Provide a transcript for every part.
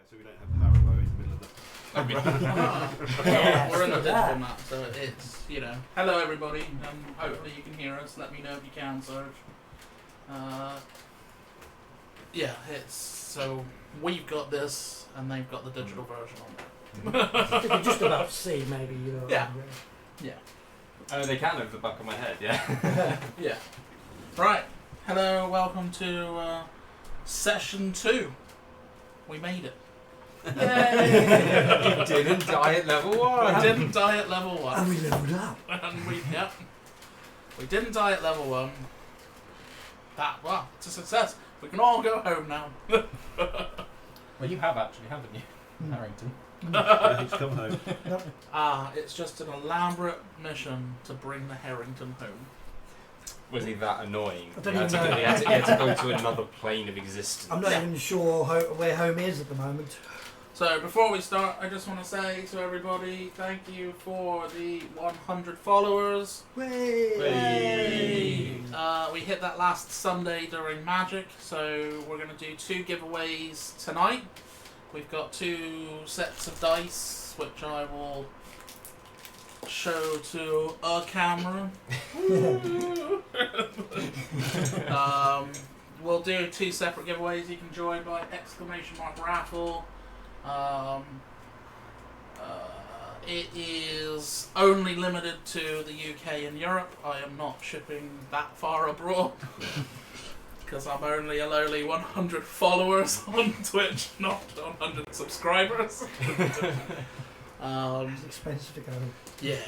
so we don't have Haribo in the middle of the... Yeah, we're in the do digital that. map, so it's, hello everybody, hopefully you can hear us, let me know if you can, Serge. So we've got this, and they've got the digital version on there. You could just about see, maybe, Yeah. Oh, they can over the back of my head, yeah. Yeah. Right, hello, welcome to session 2. We made it. You didn't die at level 1. We didn't die at level 1. And we leveled up. And we didn't die at level 1. It's a success. We can all go home now. Well, you have actually, haven't you, Harrington? He's come home. It's just an elaborate mission to bring the Harrington home. Was he that annoying? I don't He even had know. he had to go to another plane of existence. I'm not even sure where home is at the moment. So before we start, I just want to say to everybody, thank you for the 100 followers. Way. We hit that last Sunday during Magic, so we're going to do 2 giveaways tonight. We've got 2 sets of dice, which I will show to a camera. We'll do 2 separate giveaways. You can join by !raffle. It is only limited to the UK and Europe. I am not shipping that far abroad because I'm only a lowly 100 followers on Twitch, not 100 subscribers. It's expensive to go. Yeah.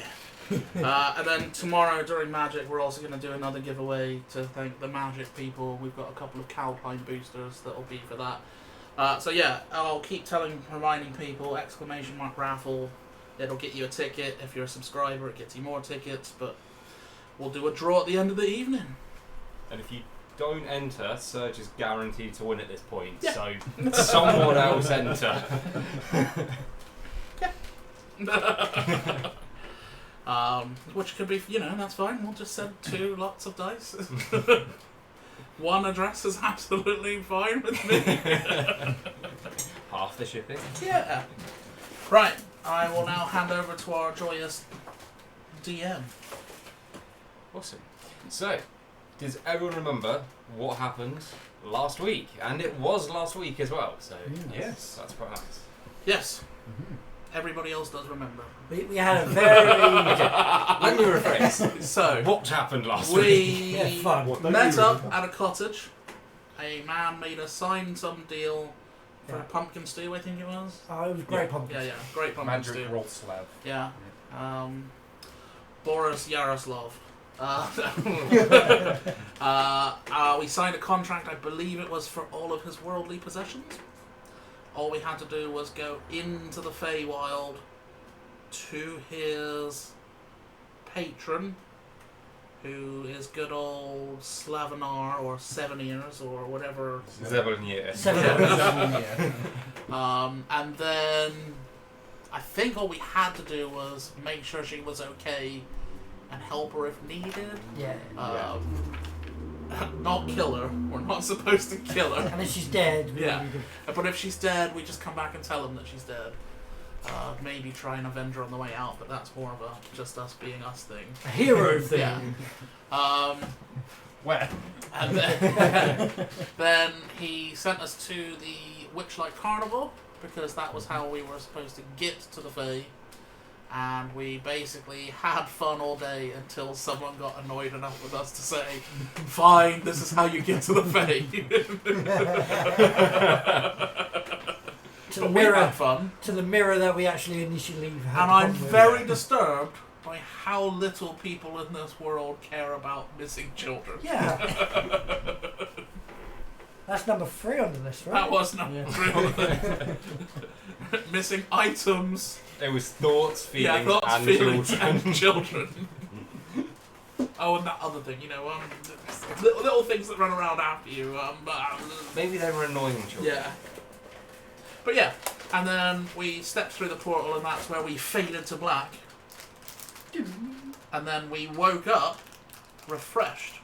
And then tomorrow during Magic, we're also going to do another giveaway to thank the Magic people. We've got a couple of Cowpine boosters that'll be for that. So yeah, I'll keep reminding people, !raffle. It'll get you a ticket. If you're a subscriber, it gets you more tickets. But we'll do a draw at the end of the evening. And if you don't enter, Serge is guaranteed to win at this point. Yeah. So someone else enter. Which could be, that's fine. We'll just send 2 lots of dice. One address is absolutely fine with me. Half the shipping. Yeah. Right. I will now hand over to our joyous DM. Awesome. So, does everyone remember what happened last week? And it was last week as well. So yes, that's quite nice. Yes. Everybody else does remember. We had a very... Let me rephrase. So, What happened last week? we fun. met up at a cottage. A man made us sign some deal for pumpkin stew, I think it was. Oh, it was great pumpkin. Yeah, great pumpkin Magic stew. Wroclaw. Yeah. Boris Yaroslav. We signed a contract, I believe it was for all of his worldly possessions. All we had to do was go into the Feywild to his patron, who is good old Slavenar or Seven Ears or whatever. Several years. And then I think all we had to do was make sure she was okay and help her if needed. Yeah. Not kill her. We're not supposed to kill her. And if she's dead, Yeah. But if she's dead, we just come back and tell them that she's dead. Maybe try and avenge her on the way out, but that's more of a just us being us thing. a hero thing. Yeah. Where? And then he sent us to the WitchLight Carnival, because that was how we were supposed to get to the Fae. And we basically had fun all day until someone got annoyed enough with us to say, fine, this is how you get to the Fae. To But the we mirror. had fun. To the mirror that we actually initially had. And the I'm problem with. very disturbed by how little people in this world care about missing children. Yeah. That's number 3 on the list, right? That was number 3 on the list. Missing items. It was thoughts, feelings, Thoughts, and feelings, children. and children. Oh, and that other thing, little things that run around after you. Maybe they were annoying children. Yeah. But yeah, and then we stepped through the portal, and that's where we faded to black. And then we woke up, refreshed,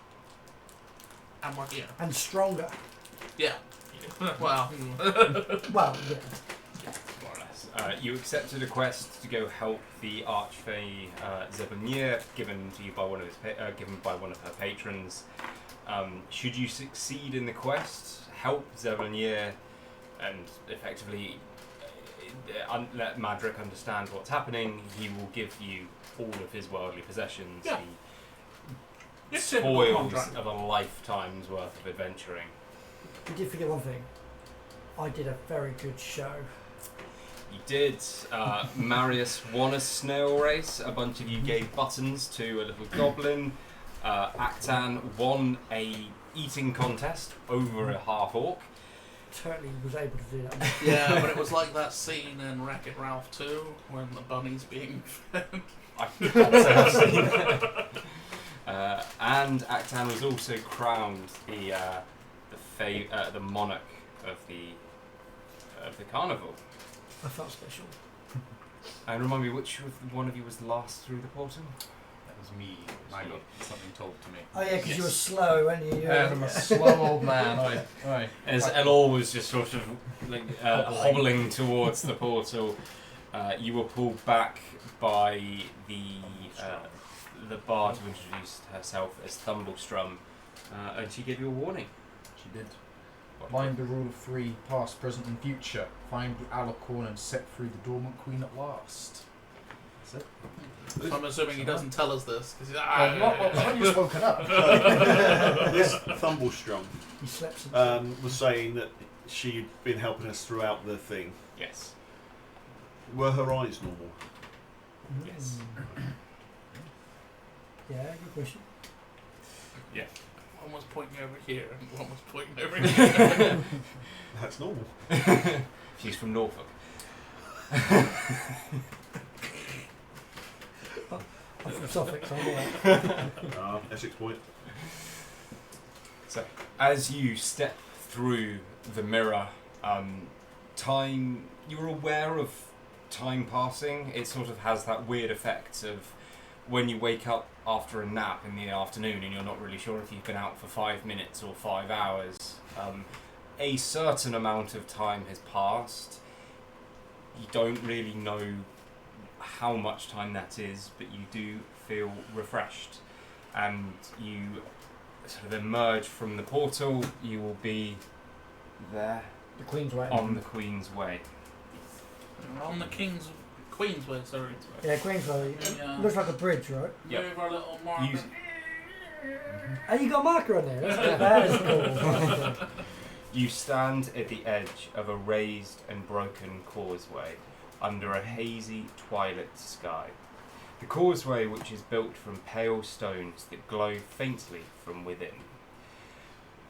and we're here. And stronger. Yeah. Well. Well, yeah. You accepted a quest to go help the Archfey Zebonier, given to you by one of her patrons. Should you succeed in the quest, help Zebonier, and effectively let Madrick understand what's happening, he will give you all of his worldly possessions. Yeah. The It's typical spoils contract. of a lifetime's worth of adventuring. You did forget one thing. I did a very good show. You did. Marius won a snail race. A bunch of you gave buttons to a little goblin. Actan won a eating contest over a half-orc. Totally was able to do that. Yeah, but it was like that scene in Wreck-It Ralph 2 when the bunny's being fed. I can't say I've seen it. And Actan was also crowned the monarch of the carnival. I felt special. And remind me, which one of you was last through the portal? That was me. I got something told to me. Oh yeah, because you were slow, weren't you? Yeah, I'm a slow old man. Oi. As Elor was just sort of like, hobbling towards the portal, you were pulled back by the bard who introduced herself as Thumblestrum, and she gave you a warning. She did. Mind the rule of 3, past, present, and future. Find the alicorn and set free the dormant queen at last. That's it. So I'm assuming he doesn't tell us this because he's like, Have you spoken up? This Thumblestrom You slept since. was saying that she'd been helping us throughout the thing. Yes. Were her eyes normal? Yes. Yeah, good question. one was pointing over here and one was pointing over here. That's normal. She's from Norfolk. I'm from Suffolk, so I'm alright. Essex point. So, as you step through the mirror, time, you're aware of time passing. It sort of has that weird effect of when you wake up after a nap in the afternoon and you're not really sure if you've been out for 5 minutes or 5 hours. A certain amount of time has passed. You don't really know how much time that is, but you do feel refreshed. And you sort of emerge from the portal. You will be there The Queen's Way. on the Queen's Way. On the Queen's Way, sorry. Yeah, Queen's Way. Yeah. Looks like a bridge, right? Yep. Move our little marker. You- Oh, you got a marker on there. That is cool. You stand at the edge of a raised and broken causeway under a hazy twilight sky. The causeway, which is built from pale stones that glow faintly from within,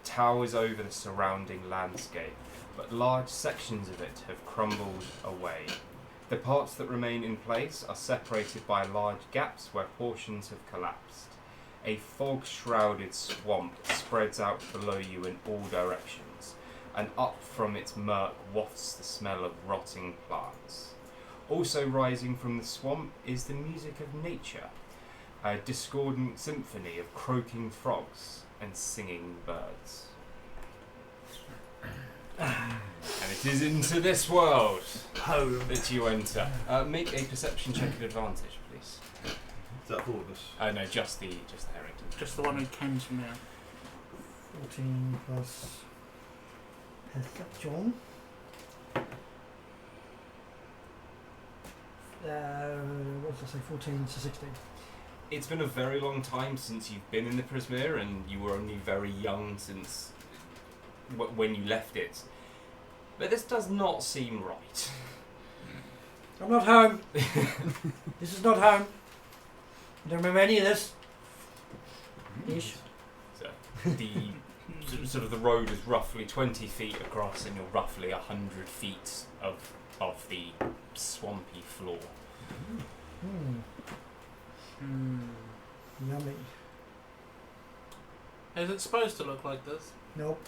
towers over the surrounding landscape, but large sections of it have crumbled away. The parts that remain in place are separated by large gaps where portions have collapsed. A fog-shrouded swamp spreads out below you in all directions, and up from its murk wafts the smell of rotting plants. Also rising from the swamp is the music of nature, a discordant symphony of croaking frogs and singing birds. And it is into this world that you enter. Make a perception check at advantage, please. Is that for all of us? No, just the Harrington. Just the one who came from there. 14 plus perception. What did I say? 14 to 16. It's been a very long time since you've been in the Prismere, and you were only very young since when you left it. But this does not seem right. I'm not home. This is not home. I don't remember any of this. Ish. So the sort of the road is roughly 20 feet across, and you're roughly 100 feet of the swampy floor. Yummy. Is it supposed to look like this? Nope.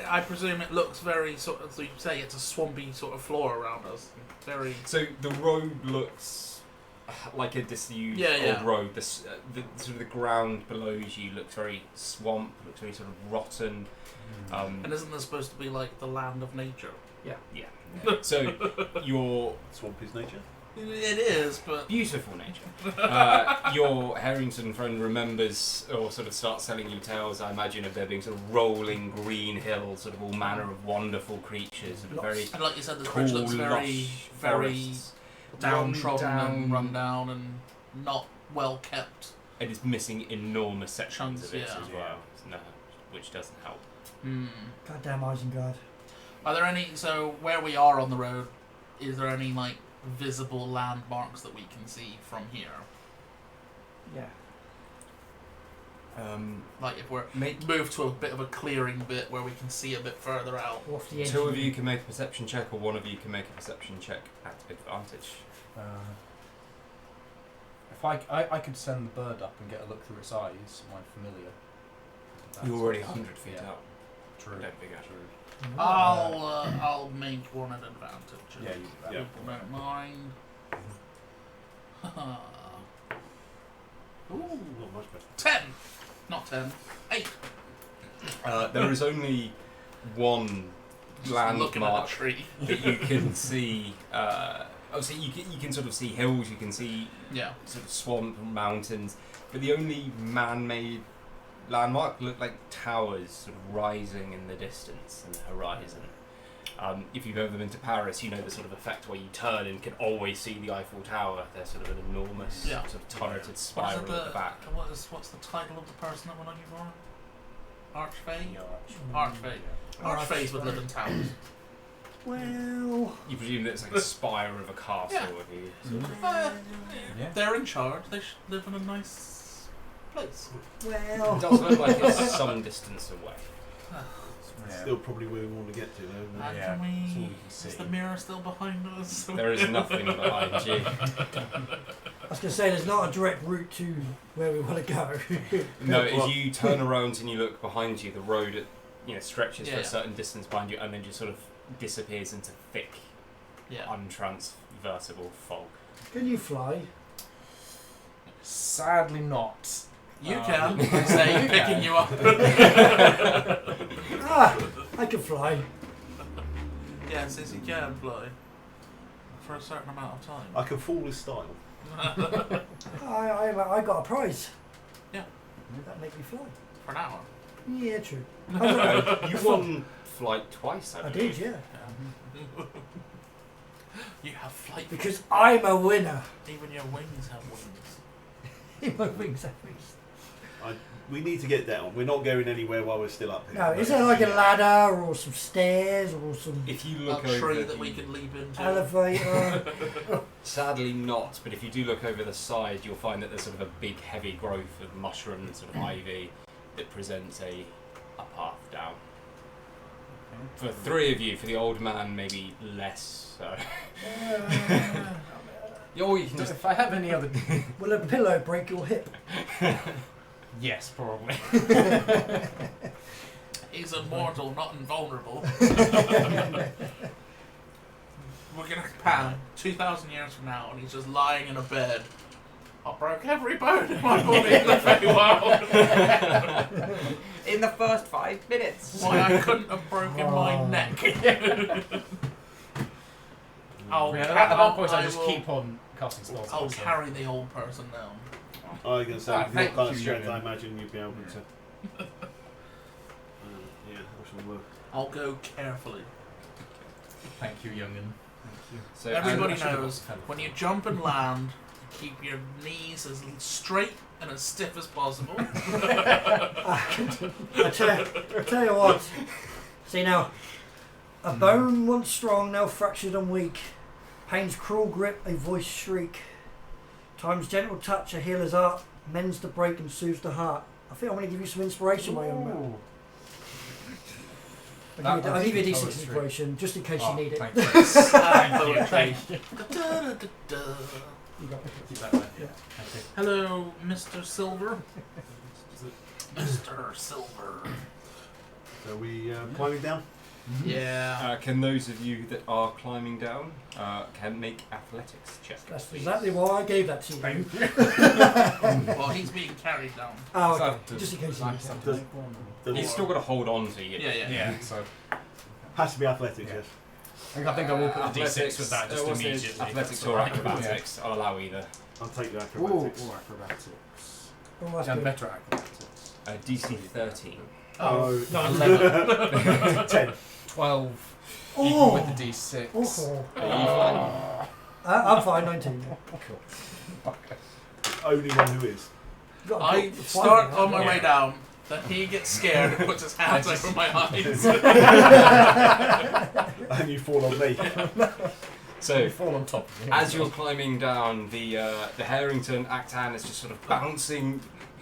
I presume it looks very sort of, so you say it's a swampy sort of floor around us. Very. So the road looks like a disused old road. The sort of the ground below you looks very swamp, looks very sort of rotten. And isn't this supposed to be like the land of nature? Yeah. So your Swamp is nature. It is, but beautiful nature. Your Harrington friend remembers, or sort of starts telling you tales, I imagine, of there being sort of rolling green hills, sort of all manner of wonderful creatures, sort of very and like you said, this cool, bridge looks very, lush very forests. downtrodden Run and down. run down and not well kept. It is missing enormous sections of it Chunks, as yeah. well, no, which doesn't help. Goddamn Isengard. Are there any? So where we are on the road, is there any like visible landmarks that we can see from here? Yeah. Like if we're Make moved to a bit of a clearing bit where we can see a bit further out. Off the edge. two of you can make a perception check, or one of you can make a perception check at advantage. If I could send the bird up and get a look through its eyes, am I familiar? You're already 100 feet Yeah. out. True. Don't figure. I'll make one an advantage. Yeah, you do that. Yeah. People don't mind. Ooh, Not much better. 10! Not 10. 8. There is only one Just looking at a landmark tree. that you can see. Obviously, you can sort of see hills, you can see Yeah. sort of swamp and mountains, but the only man-made landmark look like towers sort of rising in the distance in the horizon. If you've ever been to Paris, you know the sort of effect where you turn and can always see the Eiffel Tower. They're sort of an enormous Yeah. sort of turreted What is spiral it at the back. what's the title of the person that went on you for? Archfey? Yeah, Archfey. Archfeys would live in towers. Well, You presume that it's like a spire of a castle. Yeah. If you sort of- Yeah. They're in charge. They should live in a nice place. It well. does look like it's some distance away. Yeah. Still probably where we want to get to, though. isn't it? And Yeah, can that's all we? we can Is see. the mirror still behind us? There is nothing behind you. I was going to say, there's not a direct route to where we want to go. No, Well- if you turn around and you look behind you, the road stretches for Yeah. a certain distance behind you, and then just sort of disappears into thick, Yeah. untransversible fog. Can you fly? Sadly not. You Um, can. I say, you picking can. you up. I can fly. Yeah, it says you can fly. For a certain amount of time. I can fall with style. I got a prize. Yeah. That make me fly. For an hour. Yeah, true. You won flight twice, I I believe. did, yeah. You have flight. Because I'm a winner. Even your wings have wings. My wings have wings. We need to get down. We're not going anywhere while we're still up here. No, is there like a ladder or some stairs or some If you A look over tree the, that we could leap into. elevator? sadly not, but if you do look over the side, you'll find that there's sort of a big, heavy growth of mushroom and sort of ivy that presents a path down. For three of you, for the old man, maybe less so. Or you can just If I have any other. Will a pillow break your hip? Yes, probably. He's immortal, not invulnerable. We're gonna pan 2,000 years from now, and he's just lying in a bed. I broke every bone in my body in the Feywild. in the first 5 minutes. Why I couldn't have broken my Oh. neck. I'll, Yeah, at that point, I I just will- keep on casting spells. I'll so- carry the old person down. I was going to say, Ah, with your thank kind of you, strength, Ian. I imagine you'd be able to. Yeah, that should work. I'll go carefully. Thank you, young'un. So Everybody I should've got knows the feather. when you jump and land, keep your knees as straight and as stiff as possible. I tell you what. See now, a bone once strong, now fractured and weak. Pain's cruel grip, a voice shriek. Time's gentle touch, a healer's art. Mends the break and soothes the heart. I think I'm going to give you some inspiration, my young man. Ooh. I'll give you a That decent was inspiration, just in case Oh, you need it. thank you. Thank you. Da-da-da-da. You got it. Keep that there. Yeah. Thank you. Hello, Mr. Silver. Mr. Silver. So we climbing down? Yeah. can those of you that are climbing down can make athletics checks? That's please? exactly why I gave that to you. Thank you. Well, he's being carried down. Oh, So I okay. have to Just in case you design need it. something. Does- You've still got to hold on to you. Yeah. Yeah, so. Has to be athletics, Yeah. yes. I think I will put the D6 with that just what's it? immediately. Athletics That's or alright. acrobatics. I'll allow either. I'll take your Ooh, acrobatics. acrobatics. Oh, that's Yeah, good. better acrobatics. DC 13. Oh, No, 11. 10. 12. Oh. Equal with the D6. Oh. Are you fine? I'm fine, 19. Only one who is. Got a I five start now. on my Yeah. way down, then he gets scared and puts his hands over my eyes. And you fall on me. So, You fall on top of me. as you're climbing down, the Harrington Actan is just sort of bouncing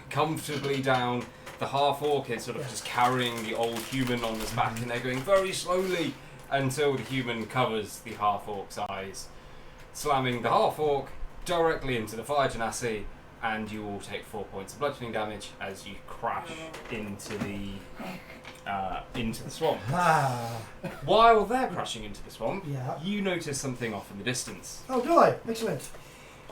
comfortably down. The half-orc is sort of just carrying the old human on his back, and they're going very slowly until the human covers the half-orc's eyes, slamming the half-orc directly into the fire genasi, and you will take 4 points of bludgeoning damage as you crash into the swamp. Ah. While they're crashing into the swamp, Yeah. you notice something off in the distance. Oh, do I? Excellent.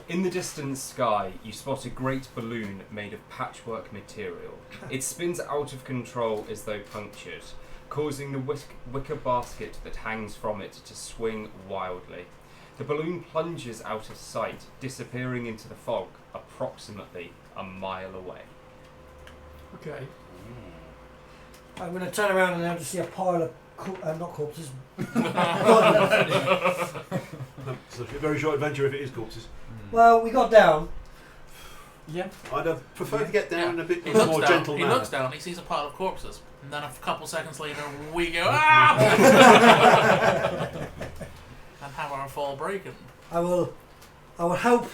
In the distant sky, you spot a great balloon made of patchwork material. It spins out of control as though punctured, causing the wicker basket that hangs from it to swing wildly. The balloon plunges out of sight, disappearing into the fog, approximately a mile away. Okay. I'm going to turn around and now just see a pile of not corpses. So it's a very short adventure if it is corpses. Well, we got down. Yeah. I'd have preferred to get down in a bit He more looks down. gentle He manner. looks down. He sees a pile of corpses, and then a couple seconds later, we go ah, and have our fall breaking. I will help.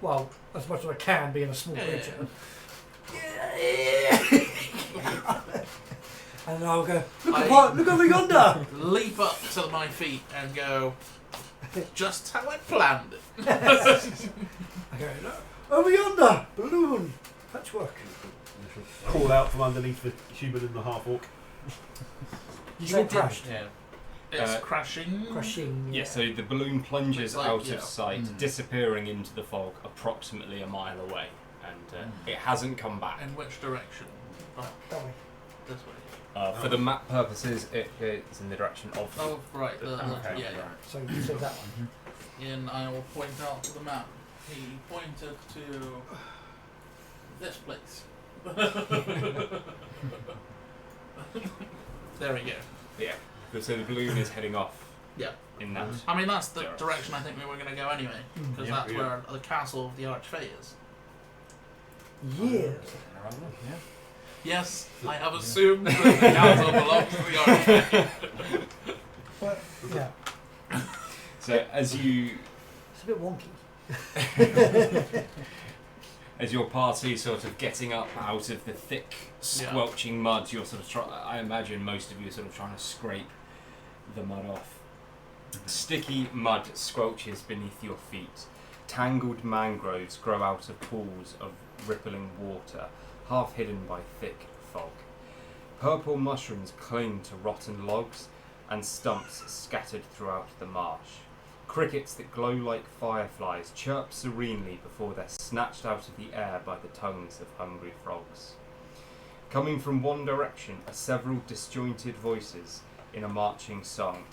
Well, as much as I can, being a small Yeah, creature. And I'll go. Look over yonder. Leap up to my feet and go. Just how I planned it. I go, look, over yonder, balloon, patchwork. Crawl out from underneath the human and the half-orc. You said crashed. Yeah. It's crashing. Crushing. Yeah, so the balloon plunges It's like, out yeah. of sight, disappearing into the fog approximately a mile away, and it hasn't come back. In which direction? Right, That way. this way. For the map purposes, it's in the direction of. Oh, right. Okay. Yeah, yeah. So you said that one. And I will point out to the map. He pointed to this place. There we go. Yeah. So the balloon is heading off. Yeah. In that. I mean, that's the direction I think we were going to go anyway, because Yeah, that's yeah. where the castle of the Archfey is. Yeah. Yes, I have assumed that the castle belongs to the Archfey. Yeah. So as you, It's a bit wonky. as your party sort of getting up out of the thick, squelching mud, you're sort of I imagine most of you are sort of trying to scrape the mud off. Sticky mud squelches beneath your feet. Tangled mangroves grow out of pools of rippling water, half hidden by thick fog. Purple mushrooms cling to rotten logs and stumps scattered throughout the marsh. Crickets that glow like fireflies chirp serenely before they're snatched out of the air by the tongues of hungry frogs. Coming from one direction are several disjointed voices in a marching song.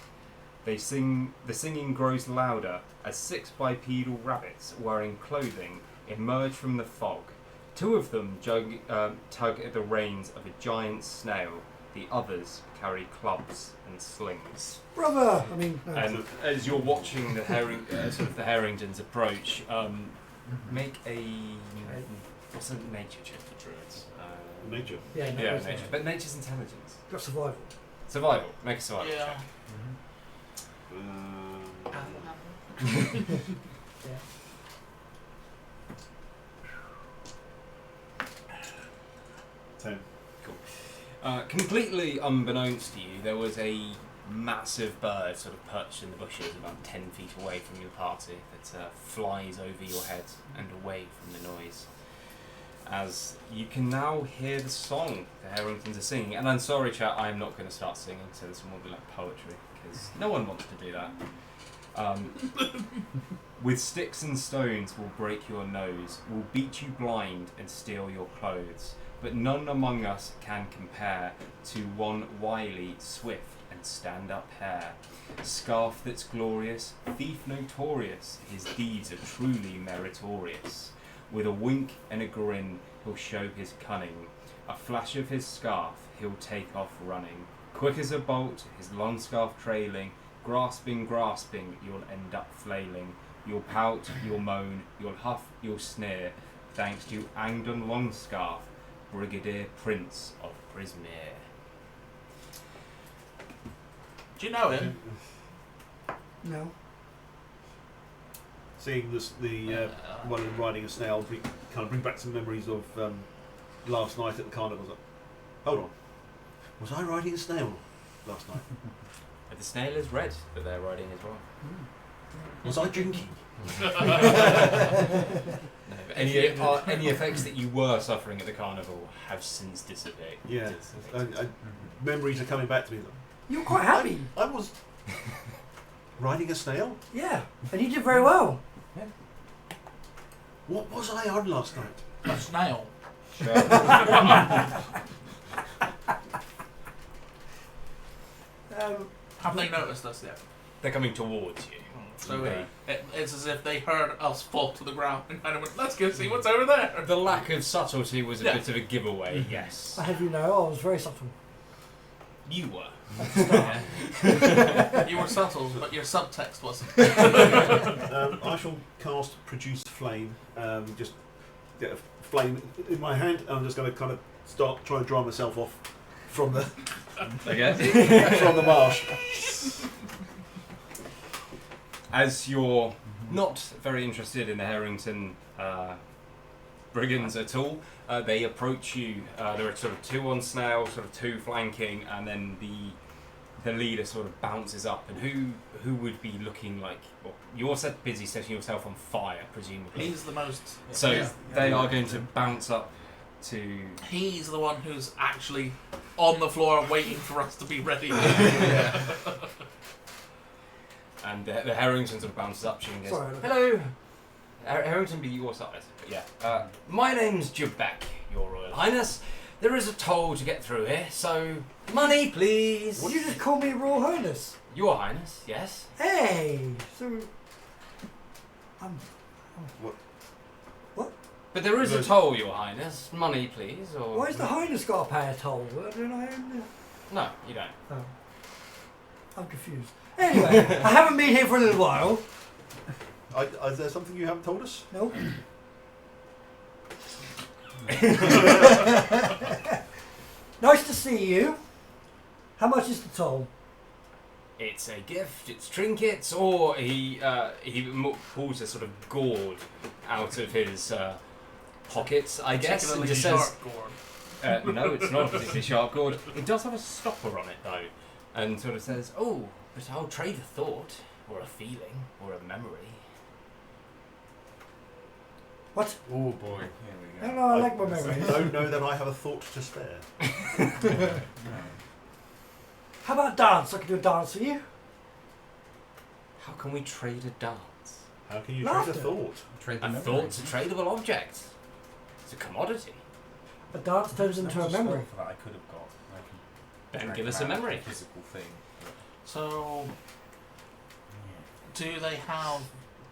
The singing grows louder as 6 bipedal rabbits wearing clothing emerge from the fog. 2 of them tug at the reins of a giant snail. The others carry clubs and slings. Brother! I mean, no. And as you're watching the sort of the Harringtons approach, make a what's a nature check for druids? Nature. yeah, no, Yeah, it's nature, but nature's intelligence. got survival. Survival. Make a survival Yeah. check. Yeah. Ten. Completely unbeknownst to you, there was a massive bird sort of perched in the bushes about 10 feet away from your party that flies over your head and away from the noise. As you can now hear the song the Harringtons are singing. And I'm sorry, chat, I'm not going to start singing, so this will be like poetry, because no one wants to do that. With sticks and stones we'll break your nose, we'll beat you blind and steal your clothes. But none among us can compare to one wily, swift, and stand-up hair. Scarf that's glorious, thief notorious, his deeds are truly meritorious. With a wink and a grin, he'll show his cunning. A flash of his scarf, he'll take off running. Quick as a bolt, his long scarf trailing, grasping, you'll end up flailing. You'll pout, you'll moan, you'll huff, you'll sneer, thanks to Angdon Longscarf, Brigadier Prince of Prismere. Do you know him? No. Seeing this, the one of them riding a snail kind of bring back some memories of last night at the carnival. Hold on, was I riding a snail last night? But the snail is red that they're riding as well. Was I drinking? No, but any effects that you were suffering at the carnival have since dissipated. Yeah, memories are coming back to me. You were quite happy. I was riding a snail. Yeah, and you did very well. What was I on last night? A snail. Have they noticed us yet? They're coming towards you. So it's as if they heard us fall to the ground and kind of went, let's go see what's over there. The lack of subtlety was a bit of a giveaway, yes. I have you know, I was very subtle. You were. You were subtle, but your subtext wasn't. I shall cast Produce Flame. Just get a flame in my hand, and I'm just going to kind of start trying to dry myself off from the from the marsh. As you're not very interested in the Harrington brigands at all, they approach you. There are sort of two on snail, sort of two flanking, and then the leader sort of bounces up. And who would be looking like? Well, you're busy setting yourself on fire, presumably. He's the most. So they are going to bounce up to. He's the one who's actually on the floor waiting for us to be ready. And the Harrington sort of bounces up to you and goes, Sorry. "Hello, Harrington, be your size." But yeah, my name's Jubek, Your Royal Highness. There is a toll to get through here, so money, please. What, you just call me Royal Highness? Your Highness, yes. Hey, so But there is a toll, Your Highness. Money, please. Or why has the Highness got to pay a toll? No, you don't. Oh. I'm confused. Anyway, I haven't been here for a little while. Is there something you haven't told us? Nope. Nice to see you. How much is the toll? It's a gift. It's trinkets, or he pulls a sort of gourd out of his pockets, I guess, and just says, gourd. "No, it's not a particularly sharp gourd. It does have a stopper on it, though." And sort of says, "Oh, but I'll trade a thought, or a feeling, or a memory." What? Oh boy, here we No, go. no, I like my I memories. don't know that I have a thought to spare. How about a dance? I can do a dance for you. How can we trade a dance? How can you Laughter. trade a thought? Trade the A memory. thought's a tradable object. It's a commodity. A dance turns into a memory. For that I could have got. I can Then drag give us them a out memory. of the physical thing. So, do they have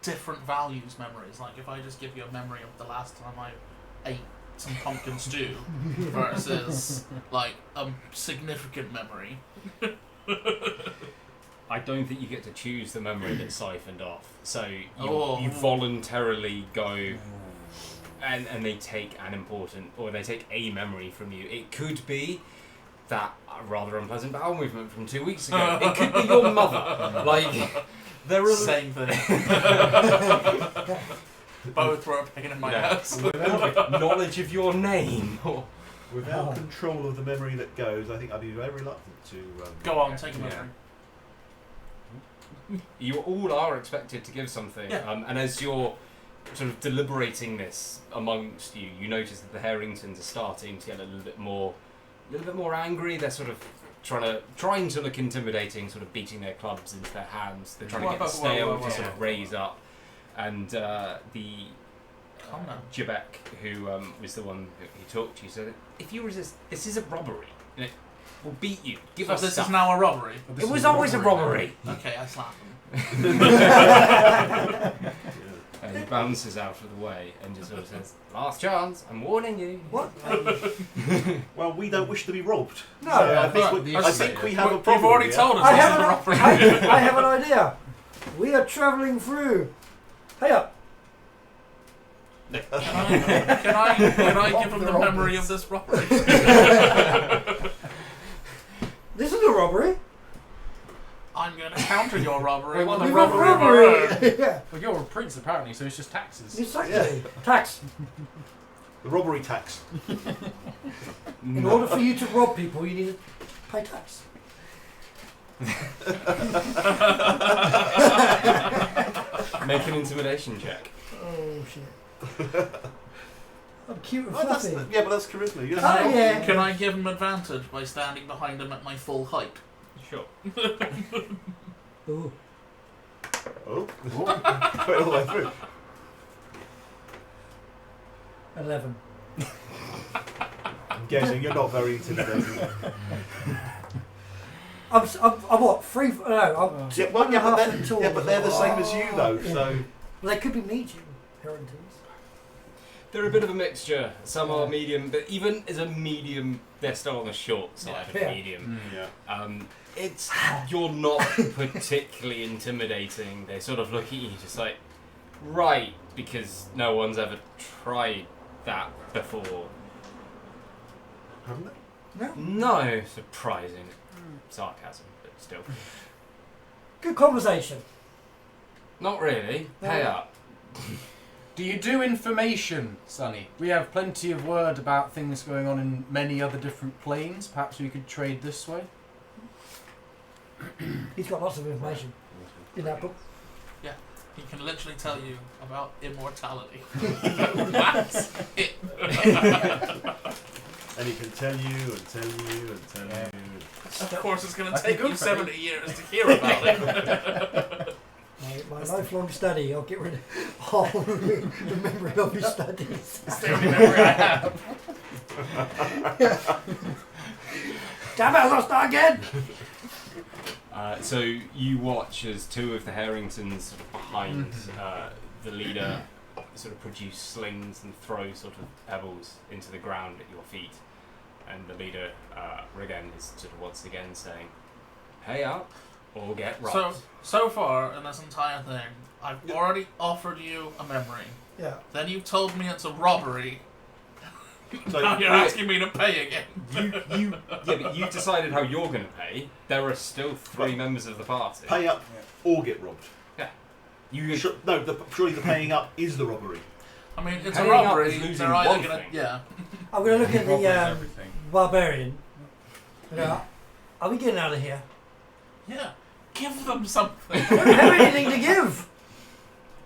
different values memories? Like if I just give you a memory of the last time I ate some pumpkin stew versus like a significant memory. I don't think you get to choose the memory that's siphoned off. So Oh. you voluntarily go and they take an important, or they take a memory from you. It could be that rather unpleasant bowel movement from 2 weeks ago. It could be your mother. Like, there are... Same thing. Both were a pain in my ass. Without, knowledge of your name. Or without control of the memory that goes, I think I'd be very reluctant to... Go on, take a memory. you all are expected to give something. Yeah. And as you're sort of deliberating this amongst you, you notice that the Harringtons are starting to get a little bit more angry. They're sort of trying to look intimidating, sort of beating their clubs into their hands. They're trying to get the snail to sort of raise up. And the Jebek, who was the one who talked to you, said, "If you resist, this is a robbery. You know, We'll beat you. Give So us this stuff. is now a robbery. This It was is always a robbery. Okay, I slap him. And he bounces out of the way and just sort of says, "Last chance. I'm warning you." What? Well, we don't wish to be robbed. No. So Yeah, I think but we, the I think we have a You've problem. already here. told us I this is have, a an, robbery. I have an idea. We are travelling through. Hey up. Can I give him the memory of this robbery? This is a robbery. I'm going to counter your robbery Wait, with what? a We've got robbery of our own. yeah. Well, you're a prince apparently, so it's just taxes. Exactly. Tax. The robbery tax. In order for you to rob people, you need to pay tax. Make an intimidation check. Oh shit. I'm cute and Oh, that's, fluffy. yeah, but that's charisma. You know? Oh, yeah. Can I give him advantage by standing behind him at my full height? Sure. Ooh. Oh. Put it all the way through. 11. I'm guessing you're not very intimidating. I'm what? 3? No, I'm Yeah, one and a half but foot tall. they're the same as you though. Yeah. So Well, they could be medium Harringtons. They're a bit of a mixture. Some are medium, but even as a medium, they're still on the short side of Yeah. medium. yeah. It's you're not particularly intimidating. They sort of look at you just like, right, because no one's ever tried that before. Haven't they? No. No, surprising sarcasm, but still, Good conversation. not really. Pay up. Do you do information, Sonny? We have plenty of word about things going on in many other different planes. Perhaps we could trade this way. He's got lots of information in that book. He can literally tell you about immortality. That's it. And he can tell you and tell you and tell Yeah. Of course, it's going to That's take good you for 70 years to hear about it. My lifelong study. I'll get rid of all the memory of his studies. It's the only memory I have. Damn it! I'll not start again. So you watch as two of the Harringtons sort of behind the leader sort of produce slings and throw sort of pebbles into the ground at your feet. And the leader, again, is sort of once again saying, "Pay up or get robbed." So far in this entire thing, I've already offered you a memory. Yeah. Then you told me it's a robbery. So Now you're asking me to pay again. But you decided how you're going to pay. There are still three members of the party. pay up or get robbed. You Surely the paying up is the robbery. I mean, it's Paying a up robbery. is losing They're either one gonna, thing. yeah. I'm going to look at Robbery's the everything. barbarian. Are we getting out of here? Yeah. Give them something. I don't have anything to give.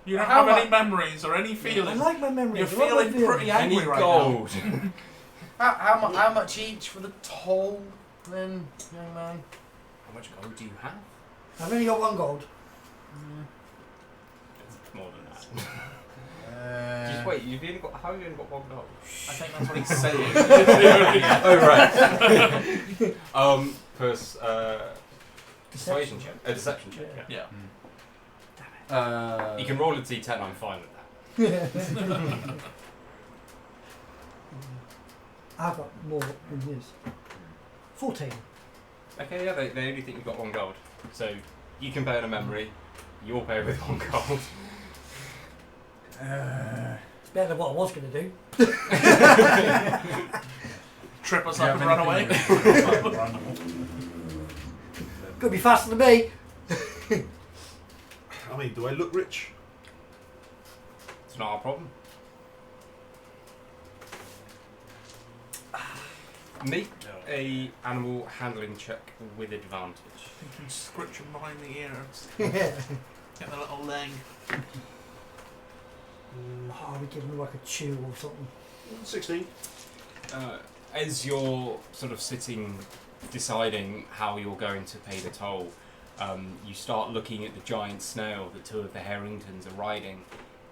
You don't How have any about- memories or any I feelings. like my memories. You're I like my feeling pretty feelings. angry Any right gold? How much each for the toll, then, young man? How much gold do you have? I've only got 1 gold. It's more than that. Just wait. How have you only got one gold? now. I think that's what he's saying. Oh right. Persuasion check. A deception check. Yeah. Yeah. You can roll a d10. I'm fine with that. I've got more than his. 14. Okay. Yeah. They only think you've got 1 gold. So you can pay on a memory. You'll pay with 1 gold. It's better than what I was going to do. Trip us up and run away. Could be faster than me. I mean, do I look rich? It's not our problem. Make a animal handling check with advantage. You can scritch him behind the ears. Yeah. Get the little leg. Oh, we give him like a chew or something. 16. As you're sort of sitting deciding how you're going to pay the toll, you start looking at the giant snail that two of the Harringtons are riding.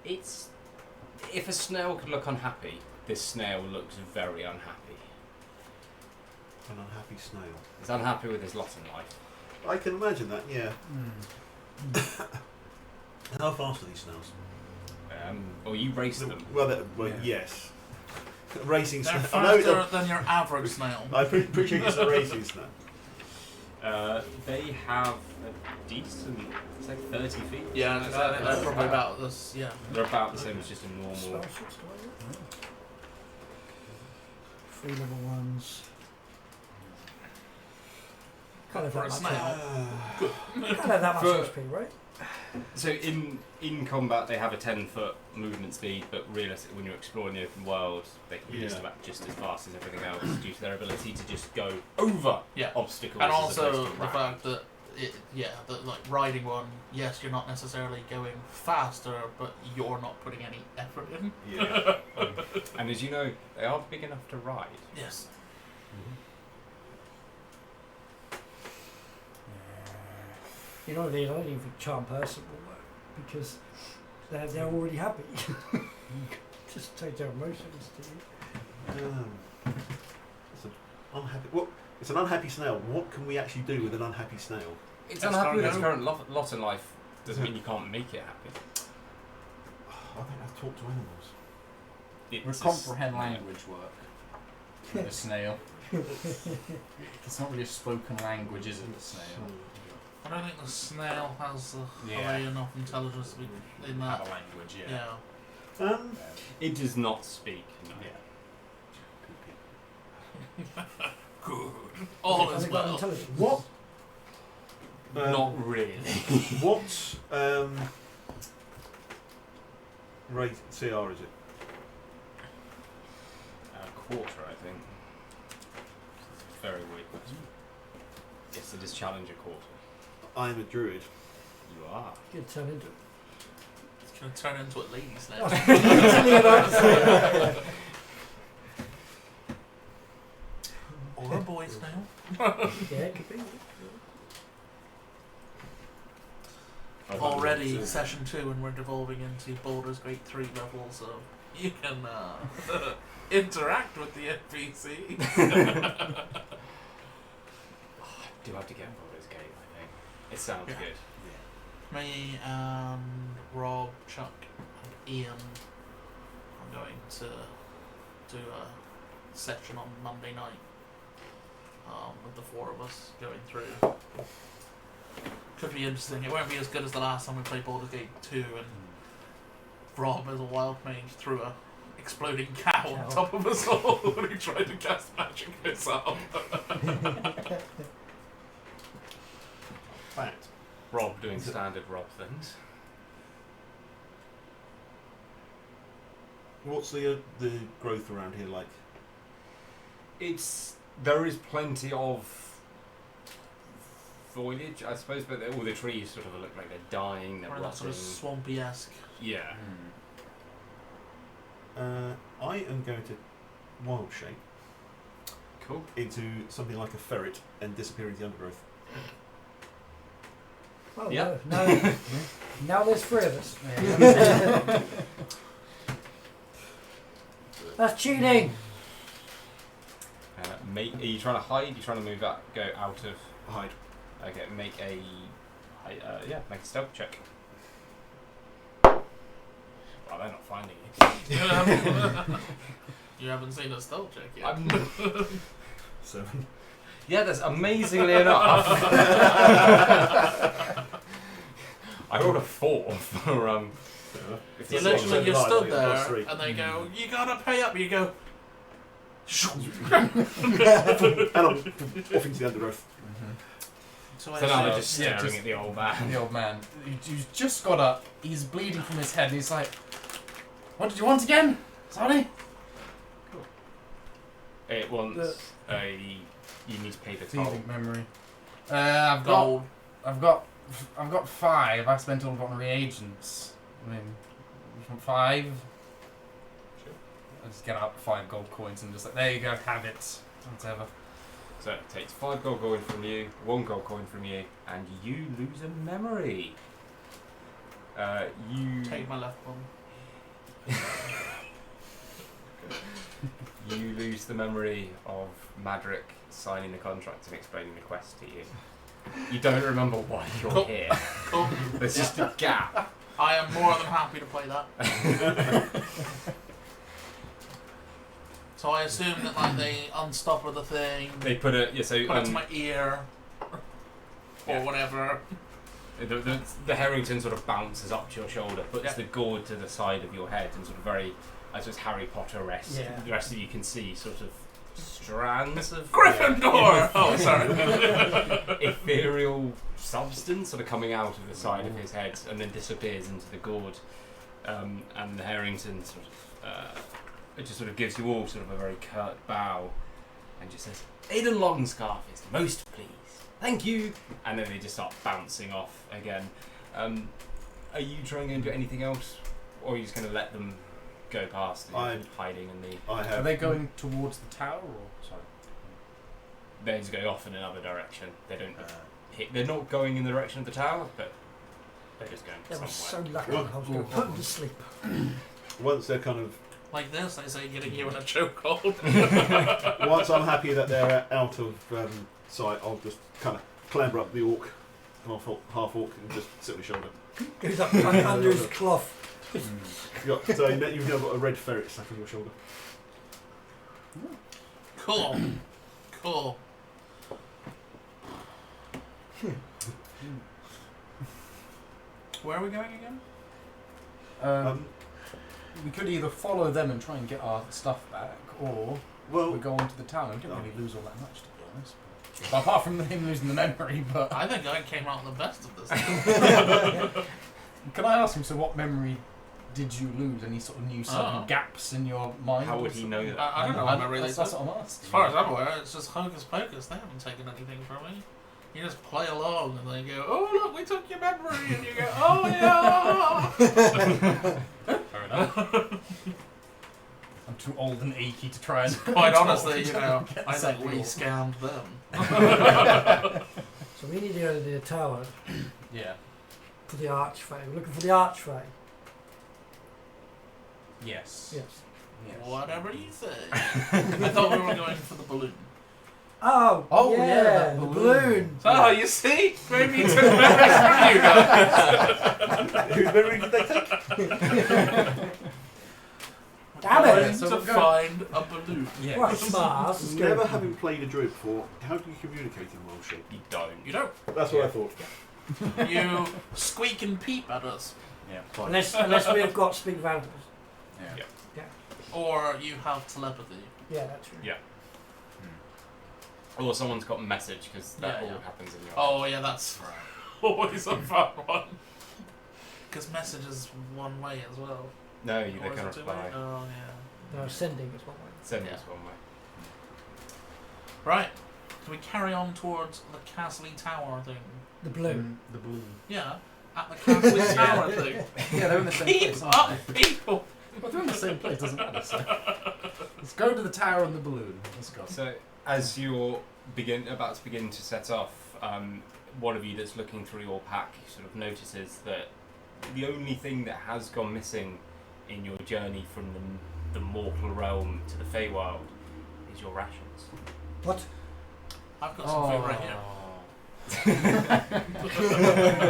If a snail could look unhappy, this snail looks very unhappy. An unhappy snail. He's unhappy with his lot in life. I can imagine that, yeah. Mm. How fast are these snails? Or you race them. Well, Yeah. yes. Racing They're snail. I know faster than your average snail. I appreciate it's a racing snail. They have a decent, it's like 30 feet. Yeah, something like that. they're probably about this. Yeah. They're about the same as just a normal. Spell slots, do I get? 3 level 1s. Can't have For that a much. snail. Can't have that much For- HP, right? So in combat they have a 10-foot movement speed, but realistically when you're exploring the open world, they can be just about just as fast as everything else due to their ability to just go over Yeah. obstacles. And as also opposed to the round. fact that that like riding one, yes, you're not necessarily going faster, but you're not putting any effort in. Yeah. And as you know, they are big enough to ride. Yes. You know, these I don't even think charm person will work because they're already happy. Just take their emotions to you. It's an unhappy. What? It's an unhappy snail. What can we actually do with an unhappy snail? It's That's unhappy with fine, its no. current lot in life doesn't mean you can't make it happy. I don't have to talk to animals. It's Would a comprehend snail. language work? With a snail. It's not really a spoken language, is it, the snail? I don't think the snail has Yeah. high enough intelligence to be in Have that. a language, yeah. Yeah. It does not speak. No. Good. All Has is it got well. intelligence? What? Not really. What rate CR is it? A quarter, I think. It's very weak. Yes, it is Challenger quarter. I am a druid. You are. Good turn into it. It's going to turn into a lady I snail. was literally about to say that. Or a boy snail. Yeah, it could be. Already session 2 and we're devolving into Baldur's Gate 3 levels of you can interact with the NPC. Do have to get Baldur's Gate, I think. It sounds Yeah. good. Me and Rob, Chuck and Ian are going to do a session on Monday night with the 4 of us going through. Could be interesting. It won't be as good as the last time we played Baldur's Gate 2 and Rob as a wild mage threw a exploding cow on top of us all when he tried to cast magic himself. Fact. Rob doing standard Rob things. What's the growth around here like? There is plenty of foliage, I suppose, but all the trees sort of look like they're dying, they're Or that rotting. sort of swampy-esque. Yeah. I am going to wild shape Cool. into something like a ferret and disappear into the undergrowth. Well, Yeah. no. Now there's 3 of us. That's cheating. Are you trying to hide? Are you trying to move out? Go out of? Hide. Okay, make a stealth check. Well, they're not finding you. You haven't seen a stealth check yet. 7. Yeah, that's amazingly enough. I rolled a 4 for if You it's literally like you that, stood like there +3. and they go, you gotta pay up. You go, And I'm off into the undergrowth. so So now they're I just say, staring at the old man. The old man, he's just got up, he's bleeding from his head, and he's like, "What did you want again? Sorry?" It wants you need to pay the toll. Thieving memory. I've gold. got 5. I spent all of it on reagents. I mean, you want 5? Sure. I just get out 5 gold coins and just like, there you go, have it. Whatever. So it takes 5 gold coin from you, 1 gold coin from you, and you lose a memory. You Take my left one. You lose the memory of Madrick signing the contract and explaining the quest to you. You don't remember why you're Cool. here. Cool. There's just a gap. I am more than happy to play that. So I assume that like they unstopper the thing, They put it, put it to my ear, or Yeah. whatever. The Harrington sort of bounces up to your shoulder, puts Yeah. the gourd to the side of your head, and sort of very, as it's Harry Potter-esque. Yeah. The rest of you can see sort of strands of Gryffindor! Oh, sorry. ethereal substance sort of coming out of the side of his head, and then disappears into the gourd. And the Harrington sort of, it just sort of gives you all sort of a very curt bow, and just says, "Aidan Longscarf is most pleased. Thank you." And then they just start bouncing off again. Are you trying to do anything else, or are you just going to let them go past and I'm hiding in the? I Are have. they going towards the tower or sorry? They just go off in another direction. They don't hit. They're not going in the direction of the tower, but they're just going They were so somewhere. lucky. I was going to put them to sleep. Once they're kind of. Like this, they say getting you in a chokehold. Once I'm happy that they're out of sight, I'll just kind of clamber up the orc, half orc, and just sit on his shoulder. Goes up under his cloth. So you've now got a red ferret stuck on your shoulder. Cool. Cool. Where are we going again? We could either follow them and try and get our stuff back, or Well, we go on to the town. We didn't really lose all that much, to be honest. But apart from him losing the memory, but I think I came out the best of this. can I ask him? So, what memory did you lose? Any sort of new certain Oh. gaps in your mind? How or would he know something? that? I don't know what memory they That's took. what I'm asking. As far as I'm aware, it's just hocus pocus. They haven't taken anything from me. You just play along and they go, "Oh look, we took your memory," and you go, "Oh yeah." Fair enough. I'm too old and achy to try and. Quite honestly, you know, Get I think something we all. scammed them. So we need to go to the tower Yeah. for the archway. We're looking for the archway. Yes. Yes. Yes. Whatever you say. I thought we were going for the balloon. Oh, Oh, yeah, yeah, that the balloon. balloon. Oh, you see? Maybe you took memories from you guys. whose memory did they take? Damn it. Going So to we're going- find a balloon. Yeah. Right, smart. Let's go. Never having played a druid before, how do you communicate in wild shape? You don't. You don't. That's what I thought. You squeak and peep at us. Yeah. Unless we have got speak of animals. Yeah. Or you have telepathy. Yeah, that's true. Yeah. Or someone's got a message, because that Yeah, all yeah. happens in your Oh, yeah, that's always a fun one. Because message is one way as well. No, they Or can is it two-way? reply. Oh, yeah. No, sending is one way. Send Yeah. us one way. Right. So we carry on towards the Castle Tower thing. The balloon. The balloon. Yeah, at the Castle Tower thing. Yeah, they're in the same Keep place. aren't up, they? people! Well, they're in the same place, doesn't matter. So. Let's go to the tower and the balloon. Let's go. So, as you're about to begin to set off, one of you that's looking through your pack sort of notices that the only thing that has gone missing in your journey from the mortal realm to the Feywild is your rations. What? I've got some food right here.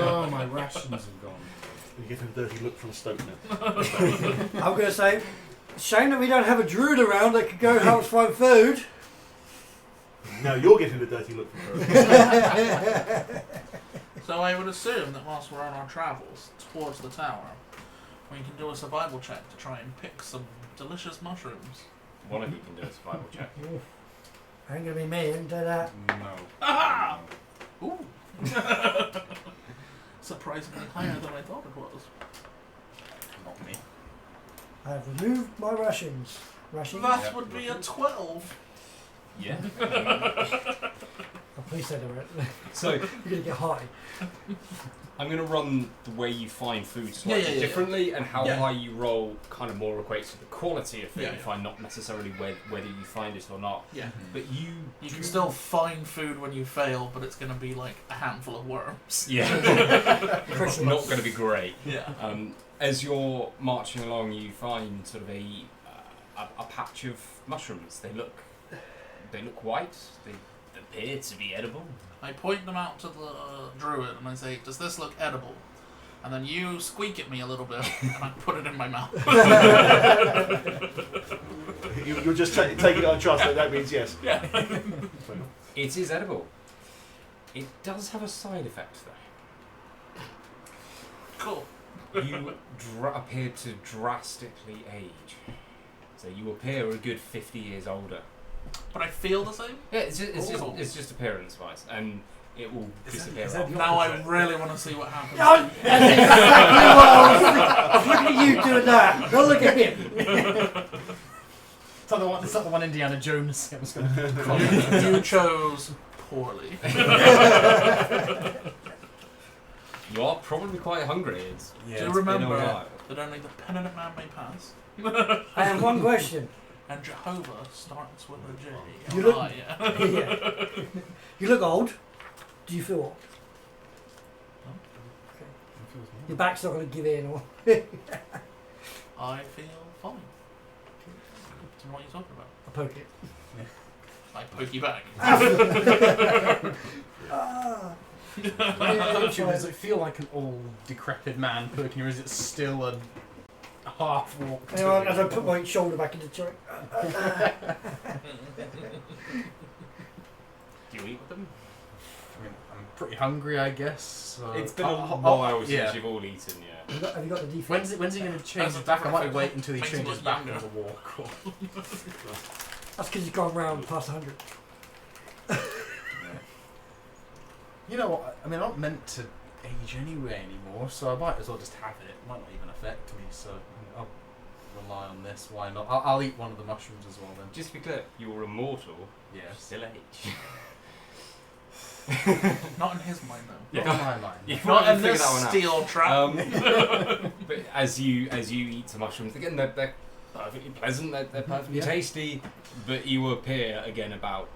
Oh, my rations have gone. You get a dirty look from Stoke now. I'm going to say, shame that we don't have a druid around that could go help us find food. Now you're getting a dirty look from her. So I would assume that whilst we're on our travels towards the tower, we can do a survival check to try and pick some delicious mushrooms. One of you can do a survival check. Ain't going to be me, ain't do that. No. Ah! Ooh! Surprisingly higher than I thought it was. Not me. I have removed my rations. Rations? That Yep. would be a 12. Yeah. Oh, please say the right. So, You're going to get high. I'm going to run the way you find food slightly yeah. differently, and how Yeah. high you roll kind of more equates to the quality of food Yeah, you yeah. find, not necessarily whether you find it or not. Yeah. But you You can still find food when you fail, but it's going to be like a handful of worms. Yeah. It's not going to be great. Yeah. As you're marching along, you find sort of a a patch of mushrooms. They look white. They appear to be edible. I point them out to the druid and I say, "Does this look edible?" And then you squeak at me a little bit, and I put it in my mouth. You'll just take it on trust that means yes. Yeah. It is edible. It does have a side effect though. Cool. You appear to drastically age. So you appear a good 50 years older. But I feel the same? Yeah, it's just appearance-wise, and it will disappear. Now I really want to see what happens. No, that's exactly what I was looking at you doing that. Don't look at him. It's not the one Indiana Jones. I was gonna You chose poorly. You are probably quite hungry. Do It's you been a remember while. that only the penitent man may pass? I have one question. And Jehovah starts with a J. You look- Yeah. Yeah. You look old. Do you feel old? Okay. Your back's not going to give in, or I feel fine. So what are you talking about? I poke it. I poke you back. Ah. Does it feel like an old, decrepit man poking, or is it still a half walk? Hang on, as I put my shoulder back into the joint. Do you eat with them? I mean, I'm pretty hungry, I guess. So It's been a I'll- while since yeah. you've all eaten, yeah. Have you got the defense? When's he going to change As a his back? I might different wait until he makes him changes look back younger. on the walk. Or... That's because he's gone round past 100. You know what? I mean, I'm not meant to age anyway anymore, so I might as well just have it. It might not even affect me, so I'll rely on this. Why not? I'll eat one of the mushrooms as well then. Just to be clear, you're immortal, Yeah. still age. Not in his mind, though. Not on my mind. You Not can't in figure this that one out. steel trap. But as you eat the mushrooms, again they're perfectly pleasant, they're perfectly Yeah. tasty, but you appear again about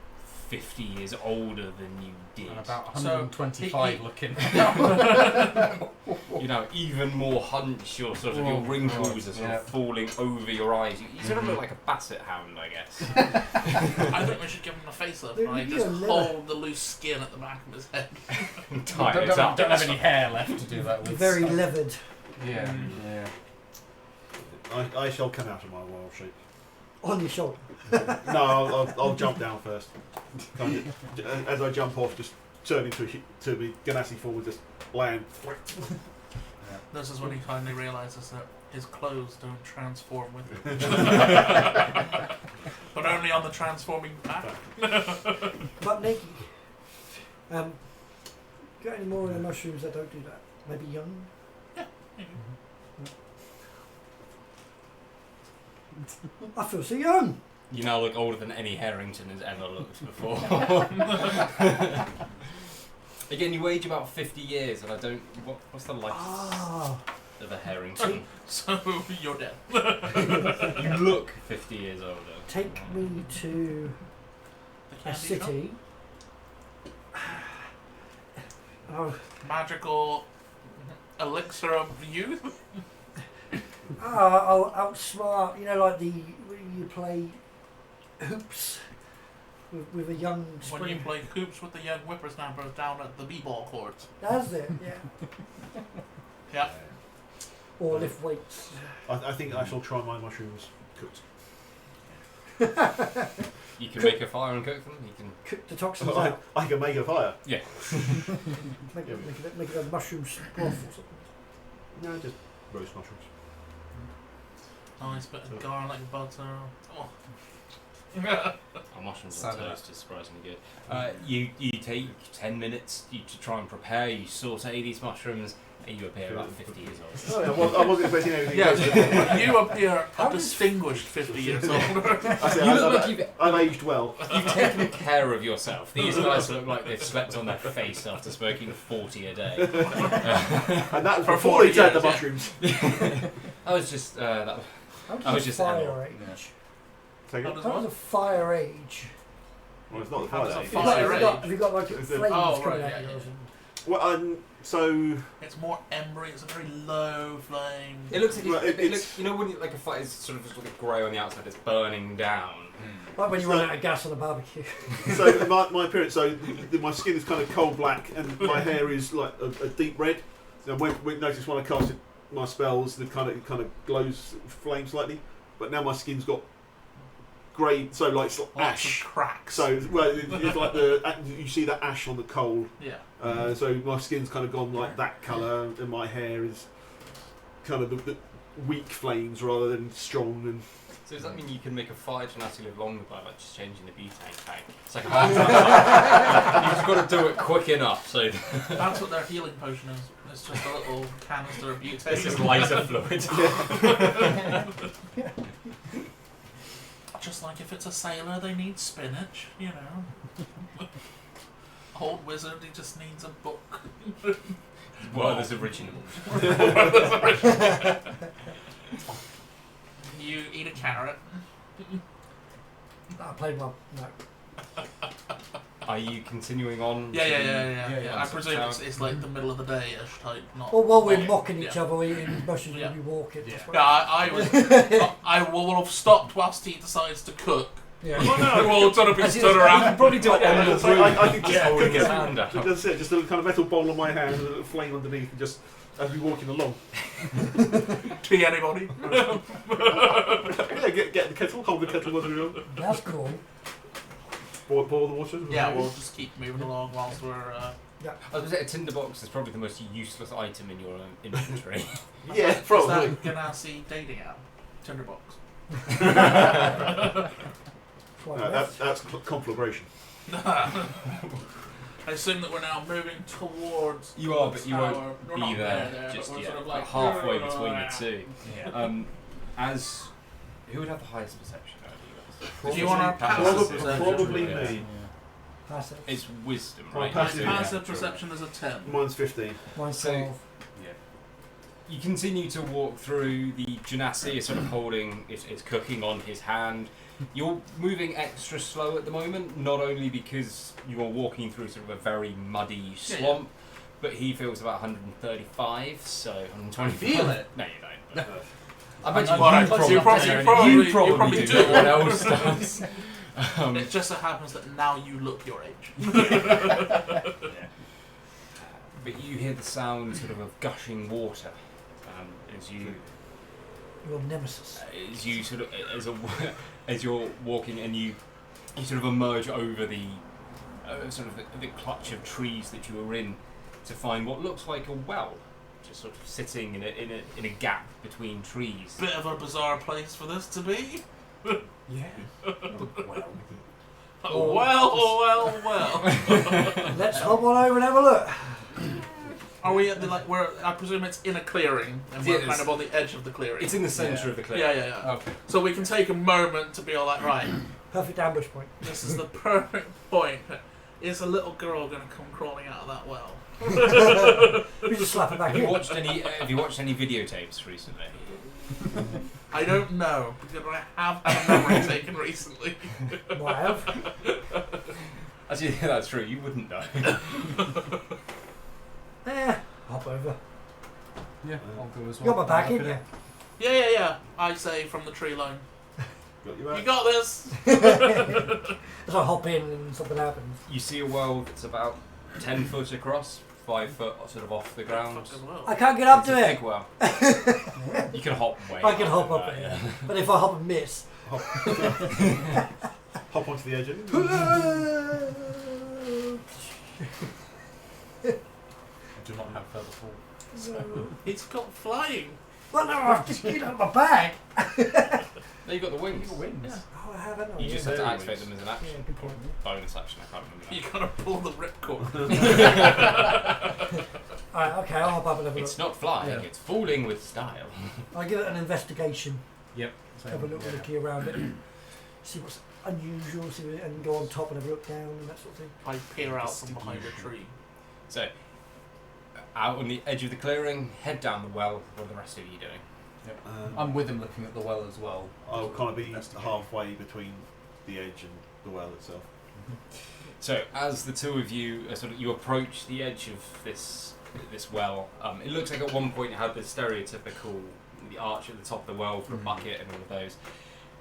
50 years older than you did. And about So, 125 he- looking. You know, even more hunched, your sort of your Oh, wrinkles God, are sort yeah. of falling over your eyes. You sort of look like a basset hound, I guess. I think we should give him a facelift, Dude, right? you Just are hold the loose skin at the back of his head. Tie don't, it don't, up. don't have any hair left to do that with. Very so- leathered. Yeah, yeah. I shall come out of my wild shape. On your shoulder. No, I'll jump down first. As I jump off, just turn into be Ganassi forward, just land. This is when he finally realises that his clothes don't transform with him. But only on the transforming back. But naked. Got any more of the mushrooms that don't do that? Maybe young? I feel so young. You now look older than any Harrington has ever looked before. Again, you age about 50 years, and I don't. What's the life Ah. of a Harrington? So you're dead. You look 50 years older. Take me to The a candy city. Oh, shop? Magical elixir of youth. I'll outsmart, you know, like when you play hoops with a young When you spring. play hoops with the young whippersnappers down at the b-ball courts. That's it, yeah. Yeah. Or lift weights. I think I shall try my mushrooms cooked. You can make a fire and cook them. You can. Cook the toxins out. I can make a fire. Yeah. Make it a mushroom broth or something. No, just roast mushrooms. Nice bit of garlic butter. Oh. Our mushrooms on Salad. toast is surprisingly good. You take 10 minutes to try and prepare. You saute these mushrooms, and you appear about 50 years old. Oh, yeah, well, I wasn't expecting anything. Yeah, you appear How a does- distinguished 50 years older. I say, You look like you've I've aged well. taken care of yourself. These guys look like they've slept on their face after smoking 40 a day. And that was For before 40 they had the years, yeah. mushrooms. I was just that. How I was does a just fire animal. age? Take How it. does How does what? a fire age? Well, it's not the How does fire. a age. fire Have you got age? like Is it- flames Oh, coming right, out yeah, of yours? Well, so It's more embery. It's a very low flame. It looks like Well, it looks, you know when like a fire is sort of like grey on the outside, it's burning down. Like when you run out of gas on a barbecue. so my appearance, so my skin is kind of coal black, and my hair is like a deep red. So when notice when I casted my spells, it kind of glows flame slightly, but now my skin's got grey, so like it's like Lots ash. of cracks. So well, it's like you see that ash on the coal. yeah. So my skin's kind of gone like that colour, and my hair is kind of the weak flames rather than strong. And So does that mean you can make a fire genasi live longer by like just changing the butane tank? It's like you've just got to do it quick enough. So That's what their healing potion is. It's just a little canister of butane. this is lighter fluid. Just like if it's a sailor, they need spinach, you know. Old wizard, he just needs a book. Well, there's original. You eat a carrot. I played one. No. Are you continuing on? Yeah. I So presume now- it's like the middle of the day-ish type, not. Or while we're not- mocking each yeah. other eating mushrooms, Yeah. we'll be walking. Yeah. That's Yeah, what- I will have stopped whilst he decides to cook. Yeah. well, no, We'll all sort of be stood You around. can probably do it on the so I roof. think Just holding his hand up. That's it. Just a kind of metal bowl on my hand, and a little flame underneath, and just as we walking along. Tea anybody? Yeah, get the kettle, hold the kettle while we're on. That's cool. Boil the water. Yeah, we'll just keep moving along whilst we're. I was going to say a tinderbox is probably the most useless item in your inventory. Yeah, Is probably. that Ganassi dating app? Tinderbox. That's conflagration. I assume that we're now moving towards. You are, but you our- won't we're be not there but just we're yet. sort of But like halfway between the two. Yeah. As who would have the highest perception out of you guys? Do you want our Passive passive perception. Probably Yeah. me. Passive. It's wisdom, Oh, right? passive. My Yeah, passive True. perception is a 10. Mine's 15. Mine's So- 12. You continue to walk through the Genasi is sort of holding it's cooking on his hand. You're moving extra slow at the moment, not only because you are walking through sort of a very muddy swamp, but he feels about 135, so 125. feel it? No, you don't. I I bet know you, what I- probably, you probably- you you probably probably do. do. No one else does. It just so happens that now you look your age. But you hear the sound sort of gushing water as you Your nemesis. sort of as you're walking and you sort of emerge over the sort of the clutch of trees that you were in to find what looks like a well, just sort of sitting in a gap between trees. Bit of a bizarre place for this to be. Yeah. Well. Let's hop on over and have a look. Are we at the I presume it's in a clearing, and Yeah, we're it's- kind of on the edge of the clearing. It's in the centre Yeah. of the cliff. Yeah. Okay. So we can take a moment to be all like, right, Perfect ambush point. this is the perfect point. Is a little girl going to come crawling out of that well? We just slap it back Have you in. watched any videotapes recently? I don't know, because I have had a memory taken recently. Well, I have. Actually, yeah, that's true. You wouldn't know. Hop over. Yeah, I'll go as You well. got my back, I'll look in at you? it. Yeah. I say from the tree line. Got you You back. got this. As I hop in and something happens. You see a well that's about 10 foot across, 5 foot sort of off the ground. Fucking well. I can't get up It's to a it. big well. You can hop way. I can hop than up that, it. But if I hop and miss. Hop onto the edge of it. I do not have feather fall. He's got flying. Well, no, I've just get out of my bag. No, you got the wings. Yeah. Oh, I haven't. You just have to There activate it is. them as an action. Yeah, good point. Bonus action, I can't remember. You gotta pull the ripcord. Alright, okay, I'll hop up and have a look. It's not flying, Yeah. it's falling with style. I'll give it an investigation. Yep. Have a little looky around it. See what's unusual, see what, and go on top and have a look down and that sort of thing. I peer out from behind a tree. So, out on the edge of the clearing, head down the well. What are the rest of you doing? I'm with him looking at the well as well. I'll kind of be Investigate. halfway between the edge and the well itself. So as the two of you you approach the edge of this well, it looks like at one point it had the stereotypical the arch at the top of the well for a bucket and all of those.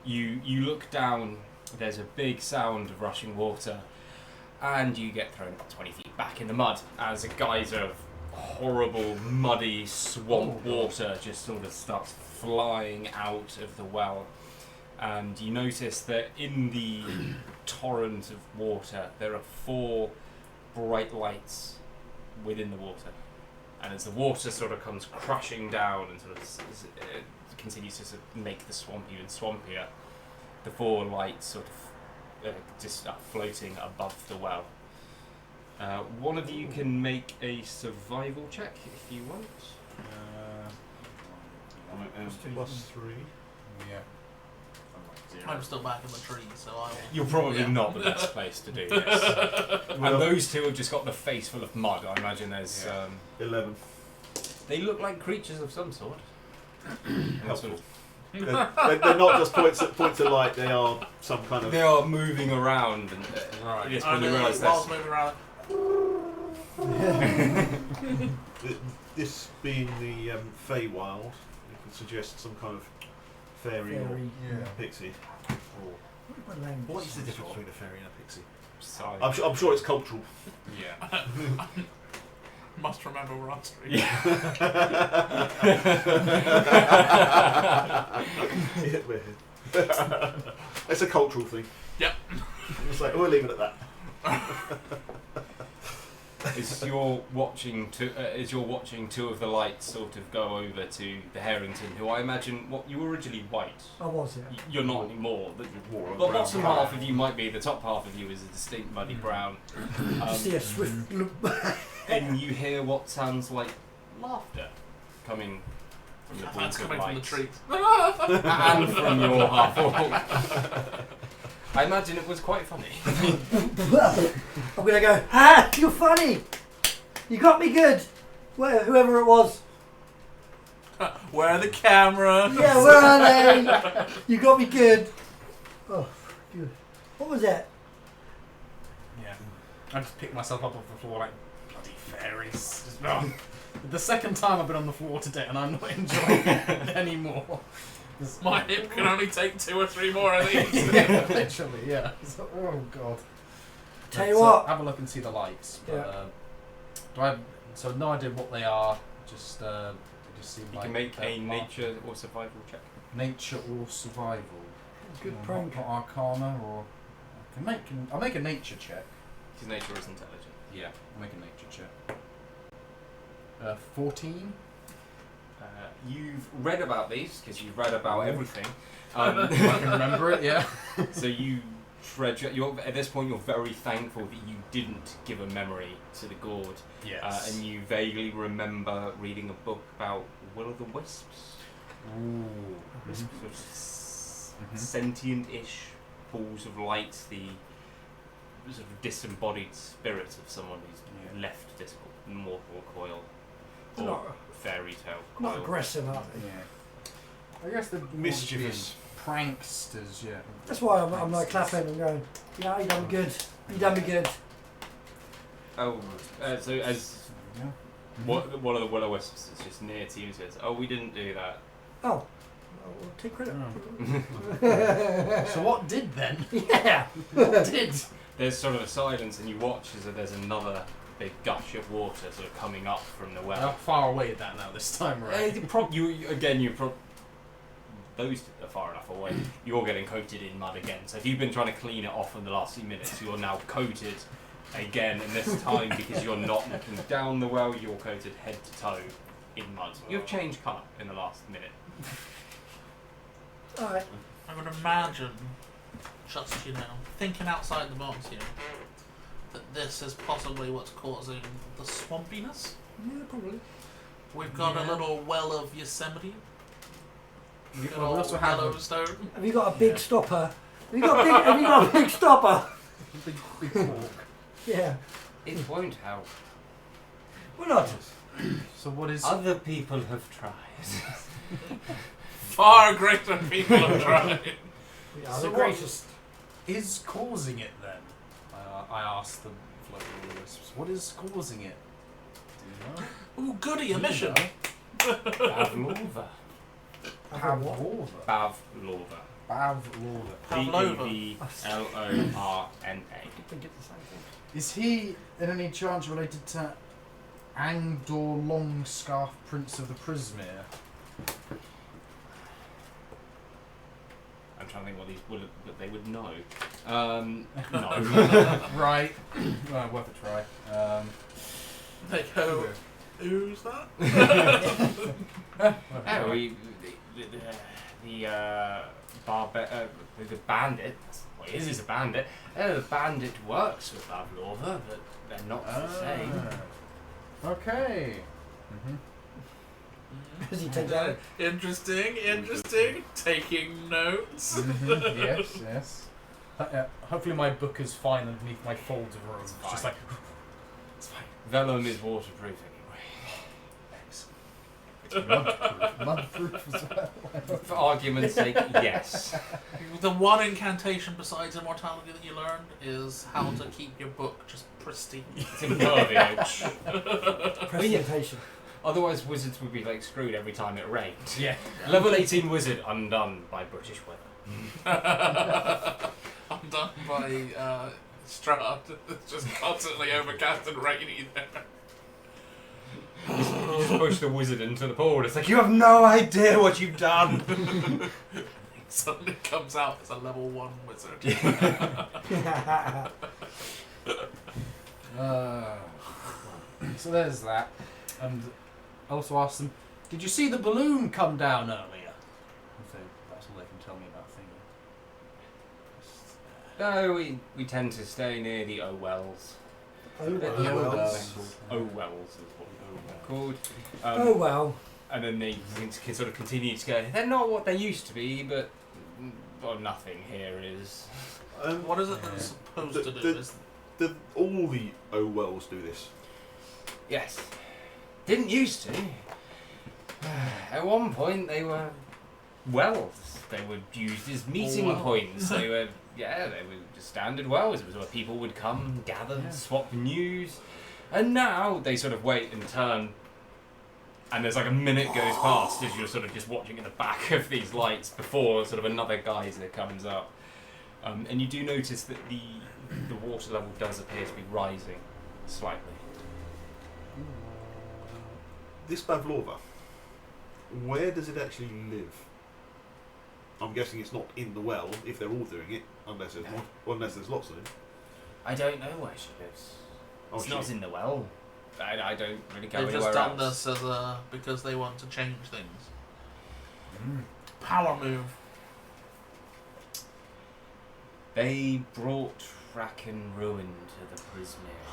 You look down. There's a big sound of rushing water, and you get thrown about 20 feet back in the mud as a geyser of horrible, muddy swamp water just sort of starts flying out of the well. And you notice that in the torrent of water, there are 4 bright lights within the water. And as the water sort of comes crashing down and sort of continues to sort of make the swamp even swampier, the 4 lights sort of just start floating above the well. One of you can make a survival check if you want. +3. Yeah. I'm still back in the tree, so I will. You're probably not the best place to do this. And those two have just got the face full of mud. I imagine there's... 11. They look like creatures of some sort. Helpful. They're not just points of light, they are some kind of... They are moving around and Right. just when you the realise walls this. moving around. This being the Feywild, you could suggest some kind of fairy or pixie. Or what is the difference between a fairy and a pixie? I'm sure it's cultural. Yeah. Must remember we're on stream. It's a cultural thing. Yep. It's like, we'll leave it at that. As you're watching two of the lights sort of go over to the Harrington, who I imagine you were originally white. I was, yeah. You're not anymore. The bottom half of you might be. The top half of you is a distinct muddy brown. See a swift look. And you hear what sounds like laughter coming from the That's points of coming light. from the trees. And from your half orc. I imagine it was quite funny. I'm gonna go, ha! You're funny! You got me good! Whoever it was. Where are the cameras? Yeah, where are they? You got me good. Oh, good. What was that? Yeah. I just picked myself up off the floor like bloody fairies. Just, the second time I've been on the floor today and I'm not enjoying it anymore. My hip can only take 2 or 3 more of these. Yeah, literally, yeah. So, oh god. Tell you what. Have a look and see the lights. But, Yeah. do I have, so no idea what they are. Just they just seem You like can make a mark- nature or survival check. nature or survival. Good Not- prank. Not arcana or. I'll make a nature check. His nature is intelligent. Yeah, I'll make a nature check. 14. You've read about these because you've read about everything. I can remember it. Yeah. So you treasure. At this point, you're very thankful that you didn't give a memory to the gourd, Yes. and you vaguely remember reading a book about will-o'-the-wisps. Ooh. Sort of sentient-ish balls of light, the sort of disembodied spirit of someone who's left this mortal coil. Or Not, fairy tale not coil. aggressive, are they? Yeah. I guess the Mischievous. pranksters. Yeah. That's why I'm like clapping and going, yeah, you done me good. You done me good. Oh, so as Yeah. one of the will-o'-wisps is just near to you and says, "Oh, we didn't do that." Oh, well, take credit. So what did then? Yeah. What did? There's sort of a silence, and you watch as there's another big gush of water sort of coming up from the How well. far away is that now? This time, right? Those are far enough away. You're getting coated in mud again. So if you've been trying to clean it off in the last few minutes, you're now coated again. And this time, because you're not looking down the well, you're coated head to toe in mud. You've changed colour in the last minute. Alright. I would imagine, just, thinking outside the box here, that this is possibly what's causing the swampiness. Yeah, probably. We've got a little well of Yosemite. We Good old also have a Yellowstone. Have you got a big stopper? Have you got a big stopper? big fork. Yeah. It won't help. Why not? So what is? Other people have tried. Far greater people have tried. We are So the what greatest. is causing it then? I asked the float of the wisps, what is causing it? Do you know? Ooh, goody, a mission. Pavlova. Pavlova. Pavlova. Pavlova. Pavlova. Pavlorna. Is he in any chance related to Angdor Longscarf, Prince of the Prismere? I'm trying to think what that they would know. No. Right. Well, worth a try. They go, who's that? Oh, the bandit. Well, he is a bandit. The bandit works with Pavlova, but they're not the same. Okay. As he takes out. Interesting. Taking notes. Yes. Hopefully my book is fine underneath my folds of robes. It's Just fine. like, it's fine. Vellum is waterproof anyway. Mudproof as well. For argument's sake, yes. The one incantation besides immortality that you learned is how to keep your book just pristine. It's impervious. Presentation. Otherwise, wizards would be like screwed every time it rained. Yeah. Level 18 wizard undone by British weather. I'm done by Strahd. It's just constantly overcast and rainy there. You just push the wizard into the pool. It's like, you have no idea what you've done. Suddenly comes out as a level 1 wizard. So there's that. And I also asked them, did you see the balloon come down earlier? So that's all they can tell me about Finger. No, we tend to stay near the Owells. Wells. Owells is what they're called. Oh well. And then they can sort of continue to go, they're not what they used to be, but well, nothing here is. What is it that it's supposed to do? Do all the Owells do this? Yes. Didn't used to. At one point they were wells. They were used as meeting points. They were just standard wells. It was where people would come, gather, swap news. And now they sort of wait and turn, and there's like a minute goes past as you're sort of just watching in the back of these lights before sort of another geyser comes up. And you do notice that the water level does appear to be rising slightly. This Pavlova, where does it actually live? I'm guessing it's not in the well if they're all doing it, unless there's lots of them. I don't know where she lives. Oh, It's not in the well. I don't really go They've anywhere just done else. this as because they want to change things. Power move. They brought frack and ruin to the Prismere.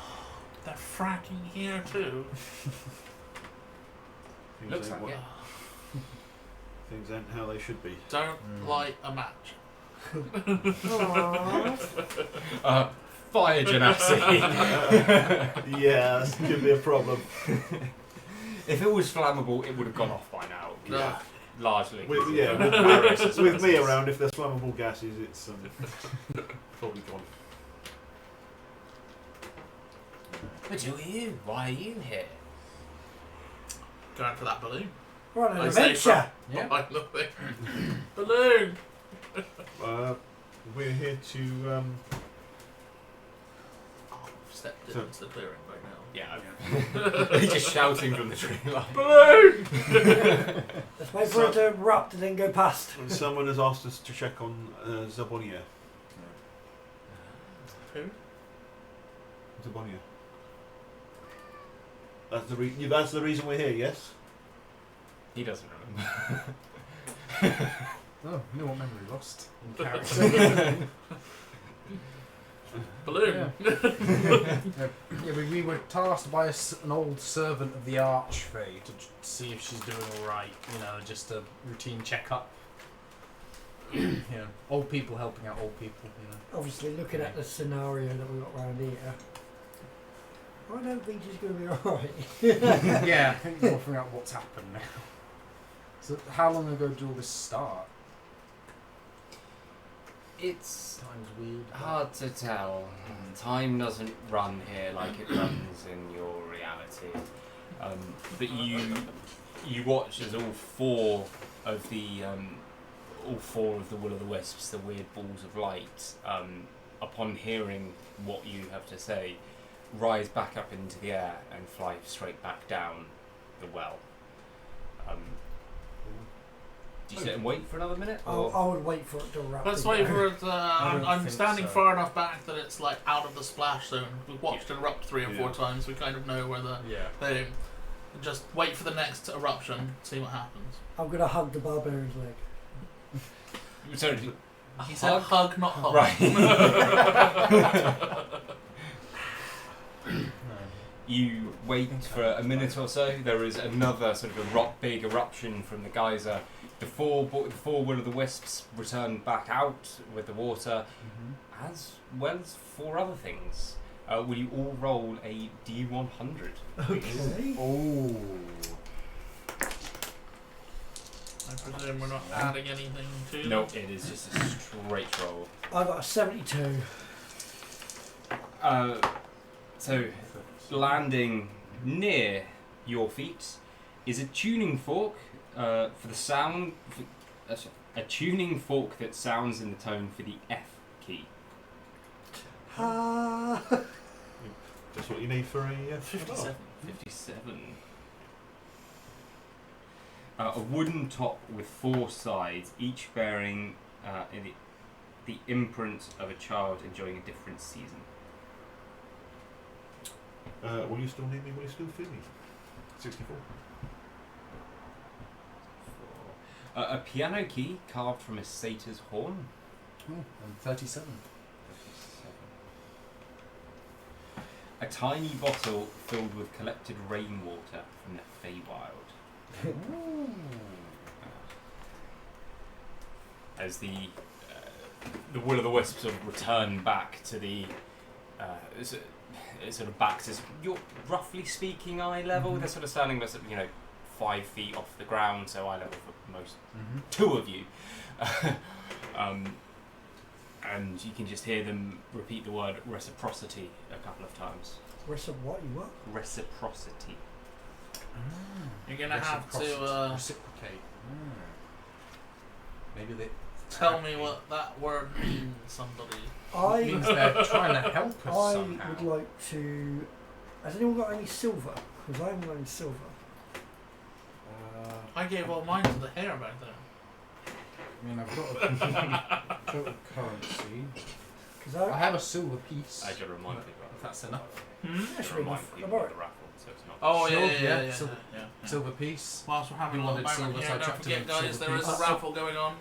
They're fracking here too. Things Looks ain't like it. Things ain't how they should be. Don't light a match. Fire genasi. Yeah, this could be a problem. If it was flammable, it would have gone off by now. Yeah. Largely. With me around, if there's flammable gases, it's probably gone. But who are you? Why are you here? Going for that balloon. What an I say adventure! Yeah. I love it. Balloon! We're here to. I've stepped into the clearing right now. Yeah. He's just shouting from the tree line. Balloon! Let's wait for it to erupt and then go past. Someone has asked us to check on Zabonia. Who? Zabonia. That's the reason we're here, yes? He doesn't remember. Oh, no memory lost in character. Balloon! Yeah, we were tasked by an old servant of the Archfey to see if she's doing alright, just a routine checkup. Old people helping out old people, Obviously, looking at the scenario that we've got around here, I don't think she's going to be alright. Yeah, I think we're figuring out what's happened now. So, how long ago did all this start? It's Time's weird. hard to tell. Time doesn't run here like it runs in your reality. But you watch as all four of the will-o'-the-wisps, the weird balls of light, upon hearing what you have to say, rise back up into the air and fly straight back down the well. Do you sit and wait for another minute? I Or? would wait for it to erupt. Let's again. wait for it. don't I'm think standing so. far enough back that it's like out of the splash zone. We've watched it erupt 3 or 4 Yeah. times. We kind of know where the Yeah. thing. Just wait for the next eruption. See what happens. I'm gonna hug the barbarian's leg. Sorry, He said hug, not hug. Right. You wait for a minute or so. There is another sort of big eruption from the geyser. The four will-o'-the-wisps return back out with the water, as well as 4 other things. Will you all roll a D100? Okay. Oh. I presume we're not adding anything to them. No, it is just a straight roll. I got a 72. So, landing near your feet is a tuning fork for the sound. A tuning fork that sounds in the tone for the F key. Just what you need for a 57. 57. A wooden top with 4 sides, each bearing the imprint of a child enjoying a different season. Will you still need me? Will you still feel me? 64. A piano key carved from a satyr's horn. And 37. A tiny bottle filled with collected rainwater from the Feywild. As the will-o'-the-wisps sort of return back to the sort of back to your roughly speaking eye level. They're sort of standing about 5 feet off the ground, so eye level for most 2 of you. And you can just hear them repeat the word reciprocity a couple of times. Rest of what? You what? Reciprocity. You're gonna have to reciprocate. Maybe they tell me what that word means, somebody. It means they're trying to help us I somehow. would like to. Has anyone got any silver? Because I haven't got any silver. I gave all mine to the hair back there. I mean, I've got a total currency. Because I have a silver piece. I should remind people. If that's enough. That's To really remind enough. people of the raffle, so it's not. Oh Sure, yeah. yeah, silver- Silver piece. Whilst we're having We a little wanted moment silver, here, so I don't chucked forget, in guys, silver there is a piece. raffle going on.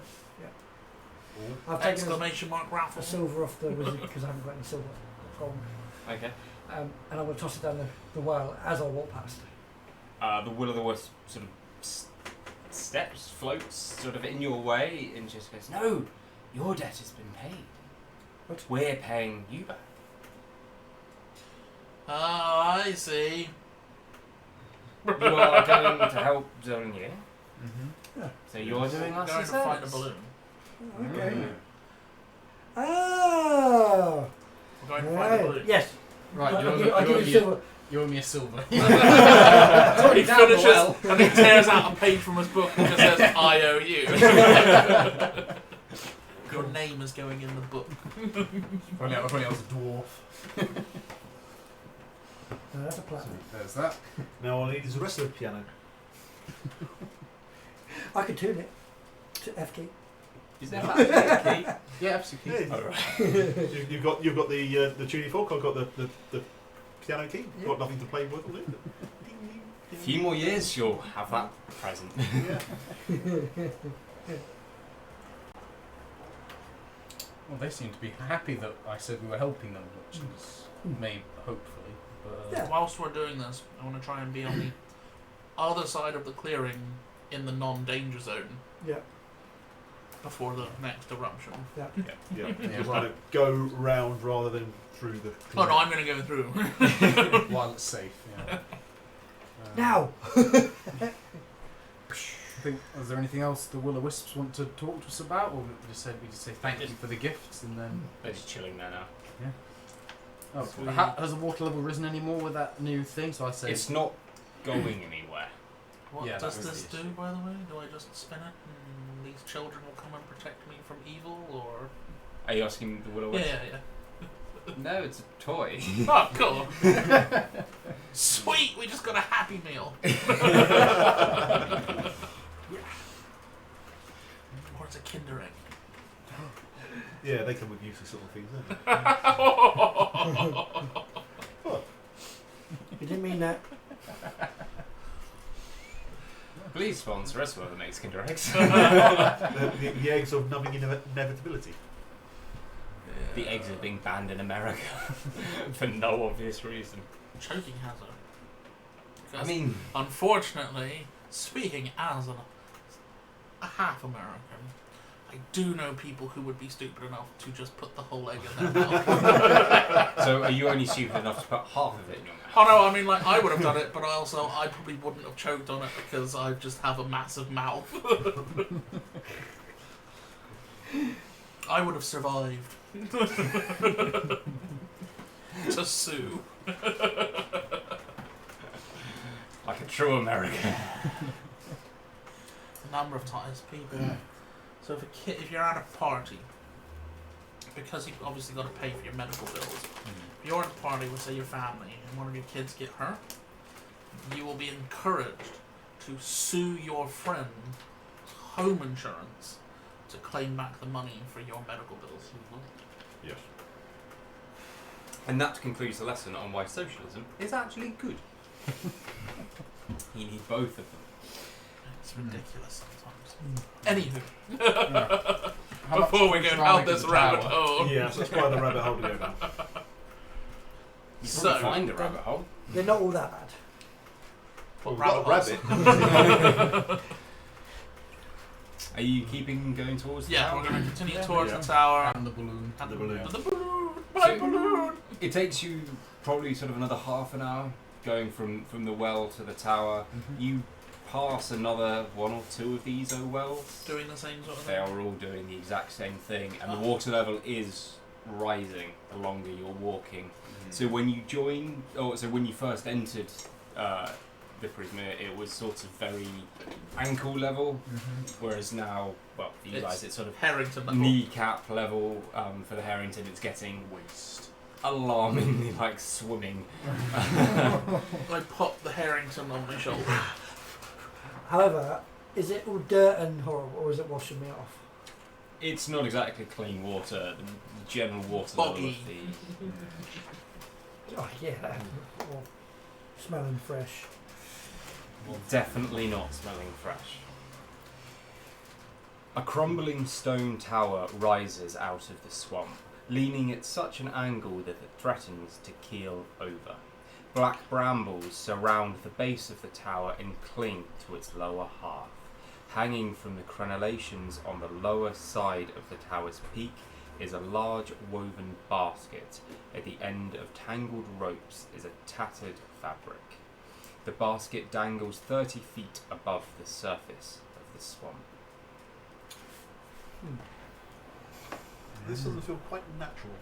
I've taken Exclamation mark a raffle. silver off the wizard because I haven't got any silver. Gold. Okay. And I'm going to toss it down the well as I walk past. The will-o'-the-wisp sort of steps, floats sort of in your way, and just goes, "No, your debt has been paid. What? We're paying you back." Oh, I see. You are going to help Zolnir, Mm-hmm. so you're doing us Going a to find a service. balloon. Okay. Oh. We're going to find a balloon. Yes. Right, I give you silver. you owe me a silver. He already down the finishes well. and he tears out a page from his book and just says, I owe you. Your name is going in the book. Probably I was a dwarf. No, that's a platinum. There's that. Now all I need is the rest of the piano. I could tune it to F key. Is there actually a key? Yeah, absolutely. Yeah, Oh, right. you've got the tuning fork. I've got the piano key. Yeah. Got nothing to play with. Will do. A few more years, you'll have that present. Yeah. Well, they seem to be happy that I said we were helping them, which is made hopefully. But, Yeah. Whilst we're doing this, I want to try and be on the other side of the clearing in the non-danger zone Yeah. before the next eruption. Yeah. Yeah, Just well- kind of go round rather than through the. Oh no, I'm going to go through. while it's safe, yeah. Now. think, is there anything else the Will-O-Wisps want to talk to us about, or we just say thank you for the gifts and then? They're just chilling there now. Oh, So has the water level risen any more with that new thing? So I say It's not going anywhere. What Yeah, does that was this the do, issue. by the way? Do I just spin it and these children will come and protect me from evil, or? Are you asking the Will-O-Wisp? Yeah. No, it's a toy. Oh, cool. Sweet, we just got a Happy Meal. Or it's a Kinder Egg. Yeah, they come with useless little things, don't they? You didn't mean that. Please sponsor us, whoever makes Kinder Eggs. The eggs of numbing inevitability. The eggs are being banned in America for no obvious reason. Choking hazard. I mean, Unfortunately, speaking as a half American, I do know people who would be stupid enough to just put the whole egg in their mouth. so are you only stupid enough to put half of it in your mouth? Oh no, I mean, like, I would have done it, but I probably wouldn't have choked on it because I just have a massive mouth. I would have survived. To sue. Like a true American. A number of times people. So if you're at a party, because you've obviously got to pay for your medical bills, if you're at a party with, say, your family, and one of your kids get hurt, you will be encouraged to sue your friend's home insurance to claim back the money for your medical bills. Yes. And that concludes the lesson on why socialism is actually good. You need both of them. It's ridiculous sometimes. Mm. Anywho, How much before we was go drowning down in this the rabbit tower? hole. Yes, that's quite the rabbit hole to go down. You So- probably find a rabbit hole. They're not all that bad. Well, Rabbit we've holes. got a rabbit. Are you keeping going towards the Yeah, tower? we're going to continue towards Yeah. the tower. And the balloon. And The balloon. The balloon! My So- balloon! It takes you probably sort of another half an hour going from the well to the tower. You pass another one or two of these wells. Doing the same sort of They thing. are all doing the exact same thing, and the water level is rising the longer you're walking. So when you when you first entered the Prisma, it was sort of very ankle level, whereas now, well, for you guys, it's sort of Harrington level. kneecap level. For the Harrington, it's getting alarmingly like swimming. I pop the Harrington on my shoulder. However, is it all dirt and horrible, or is it washing me off? It's not exactly clean water. The general water Boggy. level of the Oh yeah, or smelling fresh. definitely not smelling fresh. A crumbling stone tower rises out of the swamp, leaning at such an angle that it threatens to keel over. Black brambles surround the base of the tower and cling to its lower half. Hanging from the crenellations on the lower side of the tower's peak is a large woven basket. At the end of tangled ropes is a tattered fabric. The basket dangles 30 feet above the surface of the swamp. This doesn't feel quite natural.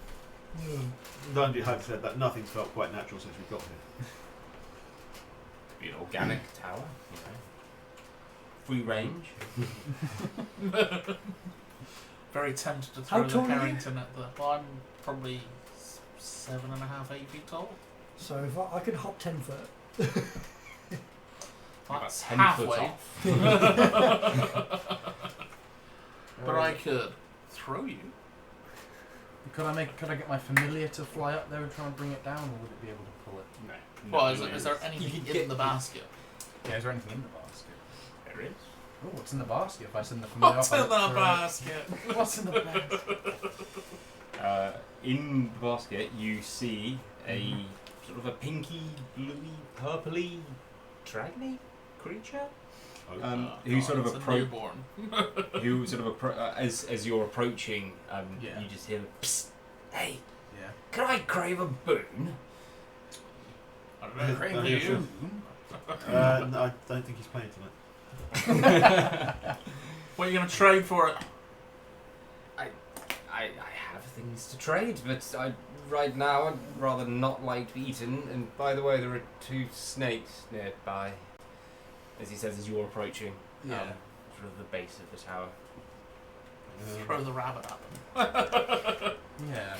No, you have said that nothing's felt quite natural since we got here. Be an organic tower, you know. Free range. Very tempted to How throw tall the are you? Harrington at the. Well, I'm probably 7.5, 8 feet tall. So if I could hop 10 foot. That's About 10 halfway. foot off. But I could throw you. Could I get my familiar to fly up there and try and bring it down, or would it be able to pull it? No. Well, No, is there You anything could in get the basket? Yeah, is there anything in the basket? There is. Oh, what's in the basket? If I send the familiar What's up, in I the look for it. basket? What's in the basket? In the basket, you see a sort of a pinky, bluey, purpley, dragony creature. Who sort of it's a approach? newborn. Who sort of as you're approaching? Yeah. You just hear, "Psst, hey, Yeah. can I crave a boon?" I don't know. No, Do you? no, I don't think he's playing tonight. What are you going to trade for it? I have things to trade, but right now I'd rather not like eaten. And by the way, there are 2 snakes nearby. As he says, as you're approaching, Yeah. sort of the base of the tower. Throw the rabbit at them. Yeah.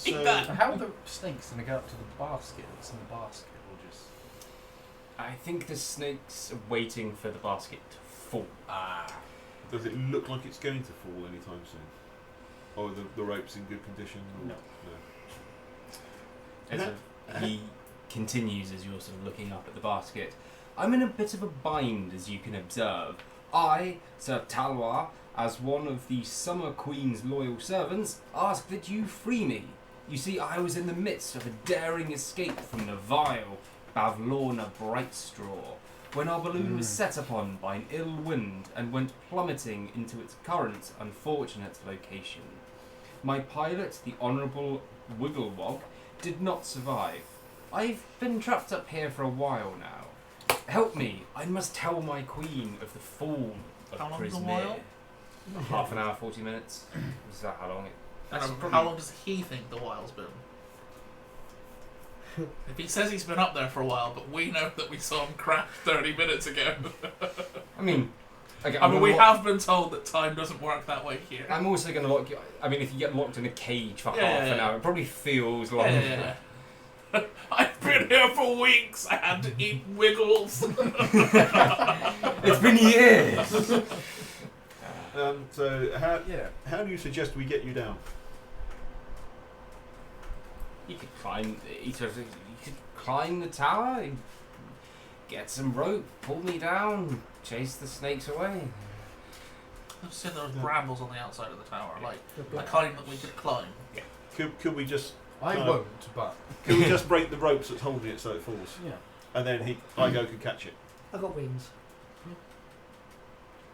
Eat that. How are the snakes going to get up to the basket? What's in the basket? Or just... I think the snakes are waiting for the basket to fall. Does it look like it's going to fall anytime soon? Or the rope's in good condition? Or No. He continues as you're sort of looking up at the basket. I'm in a bit of a bind, as you can observe. I, Sir Talwar, as one of the Summer Queen's loyal servants, ask that you free me. You see, I was in the midst of a daring escape from the vile Bavlorna Brightstraw, when our balloon was set upon by an ill wind and went plummeting into its current unfortunate location. My pilot, the Honourable Wigglewog, did not survive. I've been trapped up here for a while now. Help me, I must tell my queen of the fall of How long's a Prismere. while? Half an hour, 40 minutes. Is that how long it... How long does he think the while's been? If he says he's been up there for a while, but we know that we saw him crash 30 minutes ago. I mean... Okay, I mean, we have been told that time doesn't work that way here. I'm also going to lock you... I mean, if you get locked in a cage for Yeah, half yeah, an hour, it probably feels long. Yeah. I've been here for weeks. I had to eat wiggles. It's been years! So how do you suggest we get you down? You could climb the tower, get some rope, pull me down, chase the snakes away. I've seen there was brambles on the outside of the tower, like the kind that we could climb. Could we just I No. won't, but... could we just break the ropes that's holding it so it falls, Yeah. and then Igo could catch it? I've got wings.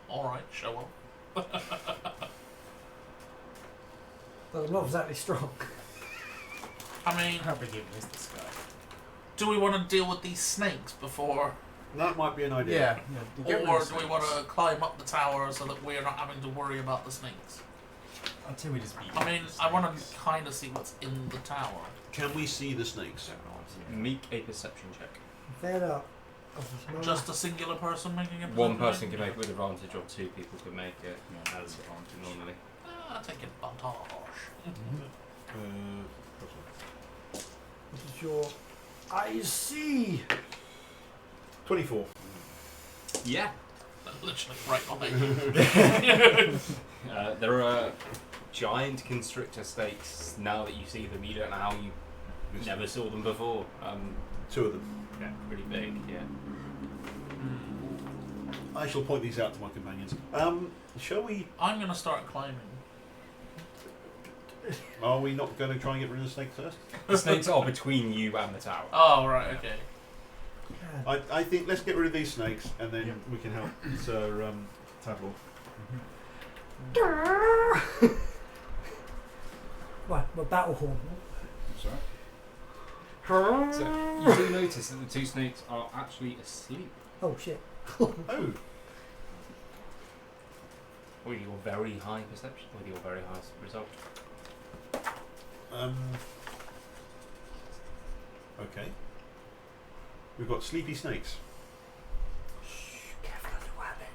Alright, show up. But I'm not exactly strong. I mean, How big even is this guy? do we want to deal with these snakes before, That might be an idea. Yeah. or do we want to climb up the tower so that we're not having to worry about the snakes? Until we just beat I mean, I want to kind of see what's in the tower. Can we see the snakes? Make a perception check. Fed up. Just a singular person making it? One person can make it with advantage, or 2 people can make it as normally. Take advantage. What is your... I see! 24. Yeah. Literally right behind you. There are giant constrictor snakes. Now that you see them, you don't know how you never saw them before. 2 of them. Yeah, pretty big, yeah. I shall point these out to my companions. Shall we? I'm going to start climbing. Are we not going to try and get rid of the snakes first? The snakes are between you and the tower. Oh, right, okay. I think let's get rid of these snakes, and then we can help Sir Tadwell. Right, my battle horn. Sorry. So you do notice that the 2 snakes are actually asleep. Oh shit. Oh, With your very high perception, with your very high result. okay. We've got sleepy snakes. Careful of the rabbit.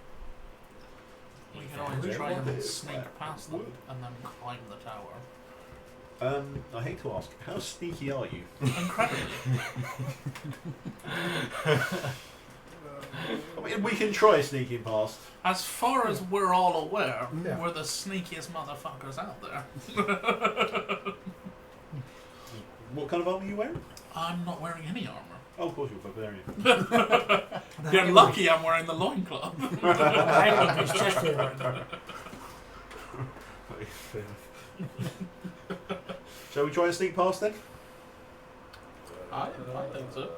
We can always try and sneak past them and then climb the tower. I hate to ask, how sneaky are you? Incredibly. I mean, we can try sneaking past. As far as we're all aware, Yeah. we're the sneakiest motherfuckers out there. What kind of armour are you wearing? I'm not wearing any armour. Oh, of course you're barbarian. You're lucky I'm wearing the loincloth. Hang on, his chest here right now. Fair enough. Shall we try and sneak past then? I think so.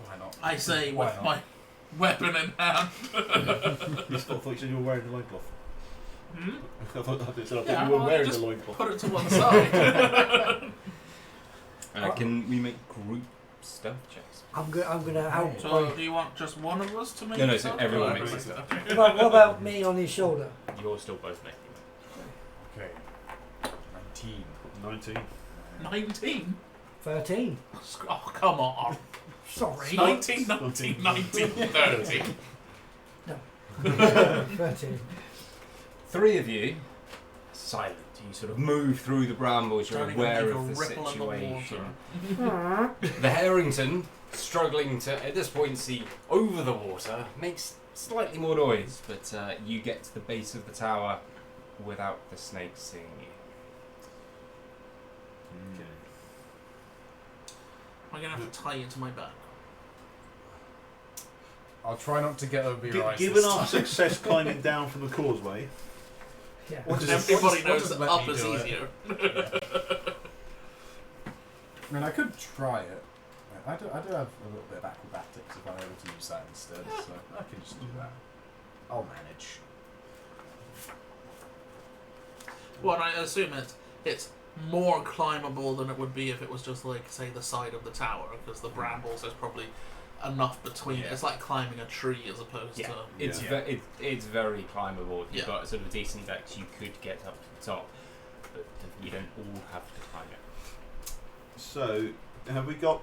Why not? I say Why with not? my weapon in hand. You thought you said you were wearing the loincloth. Hmm? I thought Yeah, you were well, wearing just the loincloth. Put it to one side. Can we make group stealth checks. I'm gonna help. So do you want just one of us to make No, it? so up? everyone Right, makes it. okay. What about me on his shoulder? You're still both making it. Okay. 19. 19. 19? 13. Oh, come on. Sorry. 19, 30. 13. Three of you, silent. You sort of move through the brambles. You're Don't even aware make a of the ripple in the situation. water. The Harrington, struggling to at this point see over the water, makes slightly more noise, but you get to the base of the tower without the snake seeing you. Okay. I'm going to have to tie you to my back. I'll try not to get over your eyes. Given this our time. success climbing down from the causeway, Yeah. What does Everybody what knows does that let up me is do it? easier. I mean, I could try it. I do have a little bit of acrobatics if I'm able to use that instead, so I can just do that. I'll manage. Well, and I assume it's more climbable than it would be if it was just like, say, the side of the tower, because the brambles, there's probably enough between. Yeah. It's like climbing a tree as opposed to... It's Yeah. it's very climbable. If you've Yeah. got sort of a decent dex, you could get up to the top, but you don't all have to climb it. so have we got?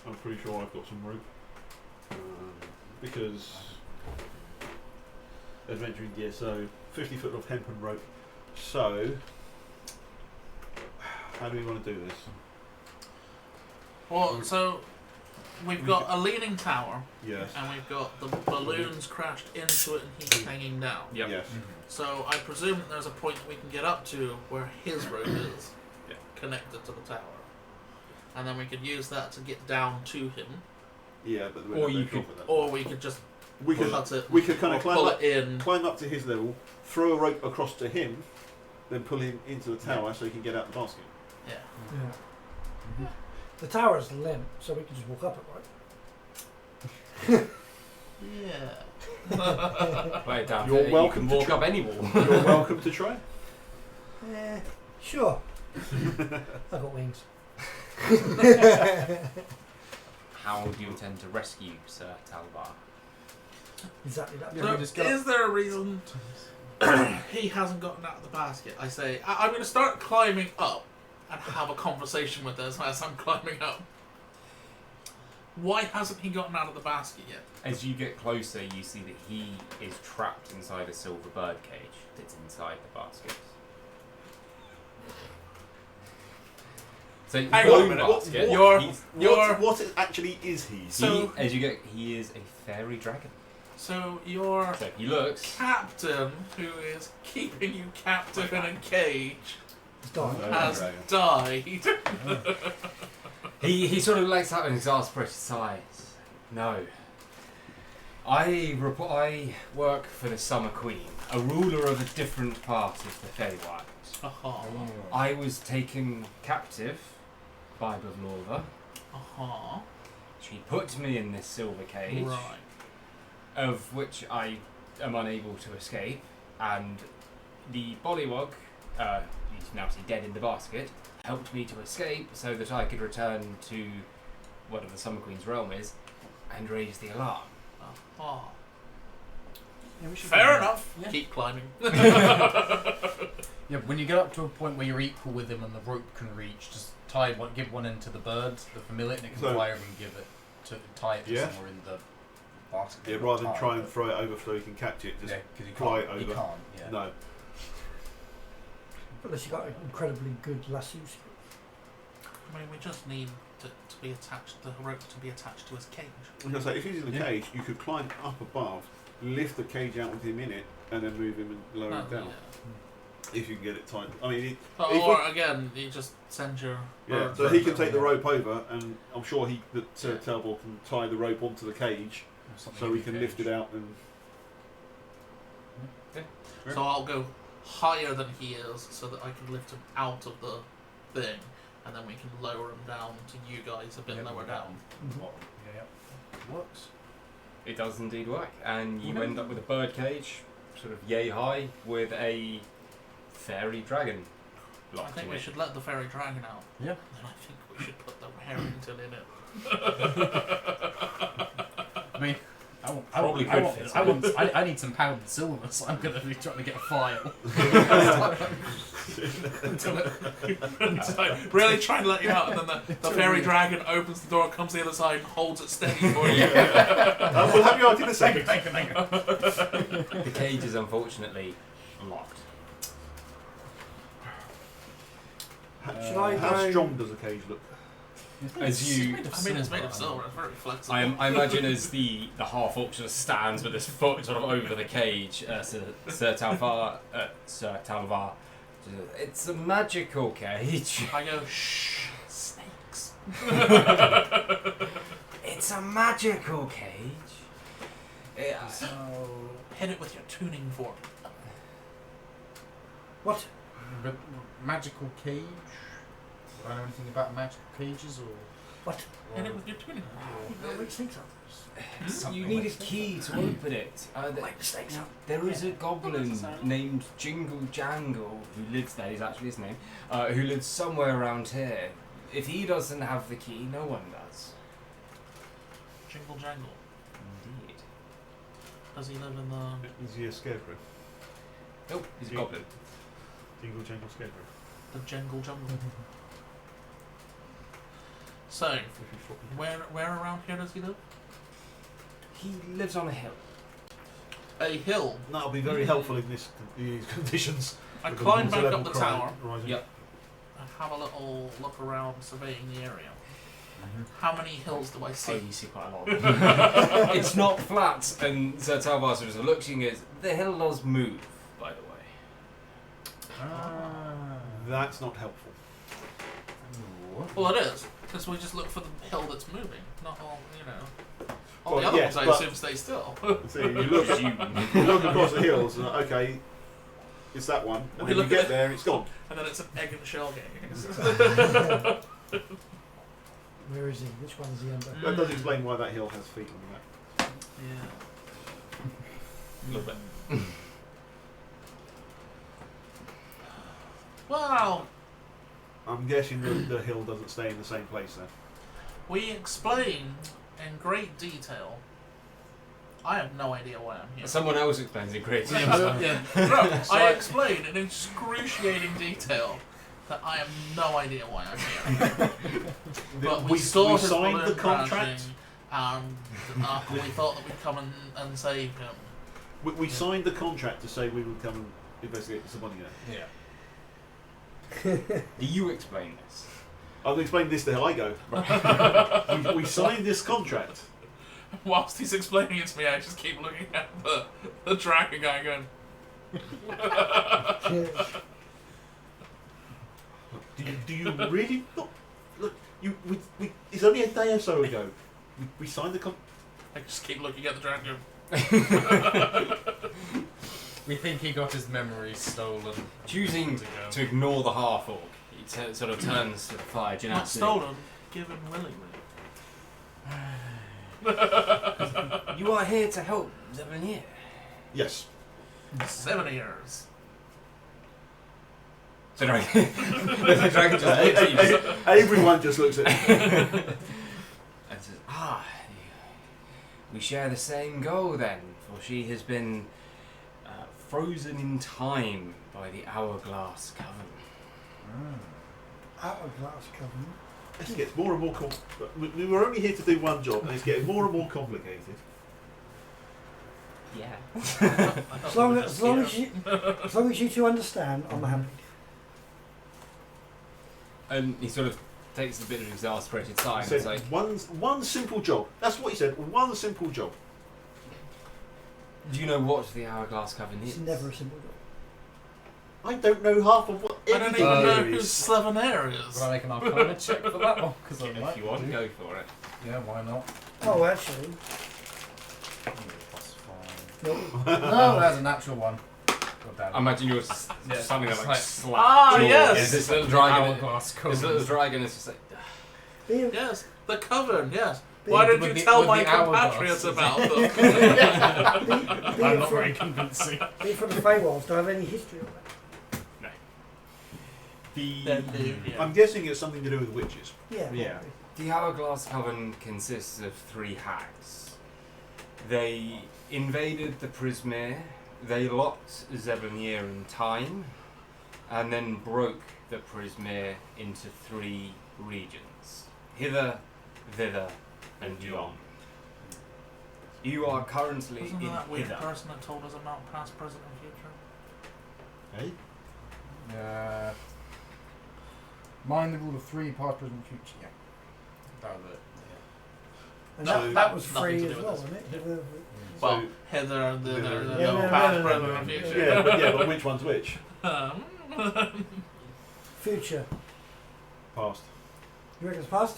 I'm pretty sure I've got some rope because adventuring gear. So 50 foot of hempen rope. So how do we want to do this? Well, so we've got a leaning tower, Yes. and we've got the balloons crashed into it and he's hanging down. Yep. Yes. So I presume that there's a point that we can get up to where his rope is Yeah. connected to the tower. And then we could use that to get down to him. Yeah, but Or you could- Or we could just we could cut it, we could kind or of climb pull up, it in. climb up to his level, throw a rope across to him, then pull him into the tower so he can get out the basket. Yeah. Yeah. The tower's limp, so we can just walk up it, Yeah. Right down You're there, welcome you to can walk up any wall. You're welcome to try. right? Yeah. Sure. I've got wings. How do you intend to rescue Sir Talbar? Exactly that. Yeah, So we just got- is there a reason he hasn't gotten out of the basket? I say, I'm going to start climbing up and have a conversation with us as I'm climbing up. Why hasn't he gotten out of the basket yet? As you get closer, you see that he is trapped inside a silver bird cage that's inside the basket. So Hang balloon on a minute. basket. You're- What actually is he? So- He is a fairy dragon. So your So he looks. captain, who is keeping you captive in a cage, It's dying. Oh. has dragon. died. He sort of lets out an exasperated sigh. No. I work for the Summer Queen, a ruler of a different part of the Feywild. Uh-huh. I was taken captive by Bavlova. Uh-huh. She put me in this silver cage, Right. of which I am unable to escape, and the Bollywog, he's now dead in the basket, helped me to escape so that I could return to whatever the Summer Queen's realm is and raise the alarm. Uh-huh. Yeah, we should Fair do enough. that. Yeah. Keep climbing. Yeah, when you get up to a point where you're equal with him and the rope can reach, just give one end to the bird, the familiar, and it can So- fly over and give it tie it to Yeah. somewhere in the basket. Yeah, rather than Tie try it. and throw it over so he can catch it, just Yeah, because you fly can't. it You over. can't. Yeah. no. Unless you got an incredibly good lasso skill. I mean, we just need to be attached, the rope to be attached to his cage. I was gonna say, if he's in the Yeah. cage, you could climb up above, lift the cage out with him in it, and then move him and lower him down. If you can get it tight. I mean, If Or again, you just send your yeah. bird So he rope can take the over. rope over, and I'm sure Yeah. Talbot can tie the rope onto the cage, Or something so in we the can cage. lift it out and. So I'll go higher than he is so that I can lift him out of the thing, and then we can lower him down to you guys a bit Yeah, lower down. Yeah. Works. It does indeed work, and you Okay. end up with a bird cage, sort of yay high, with a fairy dragon I locked think in we it. should let the fairy dragon out. Yeah. And I think we should put the Harrington in it. I mean, Probably could fit. I need some pound and silver, so I'm going to be trying to get a file. It's like, really trying to let you out, and then the fairy dragon opens the door, comes to the other side, and holds it steady for you. We'll have you out in a second. Thank you. The cage is unfortunately locked. Should I How go- strong does a cage look? As you, It's made of silver. It's very flexible. I imagine as the half orc sort of stands with his foot sort of over the cage, Sir Talvar, it's a magical cage. I go, shh, snakes. It's a magical cage. So, hit it with your tuning fork. What? Magical cage? Do I know anything about magical cages or? What? Hit it with your tuning fork. No, which snakes are those? You need a key to open it. Like the snakes are. There is a goblin named Jingle Jangle who lives there. He's actually his name. Who lives somewhere around here. If he doesn't have the key, no one does. Jingle jangle. Indeed. Does he live in the Is he a scarecrow? Nope, he's a goblin. Jingle jangle scarecrow. jangle jungle? So, where around here does he live? He lives on a hill. A hill. That'll be very helpful in these conditions. I With climb water back level up the crying- tower rising. Yep. and have a little look around, surveying the area. How many hills do I Oh, see? you see quite a lot. It's not flat, and Sir Talvar sort of looks and goes, the hill does move, by the way. That's not helpful. Well, it is, because we just look for the hill that's moving, not all, all Well, the other yes, ones I but- assume stay still. So you look, you look across the hills and okay, it's that one. And We then you look get at there, it's gone. And then it's an egg and shell game. Where is he? Which one is he under? That does explain why that hill has feet on the map. Yeah. A little bit. Well, I'm guessing the hill doesn't stay in the same place then. we explain in great detail. I have no idea why I'm here. Someone else explains it great. No, I explain in excruciating detail that I have no idea why I'm here. But we saw his signed balloon the contract. crashing, and we thought that we'd come and save him. We signed the contract to say we would come and investigate the money there. Yeah. Do you explain this? I'll explain this to how I go. we signed this contract. Whilst he's explaining it to me, I just keep looking at the dragon guy going, Do you really look? It's only a day or so ago. We signed the contract. I just keep looking at the dragon going, We think he got his memories stolen. Choosing to ignore the half orc, he sort of turns to the fire. Do you know not stolen, given willingly. You are here to help Zevenir. Yes. 7 years. The dragon just looks at you Everyone just looks at him. and says, we share the same goal then, for she has been frozen in time by the Hourglass Coven. Hourglass Coven. It gets more and more we were only here to do one job, and it's getting more and more complicated. Yeah. As long as you two understand, I'm happy. And he sort of takes a bit of exasperated He sigh and said, is like, one simple job. That's what he said. One simple job. do you know what the Hourglass Coven is? It's never a simple job. I don't know half of what I don't everything even know there who is. Slevenaire is. Will I make an Arcana check for that one? Because I If might you want, do. go for it. Yeah, why not? Oh, actually, +5. nope. No, that's a natural one. God damn I it. imagine yours is Yeah, something that it's like like- slaps Ah, jaws. yes! This little dragon. Hourglass This little Coven. dragon is just like. Being, Yes, the coven, yes. being, Why did With you the- tell with my the hourglass. compatriots about them? I'm not very convincing. being from the Feywilds, do I have any history of that? They're new, yeah. I'm guessing it's something to do with witches. Yeah. Yeah. The Hourglass Coven consists of 3 hags. They invaded the Prismere, they locked Zeblanir in time, and then broke the Prismere into 3 regions. Hither, thither, and yon. You are currently Wasn't in that weird hither. person that told us about past, present, and future? Hey? Mine the rule of 3, past, present, future. Yeah. That was it. And So- that was Nothing free to as do with well, this. wasn't it? Well, So- Heather, the Yeah, no, no, past, no, present, no, and no. future. Yeah, but which one's which? Future. Past. You reckon it's past?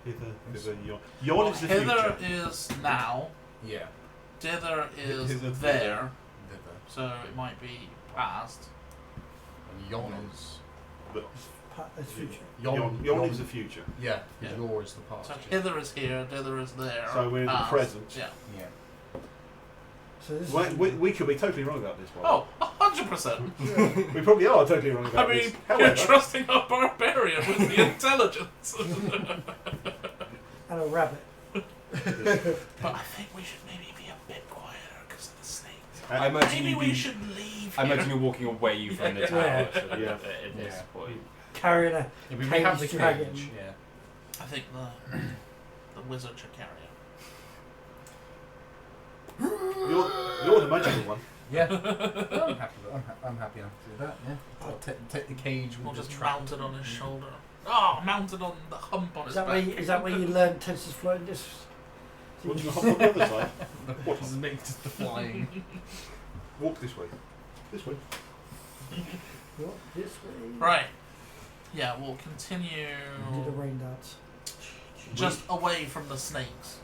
Hither, yon. Yon is the Hither future. is now. Yeah. Dither is Hither, there, Thither. so it might be past. And yon is. It's future. Yon is the future. Yeah. Yeah. Your is the past. So yeah. hither is here, dither is there. So we're in the past. present. Yeah. Yeah. So this We could be totally wrong about this one. Oh, 100%. We probably are totally wrong I about mean, this. you're However, trusting a barbarian with the intelligence. and a rabbit. But I think we should maybe be a bit quieter because of the snakes. I imagine Maybe you'd we be- should leave I here. imagine you're walking away from the tower Yeah. sort of Yeah. at this Yeah. point. Carrying a Yeah, we have the Caged dragon. cage. Yeah. I think the wizard should carry it. you're the magical one. Yeah. I'm happy. I'm happy enough to do that. Yeah. I'll take the cage with Or the just trap. mount it on his shoulder. Oh, mounted on the hump on his back. is that where you learn Tensor's floating discs? What do you hop on the other side? What does it make just the flying? Walk this way. This way. What? This way? Right. Yeah, we'll continue Did a rain dance. just away from the snakes.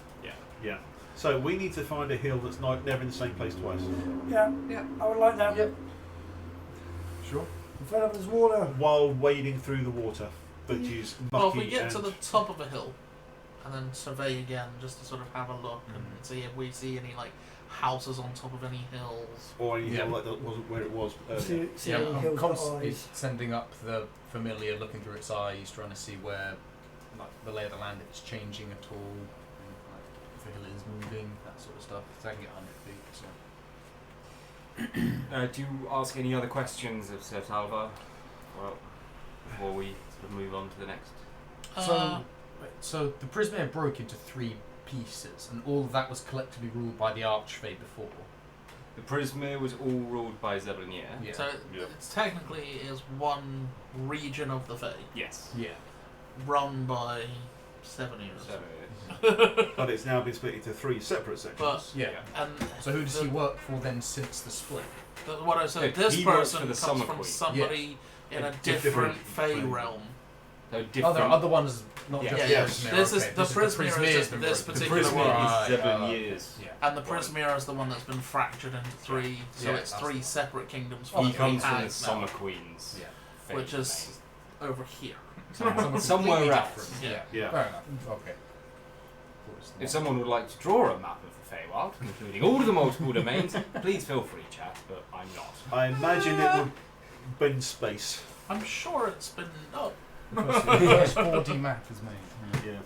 Yeah. So we need to find a hill that's never in the same place twice. Yeah. Yeah. I would like that. Yep. Sure. In front of there's water. While wading through the water, but use mucky Well, if we get and to the top of a hill and then survey again just to sort of have a look and see if we see any like houses on top of any hills. or any Yeah. hill like that wasn't where it was earlier. See Yeah, any I'm hills got constantly eyes. sending up the familiar, looking through its eyes, trying to see where, like, the lay of the land, if it's changing at all, and, like, if the hill is moving, that sort of stuff. So I can get 100 feet. So. Do you ask any other questions of Sir Talva? Well, before we sort of move on to the next. So the Prismere broke into 3 pieces, and all of that was collectively ruled by the Archfey before. The Prismere was all ruled by Zeblanir. Yeah. So Yeah. it's technically is one region of the Fae Yes. Yeah. run by 7 years. So, But it's now been split into 3 separate sections. But Yeah. and So who does he work for then since the split? what I said, No, this he works person for the comes Summer from Queen. somebody in a Different different Fae plane. realm. so Oh, different. there are other ones, not Yeah. just Yes. the Prismere. This is okay. the This Prismere is Prismere's just been this broken. particular The one. Prismere Right, is 7 right. years. Yeah. And the Prismere is the one that's been fractured into 3, so Yeah, it's that's 3 the one. separate kingdoms. Oh, He from comes three from the hags Summer now, Queen's. Yeah. fate which is over here. Somewhere Somewhere completely else. different. Yeah. Yeah. Fair enough. Okay. If someone would like to draw a map of the Feywild, including all of the multiple domains, please feel free, chat, but I'm not. I imagine it would bend space. I'm sure it's been up. The first 4D map is made. Yeah.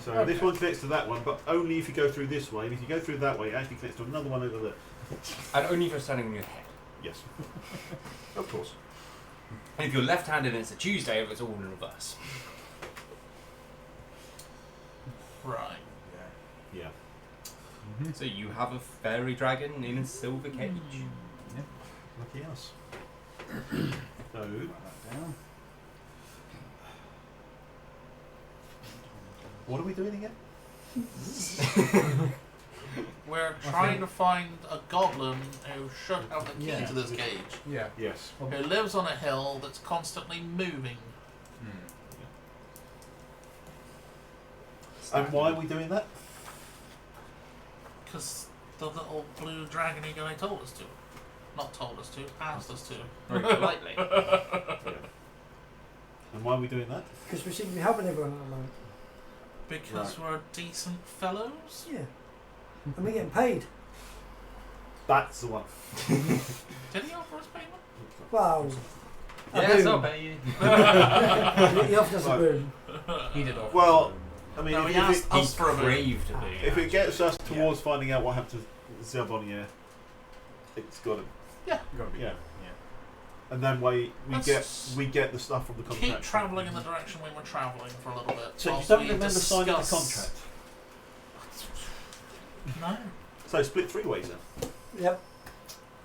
So this one connects to that one, but only if you go through this way. And if you go through that way, it actually connects to another one over there. And only if you're standing on your head. Yes. Of course. And if you're left-handed and it's a Tuesday, it's all in reverse. Right. Yeah. So you have a fairy dragon in a silver cage. Lucky us. So Write that down. what are we doing again? We're trying to find a goblin who should have the key Yeah. to this cage, Yeah. Yes. who lives on a hill that's constantly moving. And why are we doing that? Because the little blue dragony guy told us to. Not told us to, asked us to. Very politely. And why are we doing that? Because we seem to be helping everyone at the moment. Because we're decent fellows? Yeah. And we're getting paid. That's the one. Did he offer us payment? Wow. A Yes, boon. I'll pay you. He offered us a Right. boon. He did offer. Well, I mean, No, he if asked it, us for a boon. Craved a boon. if it gets us towards finding out what happened to Zabonier, it's got to. You gotta be. Yeah. Yeah. And then we Let's get the stuff from the Keep contract. travelling in the direction we were travelling for a little bit. So you whilst don't we remember signing the discuss- contract? No. So split 3 ways then. Yep.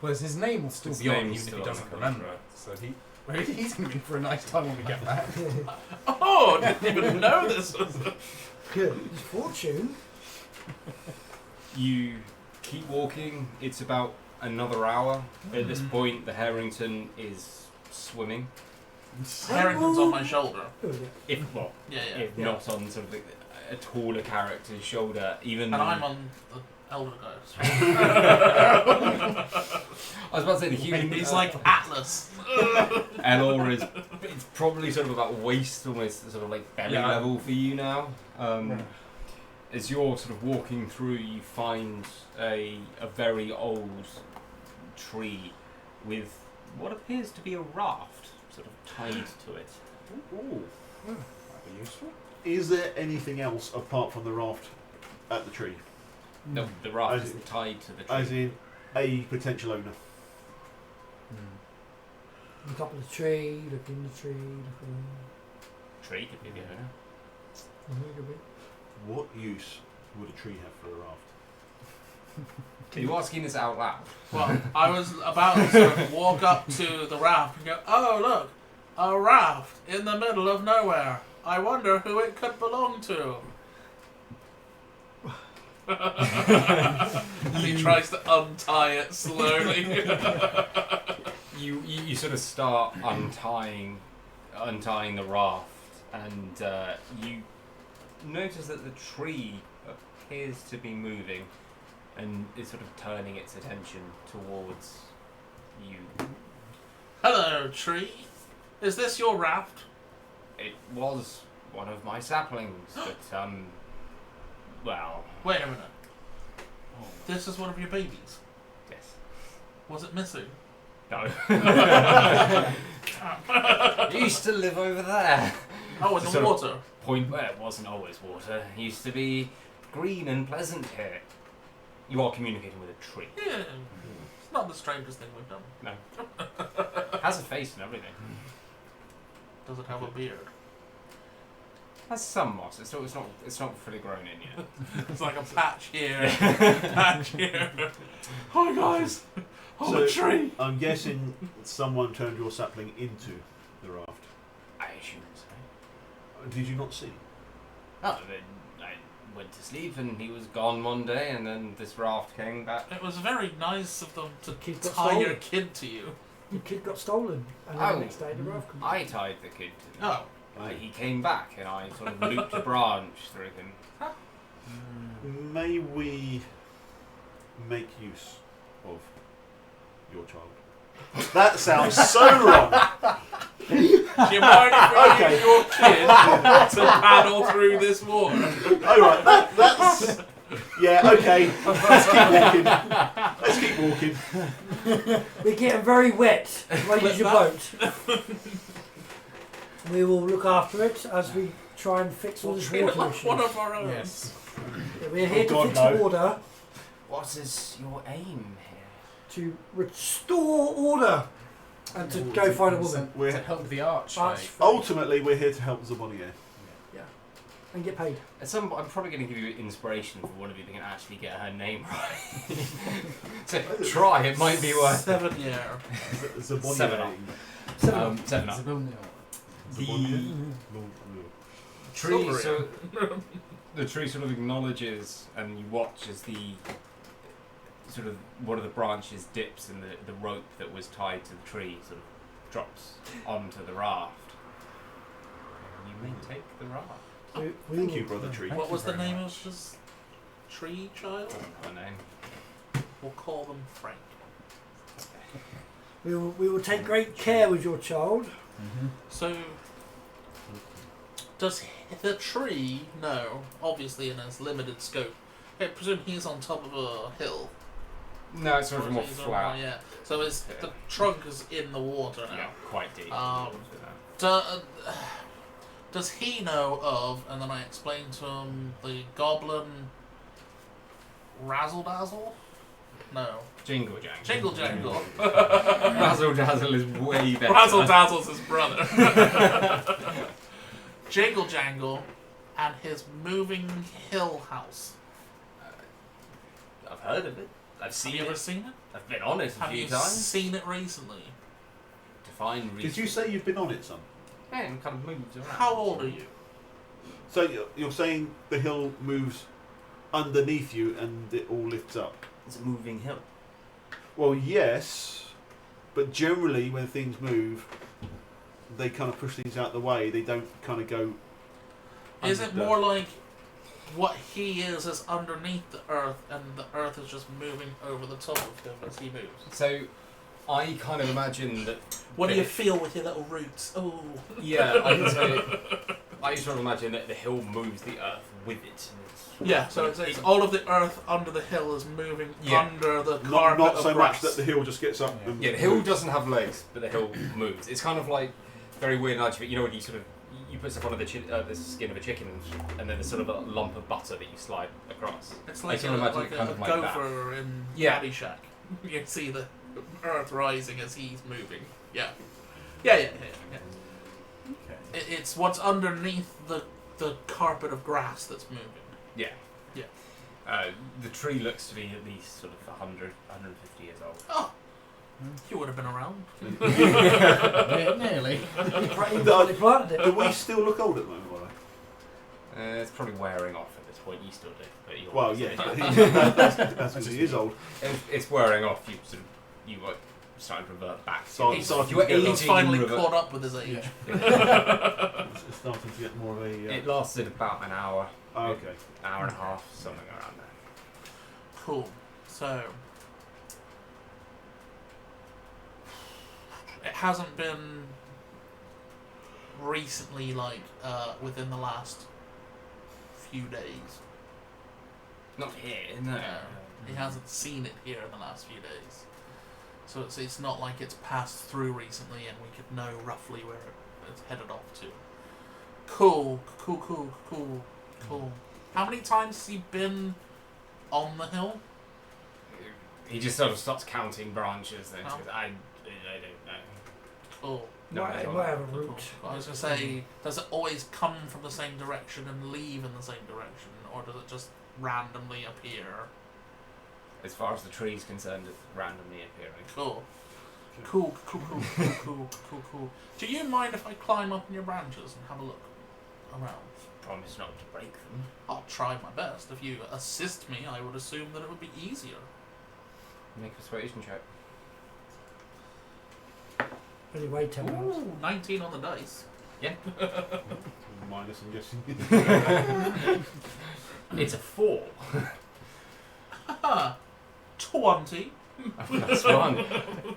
Well, his name will still His be on, name's even if still he on doesn't the remember. contract. So he's going to be for a nice time when we get back. Oh, I didn't even know this was. Good. His fortune. You keep walking. It's about another hour. At this point, the Harrington is swimming. Harrington's on my shoulder. Oh, yeah. If well, Yeah, yeah. if not on sort of a taller character's shoulder, even. And I'm on the elder guy's. I was about to say the human. He's like Atlas. Elor is. It's probably sort of about waist, almost sort of like belly Yeah. level for you now. As you're sort of walking through, you find a very old tree with what appears to be a raft sort of tied to it. Ooh. That'd be useful. Is there anything else apart from the raft at the tree? No, the raft As is in- tied to the tree. As in a potential owner. On top of the tree, look in the tree, look around. Tree could be the owner. Could be. What use would a tree have for a raft? Are you asking this out loud? Well, I was about to sort of walk up to the raft and go, oh, look, a raft in the middle of nowhere. I wonder who it could belong to. And he tries to untie it slowly. You sort of start untying the raft, and you notice that the tree appears to be moving, and is sort of turning its attention towards you. Hello, tree. Is this your raft? It was one of my saplings, but well, Wait a minute. This is one of your babies. yes, Was it missing? no. It used to live over there. Oh, in the Sort of- water. Point where it wasn't always water. It used to be green and pleasant here. You are communicating with a tree. Yeah. It's not the strangest thing we've done. No. Has a face and everything. Does it have a beard? Has some moss. It's not fully grown in yet. It's like a patch here, patch here. Hi guys, I'm a So- tree. I'm guessing someone turned your sapling into the raft. I assume so. Did you not see? Oh, then I went to sleep and he was gone one day, and then this raft came back. It was very nice of them to Kid got tie your stolen. kid to you. The kid got stolen, and then Oh. the next day the raft comes. I tied the kid to them. Oh, He came back and I sort of looped a branch through him. May we make use of your child? That sounds so wrong. do you mind if we Okay. use your kid to paddle through this water? All right, that's yeah. Okay, let's keep walking. We're getting very wet. We'll use your boat. We will look after it as we try and fix all We'll this treat it water like issues. one of our own. Yes. We're here Oh, to God, fix no. the order, What is your aim here? to restore order, and to go find a woman We're To help the archway. Arch- ultimately we're here to help Zabonier. and get paid. I'm probably going to give you inspiration for one of you that can actually get her name right. So try, it might be worth 7 year. Zabonier. 7 up. 7 up. Zabonier. Zabonier. Tree, Silvery. so the tree sort of acknowledges, and you watch as the sort of one of the branches dips, and the rope that was tied to the tree sort of drops onto the raft. And you may take the raft. Thank you, brother tree. What was the very name much. of this tree child? Her name. We'll call them Frank. We will take great care with your child. So, does the tree know, obviously in its limited scope, I presume he's on top of a hill, No, it's sort Or of more is it flat. Yeah. So it's the trunk is in the water now. Yeah, quite deep. Does he know of? And then I explained to him the goblin Razzle Dazzle. No, Jingle Jangle. Jingle Jangle. Razzle Dazzle is way better. Razzle Dazzle's his brother. Jingle Jangle and his moving hill house. I've heard of it. I've seen Have you ever it. seen it? I've been on it a Have few you times. seen it recently? Define recent. Did you say you've been on it, son? Yeah, and kind of moves around. How old are you? So you're saying the hill moves underneath you and it all lifts up? It's a moving hill. Well, yes, but generally when things move, they kind of push things out the way. They don't kind of go. Is it under. more like what he is underneath the earth, and the earth is just moving over the top of him as he moves? So, I kind of imagine that. What do you feel with your little roots? Oh. Yeah, I sort of imagine that the hill moves the earth with it. Yeah, so it's all of the earth under the hill is moving under the Not, carpet not of so grass. much that the hill just gets up. Yeah. And Yeah, the hill doesn't have legs, but the hill moves. It's kind of like very weird analogy. You know when you sort of you put stuff on the skin of a chicken, and then there's sort of a lump of butter that you slide across. It's I like can a, imagine like kind a of like that. gopher in Yeah. Caddyshack. You see the earth rising as he's moving. Yeah. Okay. It's what's underneath the carpet of grass that's moving. Yeah. Yeah. The tree looks to be at least sort of 100, 150 years old. Oh, you would have been around. Yeah, nearly. Even before they planted Do it. we still look old at the moment, Wally? It's probably wearing off at this point. You still do, but you're Well, yeah, that's because he is old. It's wearing off. You sort of you like starting to revert back. So He's, starting you're to get, aging. he's finally revert- caught up with his age. Yeah. it's starting to get more of a. It lasted about an hour, Oh, okay. hour and a half, something around there. Cool. So it hasn't been recently, like within the last few days. Not here, no. He hasn't seen it here in the last few days. So it's not like it's passed through recently and we could know roughly where it's headed off to. Cool. How many times has he been on the hill? He just sort of starts counting branches. Then Oh. he goes, I don't know. Cool. No, Might idea. have a Cool. route. I was going to say, does it always come from the same direction and leave in the same direction? Or does it just randomly appear? As far as the tree's concerned, it's randomly appearing. Cool. Cool. Do you mind if I climb up in your branches and have a look around? Promise not to break them. I'll try my best. If you assist me, I would assume that it would be easier. Make a persuasion check. Anyway, 10 rounds. Ooh, 19 on the dice. Minus, I'm guessing. It's a 4. Haha. 20. That's one.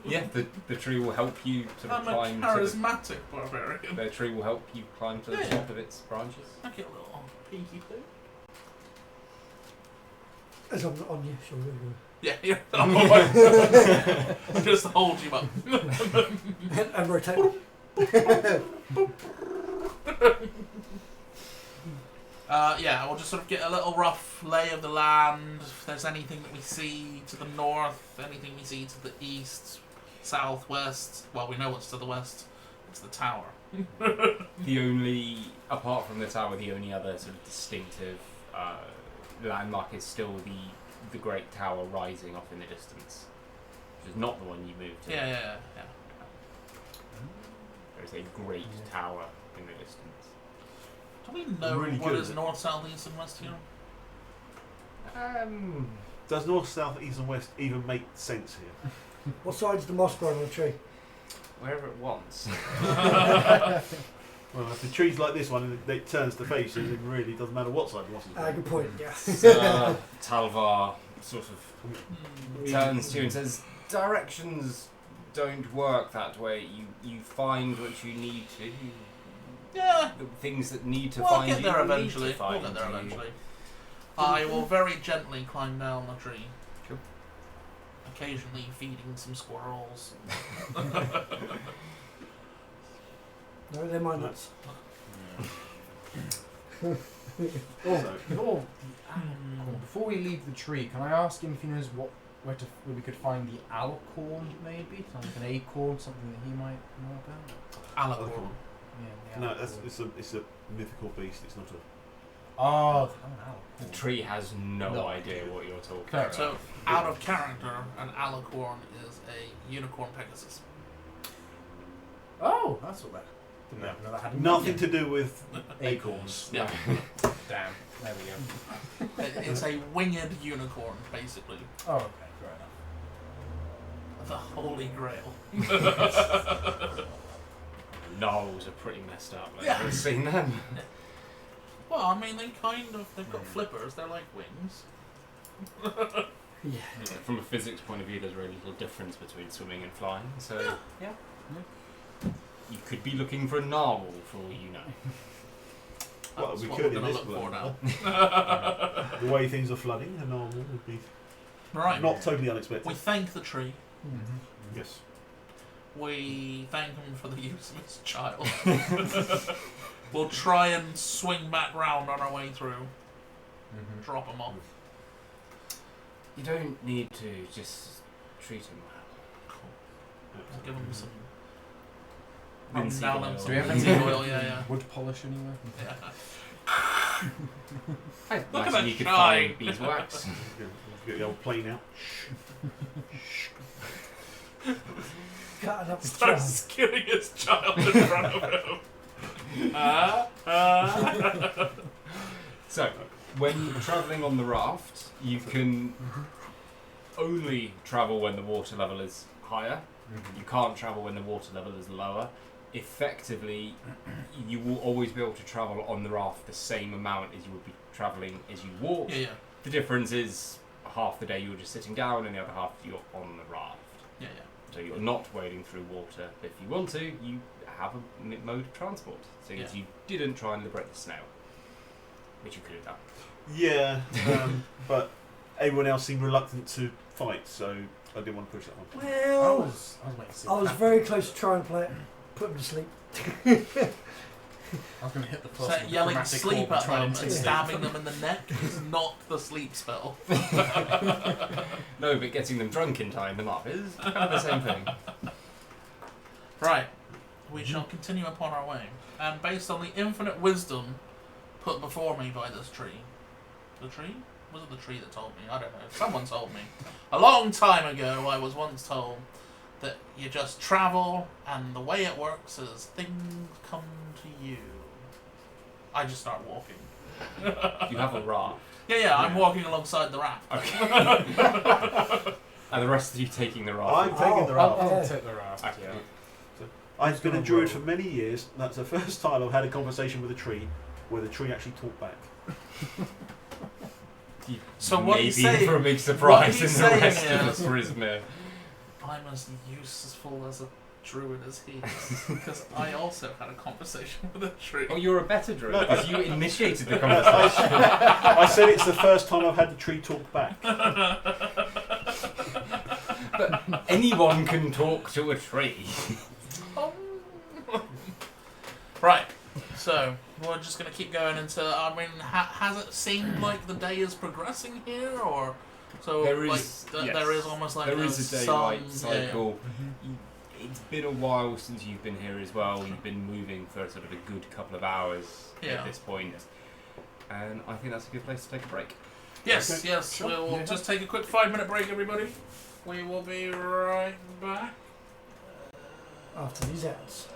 Yeah, the tree will help you sort of I'm a climb to charismatic barbarian. the tree will help you climb to the Yeah. top of its branches. I get a little peeky poo. As I'm on your shoulder. Yeah, yeah. Just hold you up. And rotate. Yeah, we'll just sort of get a little rough lay of the land. If there's anything that we see to the north, anything we see to the east, southwest. Well, we know what's to the west. It's the tower. The only, apart from the tower, the only other sort of distinctive landmark is still the great tower rising off in the distance, which is not the one you moved to. Yeah. There's a great tower in the distance. Do we know Really what good is at it. north, south, east, and west here? Does north, south, east, and west even make sense here? What side's the moss growing on the tree? Wherever it wants. Well, if the tree's like this one and it turns to face, it really doesn't matter what side the moss is. Good point, yeah. Talvar sort of turns to you and says, directions don't work that way. You find what you need to. Yeah. The things that need to We'll find get you. there need eventually. to find We'll get there you. eventually. I will very gently climb down the tree. Sure. occasionally feeding some squirrels. No, they're my nuts. Oh, So- cool. Before we leave the tree, can I ask him if he knows where we could find the alicorn, maybe? Like an acorn, something that he might know about? Alicorn. Yeah, the No, alicorn. it's a mythical beast. It's not a. Oh, The an alicorn. tree has no No idea idea. what you're talking Fair about. So, out of character, an alicorn is a unicorn Pegasus. Oh, that's what that. Didn't know that had a Nothing meaning. to do with acorns. Yeah. Damn. There we go. It's a winged unicorn, basically. Oh, okay, fair enough. The Holy Grail. Gnolls are pretty messed up. I've Yeah. never seen them. Well, I mean, they've got flippers, they're like wings. Yeah. Yeah, from a physics point of view, there's very little difference between swimming and flying. So Yeah. you could be looking for a narwhal for all you know. Well, That's we what could we're in gonna this look for world. now. The way things are flooding, a normal would be Right. not totally unexpected. We thank the tree. Mm-hmm. Yes. We thank him for the use of his child. We'll try and swing back round on our way through. Mm-hmm. Drop him off. You don't need to just treat him well. Cool. Give him some. Rub Linseed down oil. him Do some we have linseed any oil, yeah. wood polish anywhere? I Look at imagine that you could shine. find beeswax. Get the old plane out. Cutting up the Starts child. killing his child in front of him. So, when you're travelling on the raft, you can only travel when the water level is higher. You can't travel when the water level is lower. Effectively, you will always be able to travel on the raft the same amount as you would be travelling as you walk. Yeah. The difference is half the day you're just sitting down and the other half you're on the raft. Yeah. So you're not wading through water. If you want to, you have a mode of transport. So Yeah. you didn't try and liberate the snail, which you could have done. Yeah, but everyone else seemed reluctant to fight, so I didn't want to push that one. I Well, was waiting to see I what was happened. very close to trying to play it. Put him to sleep. I was going to hit the So person with yelling chromatic sleep orb at try them and and intimidate stabbing them. them in the neck is not the sleep spell. No, but getting them drunk in time enough is kind of the same thing. Right. We shall continue upon our way. And based on the infinite wisdom put before me by this tree. The tree? Was it the tree that told me? I don't know. Someone told me. A long time ago, I was once told that you just travel, and the way it works is things come to you. I just start walking. You have a raft, Yeah, I'm walking alongside the raft. and the rest of you taking the raft. I'm taking the raft. I'll take the raft. Okay. Yeah. I've been a gonna druid roll? for many years. That's the first time I've had a conversation with a tree where the tree actually talked back. So what Maybe he's saying- for a big what surprise in he's the saying rest of is- the Prismere. I'm as useful as a druid as he is, because I also had a conversation with a tree. Oh, you're a better druid No. because you initiated the conversation. I said it's the first time I've had the tree talk back. But anyone can talk to a tree. Right, so we're just going to keep going into. I mean, has it seemed like the day is progressing here, or so? There like is- th- yes. there is almost like There is a daylight sun, yeah. cycle. It's been a while since you've been here as well. You've been moving for sort of a good couple of hours Yeah. at this point. And I think that's a good place to take a break. Yes, Okay, yes. sure, We'll yeah. just take a quick 5-minute break, everybody. We will be right back. After these ads.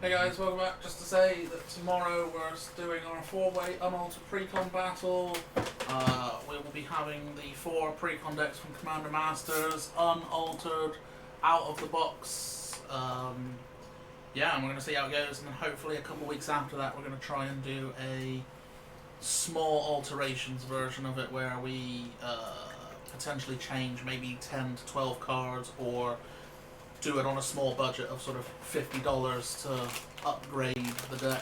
Hey guys, welcome back. Just to say that tomorrow we're doing our 4-way unaltered pre-con battle. We will be having the 4 pre-con decks from Commander Masters, unaltered, out of the box. Yeah, and we're going to see how it goes, and then hopefully a couple of weeks after that we're going to try and do a small alterations version of it where we potentially change maybe 10 to 12 cards, or do it on a small budget of sort of $50 to upgrade the deck.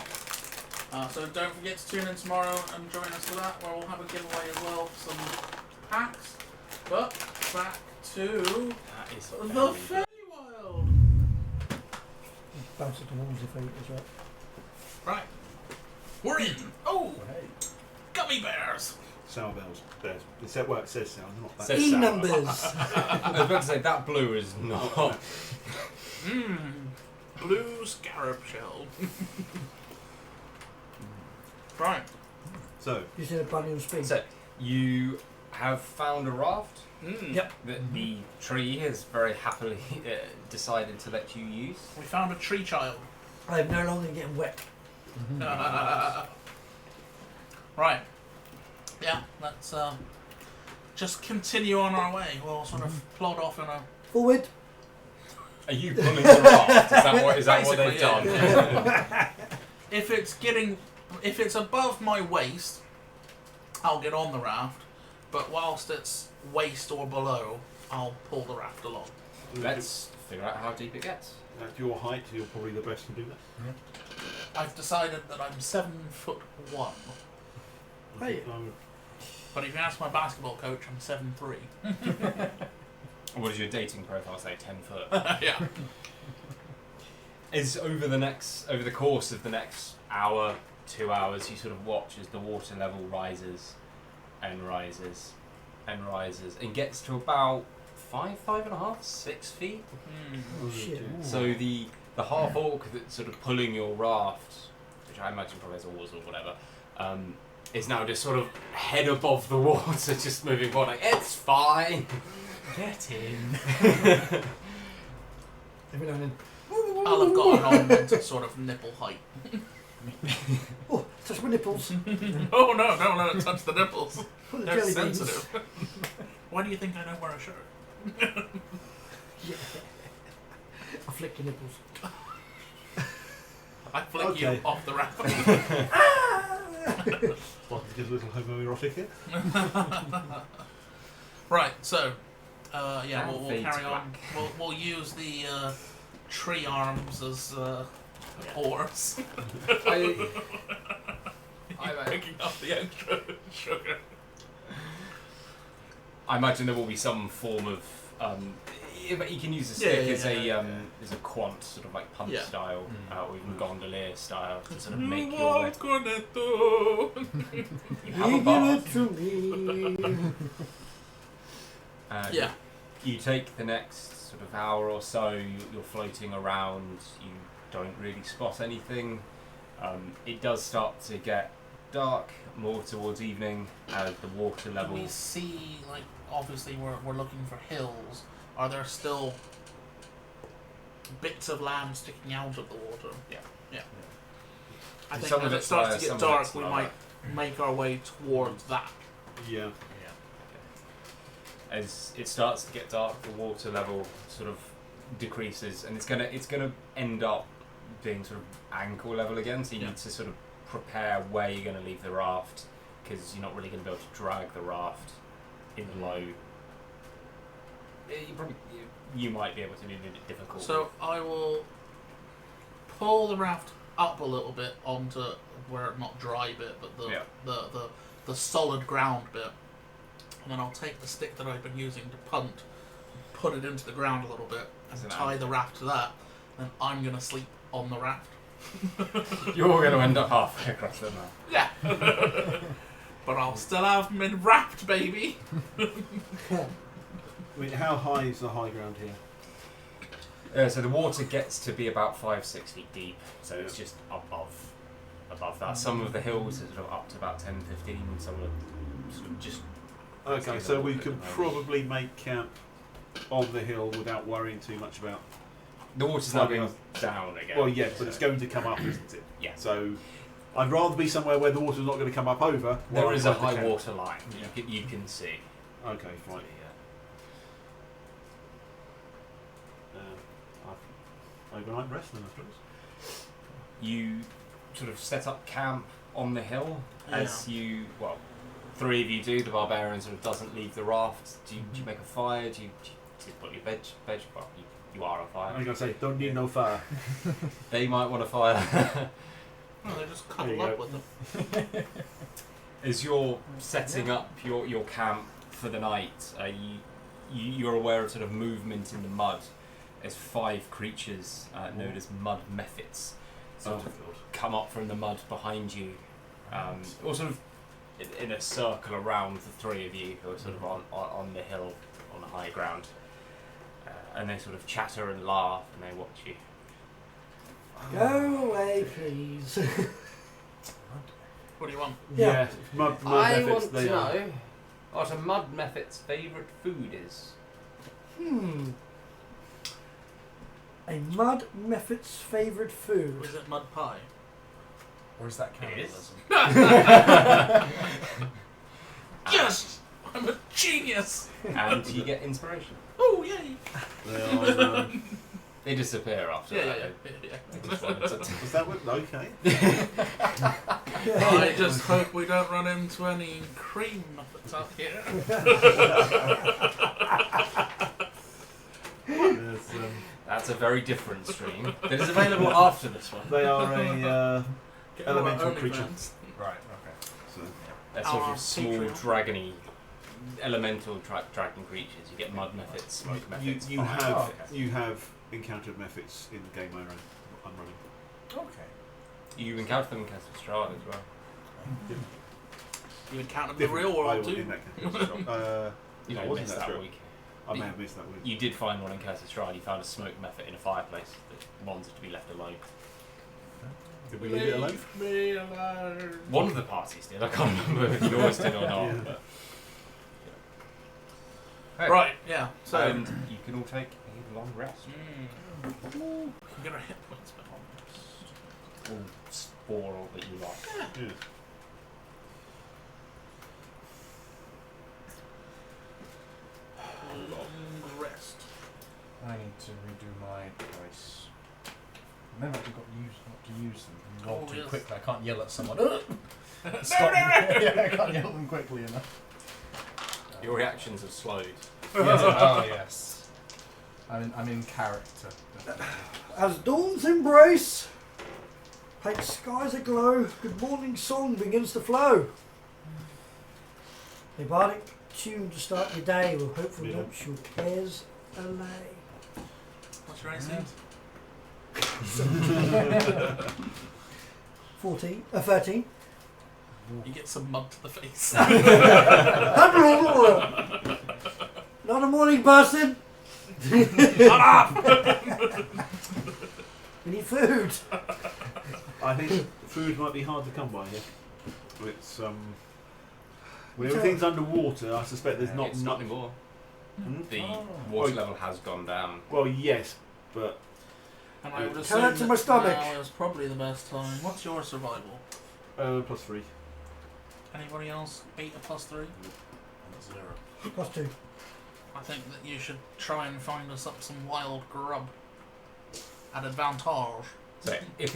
So don't forget to tune in tomorrow and join us for that, where we'll have a giveaway as well, some packs. But back to the Feywild. Bounce at the walls if I eat as well. Right, we're in. Oh, gummy bears. Sour bells. Bears. It says sour, not that. Says E sour. numbers. I was about to say that blue is not. Blue scarab shell. Right. So, You said a bunny on speed. So you have found a raft Yep. that the tree has very happily decided to let you use. We found a tree child. I am no longer getting wet. Right. Yeah, let's just continue on our way. We'll sort of plod off in a... Forward. Are you pulling the raft? Is that what they've Basically, done? yeah. If it's above my waist, I'll get on the raft. But whilst it's waist or below, I'll pull the raft along. Let's figure out how deep it gets. at your height, you're probably the best to do that. I've decided that I'm 7'1". Hey. But if you ask my basketball coach, I'm 7'3". What does your dating profile say? 10 foot. Yeah. Is over the course of the next hour, 2 hours, you sort of watch as the water level rises and rises and rises and gets to about 5.5, 6 feet. Oh shit. So the half orc that's sort of pulling your raft, which I imagine probably has oars or whatever, is now just sort of head above the water, just moving forward like, it's fine. Get in. Every now and then. I'll have got an augmented sort of nipple height. Oh, touch my nipples. Oh no, don't let it touch the nipples. Put the They're jelly beans. sensitive. Why do you think I don't wear a shirt? Yeah. I flick your nipples. I flick Okay. you off the raft. Well, just a little homoerotic here. Right, so yeah, And we'll fades carry on. black. We'll use the tree arms as oars. I Picking up the extra sugar. imagine there will be some form of. But you can use a stick as yeah. as a quant, sort of like punch Yeah. style, or even gondolier style, to sort of You make your way. are gonna do. You have a You give bath. it to me. Yeah. You take the next sort of hour or so, you're floating around, you don't really spot anything. It does start to get dark, more towards evening, as the water Do level... we see, like, obviously we're looking for hills. Are there still bits of land sticking out of the water? Yeah. Yeah. I think Some as of it it's starts higher, to some get of dark, it's we lower. might make our way towards that. Yeah. As it starts to get dark, the water level sort of decreases, and it's gonna end up being sort of ankle level again. So you Yeah. need to sort of prepare where you're going to leave the raft, because you're not really going to be able to drag the raft in low. You might be able to do it difficult. So I will pull the raft up a little bit onto where not dry bit, but the solid ground bit, and then I'll take the stick that I've been using to punt, put it into the ground a little bit, As and an tie anchor. the raft to that. Then I'm gonna sleep on the raft. You're going to end up halfway across the map. Yeah. But I'll still have me wrapped, baby. I mean, how high is the high ground here? So the water gets to be about 5-6 feet deep, so it's just above that. Some of the hills are sort of up to about 10-15, some are sort of just... Okay, so we can probably make camp on the hill without worrying too much about The water's now going down again. Well, yes, but it's going to come up, isn't it? Yeah. So I'd rather be somewhere where the water's not going to come up over. There while is I'm a by the high camp. water line. You can see. Okay, fine. Overnight rest then, I suppose. You sort of set up camp on the hill as you, well, 3 of you do. The barbarian sort of doesn't leave the raft. Do you make a fire? Do you put your veg? Well, you are on fire. I'm going to say, don't need no fire. They might want a fire. Oh, they just There you cuddle up go. with them. As you're setting up your camp for the night, you're aware of sort of movement in the mud. There's 5 creatures known as mud mephits sort of come up from the mud behind you, or sort of in a circle around the 3 of you who are sort of on the hill, on the high ground. And they sort of chatter and laugh and they watch you. Go away, please. What do you want? Yeah. Mud I mephits, want to they are. know what a mud mephit's favourite food is. A mud mephit's favourite food. Was it mud pie? Or is that It is. cannibalism? Yes! I'm a genius! And you get inspiration. Oh, yay! They are, They disappear after Yeah, that. yeah. They just wanted to- was that what? Okay. I just hope we don't run into any cream muffins out here. Yes, That's a very different stream that is available after this one. they are a Get Elemental more creature. OnlyFans. Right, okay. so, They're sort Our of small, Patreon. dragony, elemental dragon creatures. You get mud mephits, smoke mephits. you fire have mephits. you have encountered mephits in the game I'm running. Okay. You encounter them in Castle Strahd as well. You encountered the Different. real I world was too. in that case. You I don't wasn't miss that that true. week. I may have missed that week. You did find one in Castle Strahd. You found a smoke mephit in a fireplace that wanted to be left alone. Did we leave it alone? Leave me alone. One of the parties did. I can't remember if yours did or not. Yeah. But, yeah. Right, yeah. So, And you can all take a long rest. you can get our hit points back on this. All spoil that you like. Yeah. Long rest. I need to redo my dice. Remember, I've got not to use them. You roll Oh, too yes. quickly. I can't yell at someone. Stop me. Yeah, I can't yell at them quickly enough. Your reactions have slowed. Yes, oh yes. I'm in character. definitely. As dawn's embrace paints skies aglow, good morning song begins to flow. A bardic tune to start your day will hopefully Yeah. dump your cares allay. What's your AC? 13. You get some mud to the face. Not a morning person. We need food. I think food might be hard to come by here. It's when everything's underwater, I suspect there's not It's much. nothing more. Hmm? The Oh. water level has gone down. Well, yes, but And I would Tell assume that to my stomach. now is probably the best time. What's your survival? +3. Anybody else beat a +3? That's 0. +2. I think that you should try and find us up some wild grub at advantage. So if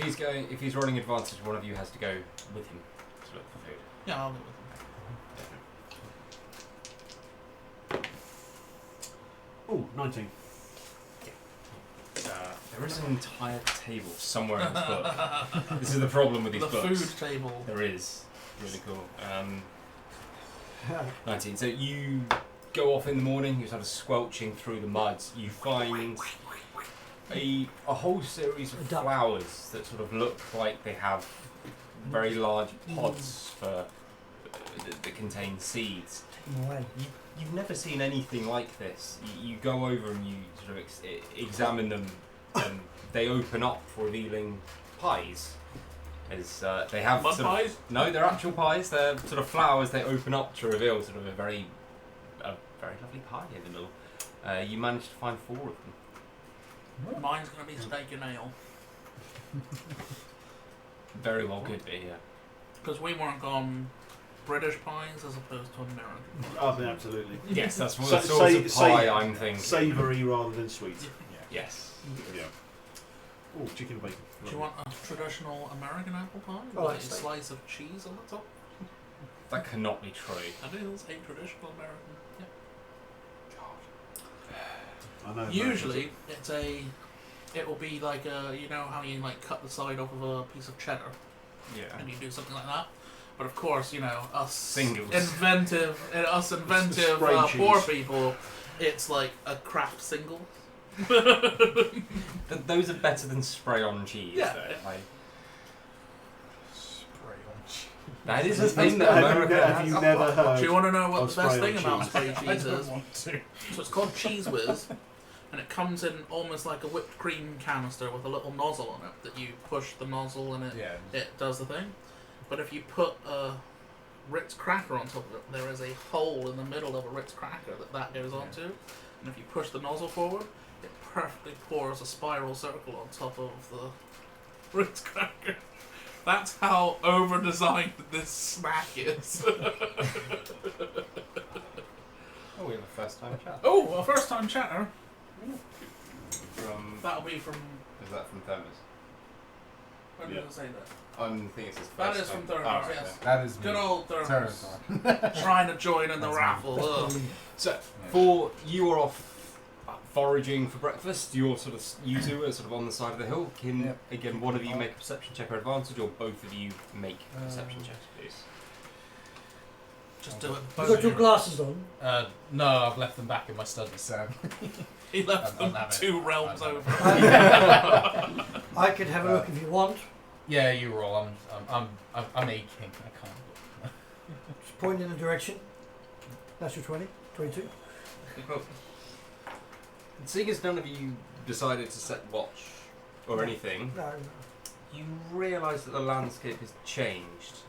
he's running advantage, one of you has to go with him to look for food. Yeah, I'll go with them. Oh, 19. There is an entire table somewhere in this book. This is the problem with these The books. food table. There is. Really cool. 19. So you go off in the morning, you're sort of squelching through the mud. You find a whole series of Duck. flowers that sort of look like they have very large pods that contain seeds. Away. You've never seen anything like this. You go over and you sort of examine them, and they open up, revealing pies. As they have Mud sort of- pies? no, they're actual pies. They're sort of flowers. They open up to reveal sort of a very lovely pie in the middle. You managed to find 4 of them. Mine's going to be steak and ale. Very well could be, yeah. Because we weren't on British pies as opposed to American pies. Oh, yeah, absolutely. Yes, that's what So- the sort of say- pie I'm thinking. Savoury rather than sweet. Yes. Yeah. Oh, chicken bacon. Do you want a traditional American apple pie I like with a steak. slice of cheese on the top? That cannot be true. That is a traditional American. Yeah. I know. Usually, it will be like you know how you like cut the side off of a piece of cheddar, Yeah. and you do something like that. But of course, you know us Singles. inventive Spray poor cheese. people, it's like a craft single. Those are better than spray-on cheese, Yeah. though. Like, Spray on cheese. that is a thing that America have has. you never heard? Do you want to know what of the best spray thing on about cheese? spray I cheese don't is? want to. So it's called Cheese Whiz, and it comes in almost like a whipped cream canister with a little nozzle on it that you push the nozzle and Yeah. it does the thing. But if you put a Ritz cracker on top of it, there is a hole in the middle of a Ritz cracker that goes onto, and if you push the nozzle forward, it perfectly pours a spiral circle on top of the Ritz cracker. That's how over-designed this snack is. Oh, we have a first-time chat. Oh, a first-time chatter. From... That'll be from. Is that from Thermos? Where did Yeah. I say that? I think it's his That first is from time. Thermos, Oh, right, yes. That is Good me. old Thermos. Terrifying. Trying to join in the That's raffle. Ugh. Definitely. So, for you are off foraging for breakfast, you two are sort of on the side of the hill. Can, Yep. again, one of you make a perception check or advantage, or both of you make perception checks, please? Just do it. You got your glasses on. No, I've left them back in my study, Sam. He left I'll them have it. 2 realms I'll over. I could have a look if you want. Yeah, you roll. I'm aching. I can't. Just point in the direction. That's your 20, 22. Well, seeing as none of you decided to set watch or anything, No, you realise that the landscape has changed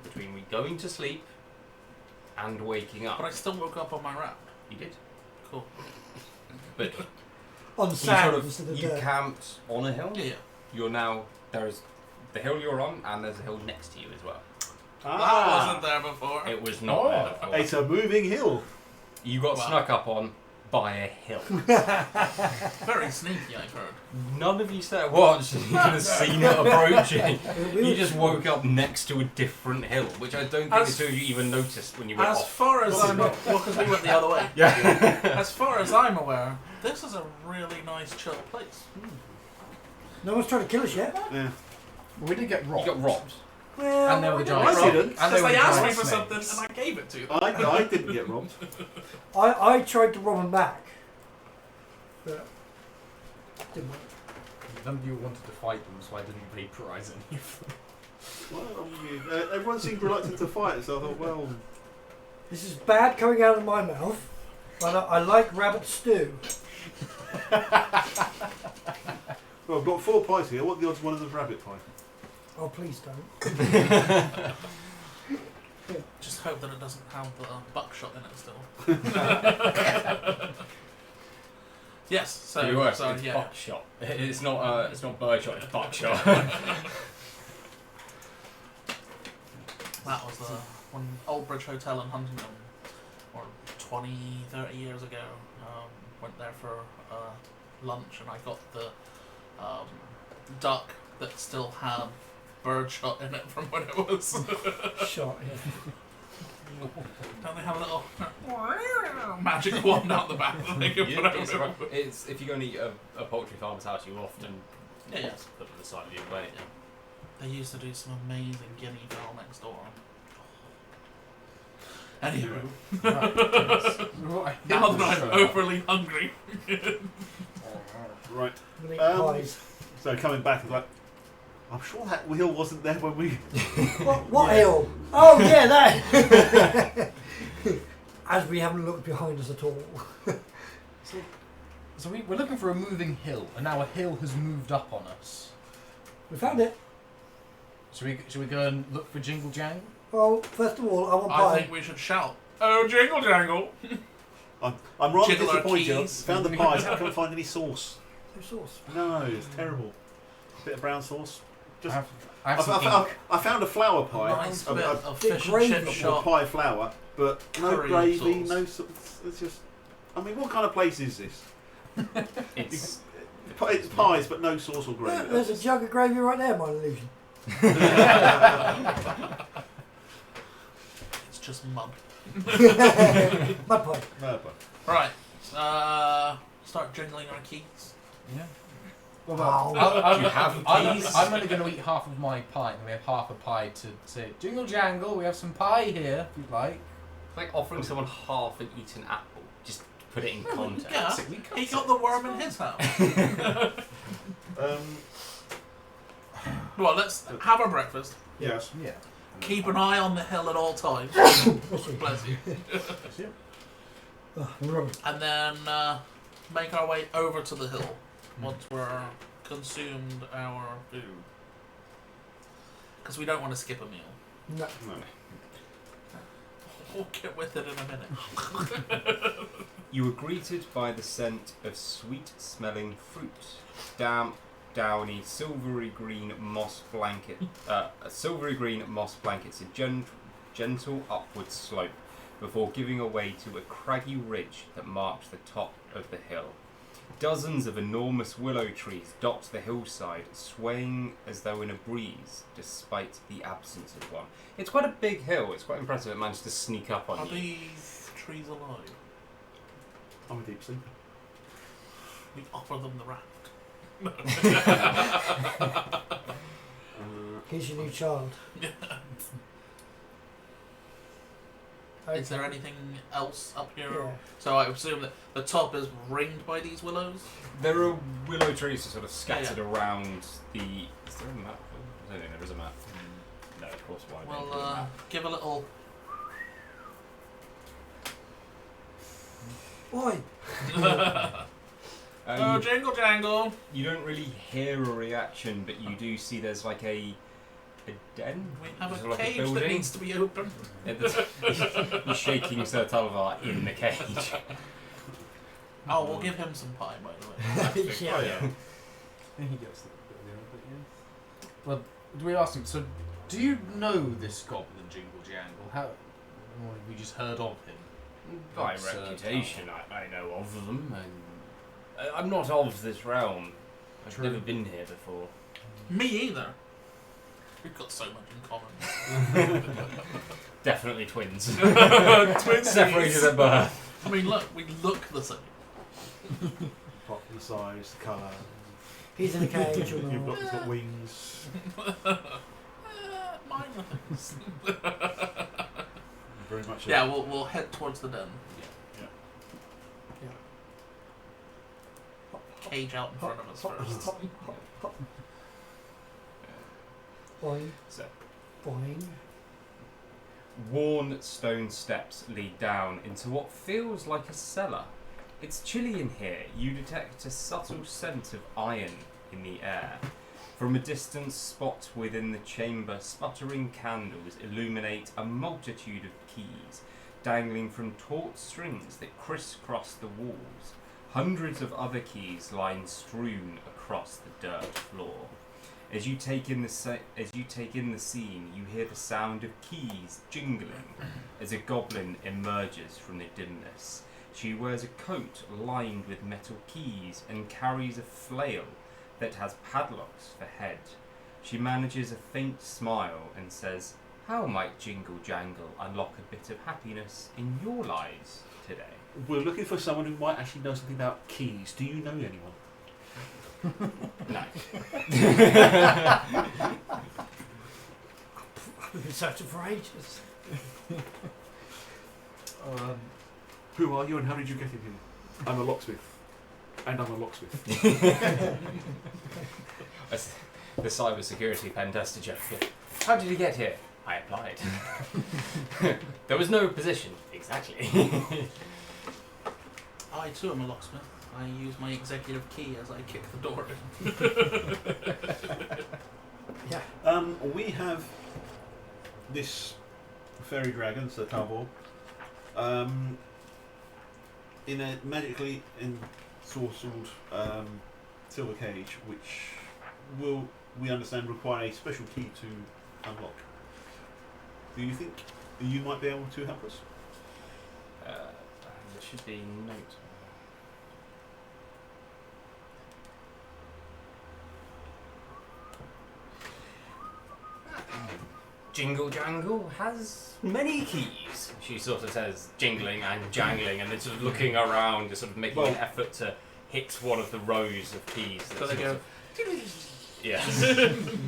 between we going to sleep and waking up. But I still woke up on my raft. You did. Cool. But on you sand sort instead of of you dirt. camped on a hill. Yeah. You're now there's the hill you're on, and there's a hill next to you as well. That wasn't there before. It was not Oh. there before. It's a moving hill. You got Wow. snuck up on by a hill. Very sneaky, I've heard. None of you set watch. You could have seen it approaching. We You were- just woke up next to a different hill, which I don't think As- the two of you even noticed when you went As off. far as I'm well, because we went the other way. Yeah. As far as I'm aware, this is a really nice, chill place. No one's trying to kill us yet. Yeah. We did get You robbed. got robbed. Well, And they were the I giants. didn't. And Because they were they the asked me giant for something snakes. and I gave it to them. I didn't get robbed. I tried to rob them back. But didn't work. None of you wanted to fight them, so I didn't vaporise any of them. Well, everyone seemed reluctant to fight, so I thought, well, This is bad coming out of my mouth, but I like rabbit stew. I've got 4 pies here. What are the odds one of them's rabbit pie? Oh, please don't. Just hope that it doesn't have the buckshot in it still. Yes, so, To be worse, so it's yeah. buckshot. It's not birdshot. It's buckshot. That was when Old Bridge Hotel in Huntingdon, or 20, 30 years ago, went there for lunch and I got the duck that still had birdshot in it from when it was. Shot, yeah. Don't they have a little magic wand out the back that they can put it's, over? it's if you go and eat a poultry farmer's house, you often Yeah, yeah. put it aside of your plate. They used to do some amazing guinea fowl next door. Anyway, Right. now that I'm overly hungry. Right. I'm gonna eat Um, pies. So coming back, I'm like, I'm sure that wheel wasn't there when we. What hill? Oh, yeah, that. As we haven't looked behind us at all. So we're looking for a moving hill, and now a hill has moved up on us. We found it. Should we go and look for Jingle Jangle? Well, first of all, I want I pie. think we should shout, "Oh, jingle jangle!" I'm rather Jiggle our disappointed. keys. Found the pies, I couldn't find any sauce. your sauce? No, it's terrible. Bit of brown sauce. Just I have some ink. I found a flour pie. Nice a bit of bit fish and gravy. chip or shop. pie flour, but no Curry gravy, sauce. no sauce. It's just. I mean, what kind of place is this? It's It's pies, but no sauce or gravy. Yeah, there's a jug of gravy right there, my illusion. It's just mud. Mud pie. No, but Right. Start jingling our keys. Yeah. Oh. Do you have keys? I'm only going to eat half of my pie, and we have half a pie to say, jingle jangle, we have some pie here, if you'd like. It's like offering someone half an eaten apple. Just to put it in context. Yeah. So we cut He it. got the worm in his house. Well, let's have our breakfast. yes. Yeah. Keep an eye on the hill at all times. Bless you. And then make our way over to the hill once we're consumed our food. Because we don't want to skip a meal. No. No. We'll get with it in a minute. You were greeted by the scent of sweet-smelling fruit, damp, downy, silvery green moss blankets a gentle upward slope before giving away to a craggy ridge that marked the top of the hill. Dozens of enormous willow trees dot the hillside, swaying as though in a breeze, despite the absence of one. It's quite a big hill. It's quite impressive. It managed to sneak up on Are you. these trees alive? I'm a deep sleeper. We offer them the raft. Here's your new child. Is there anything else up here? Yeah. So I assume that the top is ringed by these willows? There are willow trees sort of scattered Yeah. around the... Is there a map? I don't think there is a map. No, of course, why would there be a Well, map? give a little... Oi! Oh, jingle jangle! You don't really hear a reaction, but you do see there's like a den? We have Is a it like a cage that building? needs to be opened. You're shaking Sir Tulvar in the cage. Oh, we'll give him some pie, by the way. Yeah. Oh, yeah. He gets the Well, do we ask him, so do you know this goblin Jingle Jangle? How? Or have we just heard of him? By Sir reputation, I know of them. I'm not of this realm. I've True. never been here before. Me either. We've got so much in common. Definitely twins. Twins. Separated at birth. I mean, look, we look the same. Apart from the size, the colour. He's in a cage. Or He's not. got wings. Minor things. Very much. Yeah, we'll head towards the den. Cage out in front of us first. Boing. So, Boing. worn stone steps lead down into what feels like a cellar. It's chilly in here. You detect a subtle scent of iron in the air. From a distant spot within the chamber, sputtering candles illuminate a multitude of keys, dangling from taut strings that crisscross the walls. Hundreds of other keys lie strewn across the dirt floor. As you take in the scene, you hear the sound of keys jingling as a goblin emerges from the dimness. She wears a coat lined with metal keys and carries a flail that has padlocks for head. She manages a faint smile and says, "How might Jingle Jangle unlock a bit of happiness in your lives today?" We're looking for someone who might actually know something about keys. Do you know anyone? No. We've been searching for ages. Who are you and how did you get in here? I'm a locksmith. And I'm a locksmith. That's the cybersecurity pen tester joke. How did you get here? I applied. There was no position. Exactly. I too am a locksmith. I use my executive key as I kick the door in. Yeah. We have this fairy dragon, Sir Talbor, in a magically ensorcelled silver cage, which will, we understand, require a special key to unlock. Do you think you might be able to help us? There should be notes. Jingle Jangle has many keys. She sort of says, jingling and jangling, and then sort of looking around, just sort of making an effort to hit one of the rows of keys. So they go. Yes.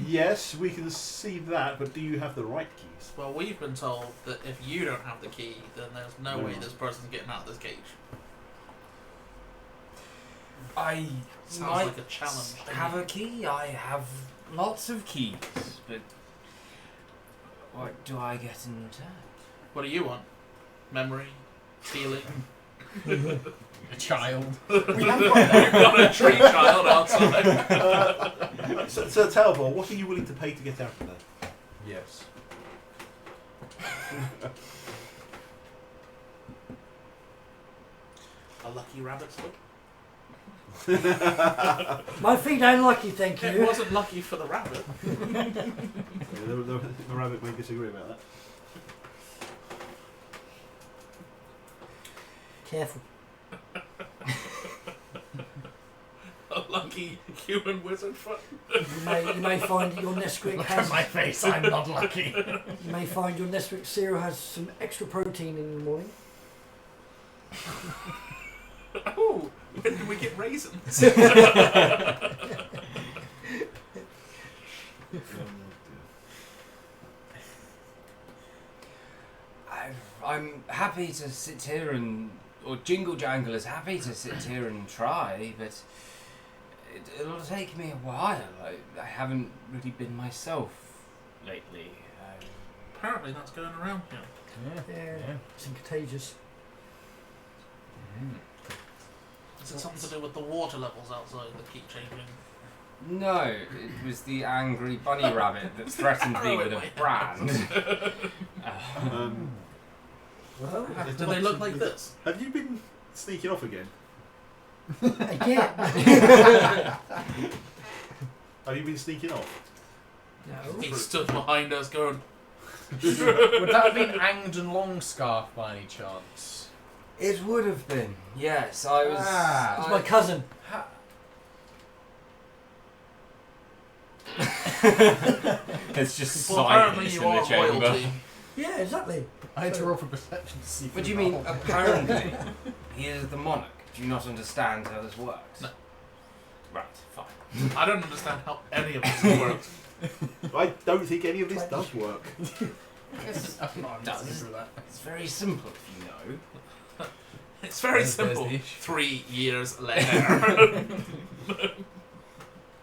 Yes, we can see that, but do you have the right keys? Well, we've been told that if you don't have the key, then there's no way this person's getting out of this cage. I Sounds might like a challenge. to have me. a key. I have lots of keys, but what do I get in return? What do you want? Memory? Feeling? A child. You've got a tree child outside. So Talbot, what are you willing to pay to get out of there? Yes. A lucky rabbit slip? My feet ain't lucky, thank It you. wasn't lucky for the rabbit. The rabbit may disagree about that. Careful. A lucky human wizard foot. You may find that your Nesquik Look has. at my face, I'm not lucky. You may find your Nesquik cereal has some extra protein in the morning. Oh, when did we get raisins? I'm happy to sit here or Jingle Jangle is happy to sit here and try, but it'll take me a while. I haven't really been myself lately. Apparently that's going around here. Yeah, it's contagious. Is it something to do with the water levels outside that keep changing? No, it was the angry bunny rabbit that threatened me with a brand. Well, Do they look like this? Have you been sneaking off again? again. Have you been sneaking off? No. He stood behind us going, Would that have been Angd and Longscarf by any chance? It would have been, yes. I was. It's my cousin. It's just well, apparently silence you in the are chamber. royalty. Yeah, exactly. I had to roll for perception to see. What do you mean, apparently? He is the monarch. Do you not understand how this works? No. Right, fine. I don't understand how any of this works. I don't think any of this does work. Yes, I'm not it does. through that. It's very simple if you know. It's very There's simple. the issue. 3 years later.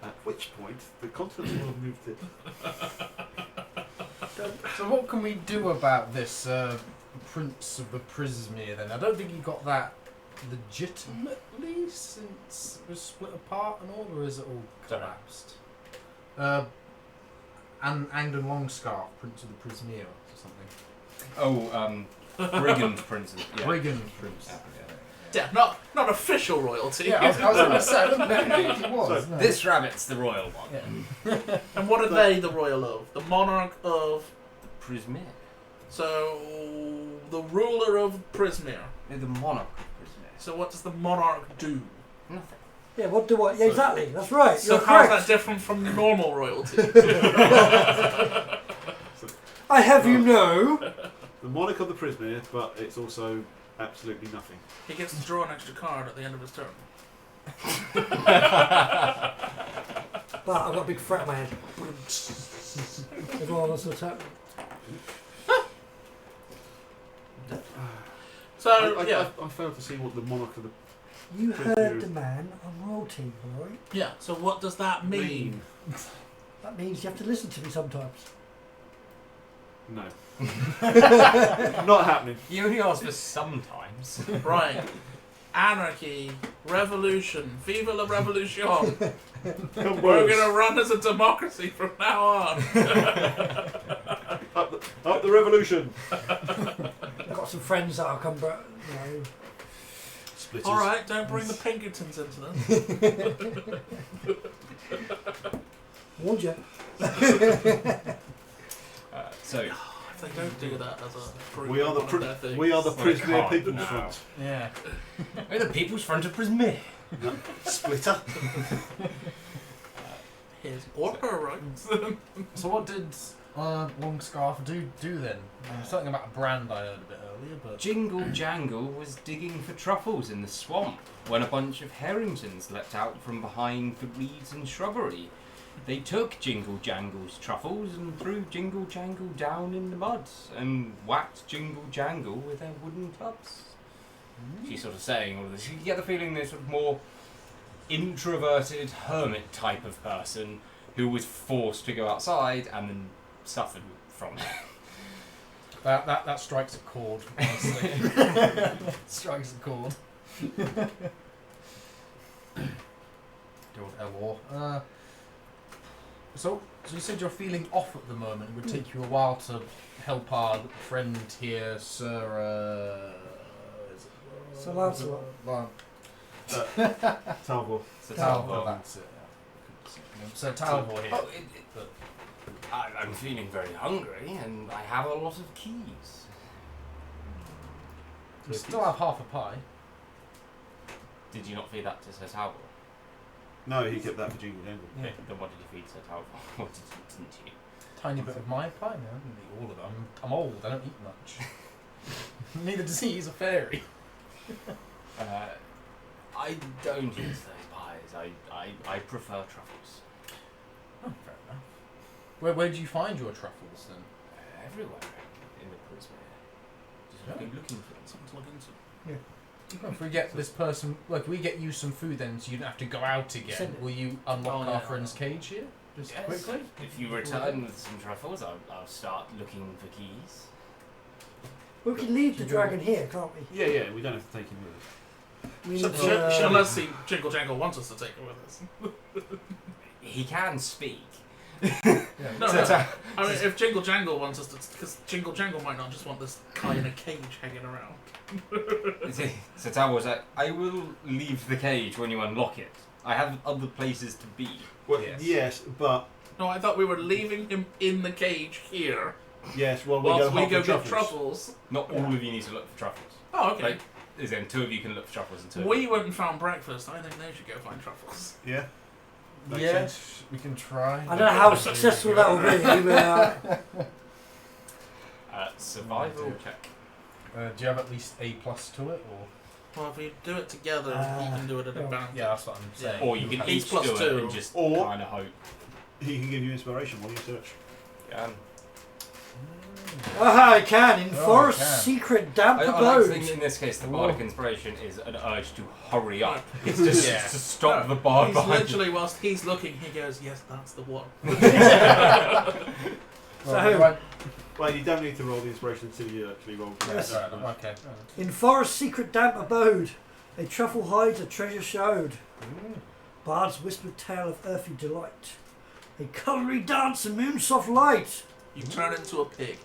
At which point, the continent will have moved it. So what can we do about this Prince of the Prismere then? I don't think he got that legitimately since it was split apart and all, or is it all collapsed? And Angdon Longscarf, Prince of the Prismere or something. Oh, Brigand Prince. Yeah. Brigand Prince. Yeah, not official royalty. Yeah, I was going to say, I don't think it was. So no. This rabbit's the royal one. Yeah. And what are they the royal of? The monarch of... Prismere. So, the ruler of Prismere. No, the monarch of Prismere. So what does the monarch do? Nothing. Yeah, what do I? Yeah, exactly. That's right. So You're how's correct. that different from normal royalty? I have you know. The monarch of the Prismere, but it's also absolutely nothing. He gets to draw an extra card at the end of his turn. But I've got a big fret on my head. Everyone wants to attack me. So, yeah. I failed to see what the monarch of the You Prismere heard is- the man on royalty, right? Yeah, so what does that mean? That means you have to listen to me sometimes. No. Not happening. You only ask for sometimes. Right. Anarchy, revolution, viva la revolution. Come We're words. going to run as a democracy from now on. Up the revolution. I've got some friends that I'll come back, splitters. Alright, don't bring the Pinkertons into this. Warned you. So If they don't do that as a group, We are the one of their things. we are the Well, Prismere can't People's now. Front. Yeah. we're the People's Front of Prismere. Splitter. His or her rights. So what did Long Scarf do then? Something about a brand I heard a bit earlier, but Jingle Jangle was digging for truffles in the swamp when a bunch of Harringtons leapt out from behind the reeds and shrubbery. They took Jingle Jangle's truffles and threw Jingle Jangle down in the mud and whacked Jingle Jangle with their wooden clubs. She's sort of saying all of this. You get the feeling they're sort of more introverted hermit type of person who was forced to go outside and then suffered from it. that strikes a chord, honestly. Strikes a chord. The old Elor. So you said you're feeling off at the moment. It would take you a while to help our friend here, Sir. Sir Lancelot. Talbot. So Talbot, that's it. Yeah. Sir Talbot here. Oh, I'm feeling very hungry and I have a lot of keys. You still have half a pie. Did you not feed that to Sir Talbot? No, he kept that for Jingle Jangle. Yeah. Then what did you feed Sir Talbot? What didn't you? Tiny bit of my pie. No, I didn't eat all of them. I'm old. I don't eat much. Neither does he. He's a fairy. I don't eat those pies. I prefer truffles. Oh, fair enough. Where do you find your truffles then? Everywhere in the Prismere. Just looking for them. Something to look into. Oh, if we get this person, look, we get you some food then, so you don't have to go out again. Send it. Will you unlock Oh, our yeah. friend's cage here? Just Yes. quickly? If you return with some truffles, I'll start looking for keys. We can leave the dragon here, can't we? Yeah, we don't have to take him with us. We need Unless the Jingle Jangle wants us to take it with us. He can speak. No, So- no. I mean, if Jingle Jangle wants us to, because Jingle Jangle might not just want this guy in a cage hanging around. So Tal was like, I will leave the cage when you unlock it. I have other places to be. Well, Yes. yes, but No, I thought we were leaving him in the cage here yes, well, whilst we hunt go for get truffles. truffles. Not all of you need to look for truffles. Oh, okay. Like, as in, two of you can look for truffles and two of We you. went and found breakfast. I think they should go find truffles. Yeah. Makes Yes, sense. we can try. I don't know how successful that will be, but Survival check. Do you have at least A+ to it, or? Well, if we do it together, he can do it at advantage. Yeah, that's what I'm saying. Or you can He's each plus do it two. and just Or- kind of hope. He can give you inspiration while you search. aha, I can in Oh, forest I can. secret damp I like abode. thinking in this case the bardic inspiration is an urge to hurry up. Yeah. It's just Yeah. to stop the bard He's behind literally, whilst he's looking, he goes, yes, that's the one. So, Well, you don't need to roll the inspiration until you actually roll. Yes. Okay. in forest secret damp abode, a truffle hides a treasure showed. Bard's whispered tale of earthy delight. A colory dance in moon soft light. You turn into a pig.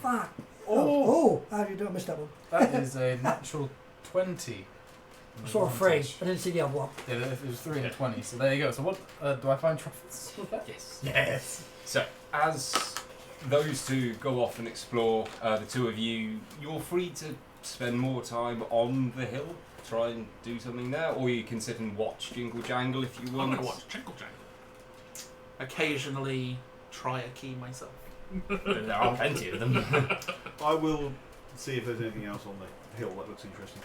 Fuck. Oh, how do you do? I missed that one. That is a natural 20. I saw a 3. I didn't see the other one. Yeah, it was 3 and 20, so there you go. So what, do I find truffles with that? Yes. Yes. So, as those two go off and explore, the two of you, you're free to spend more time on the hill, try and do something there, or you can sit and watch Jingle Jangle if you I'm want. going to watch Jingle Jangle. Occasionally try a key myself. There are plenty of them. I will see if there's anything else on the hill that looks interesting.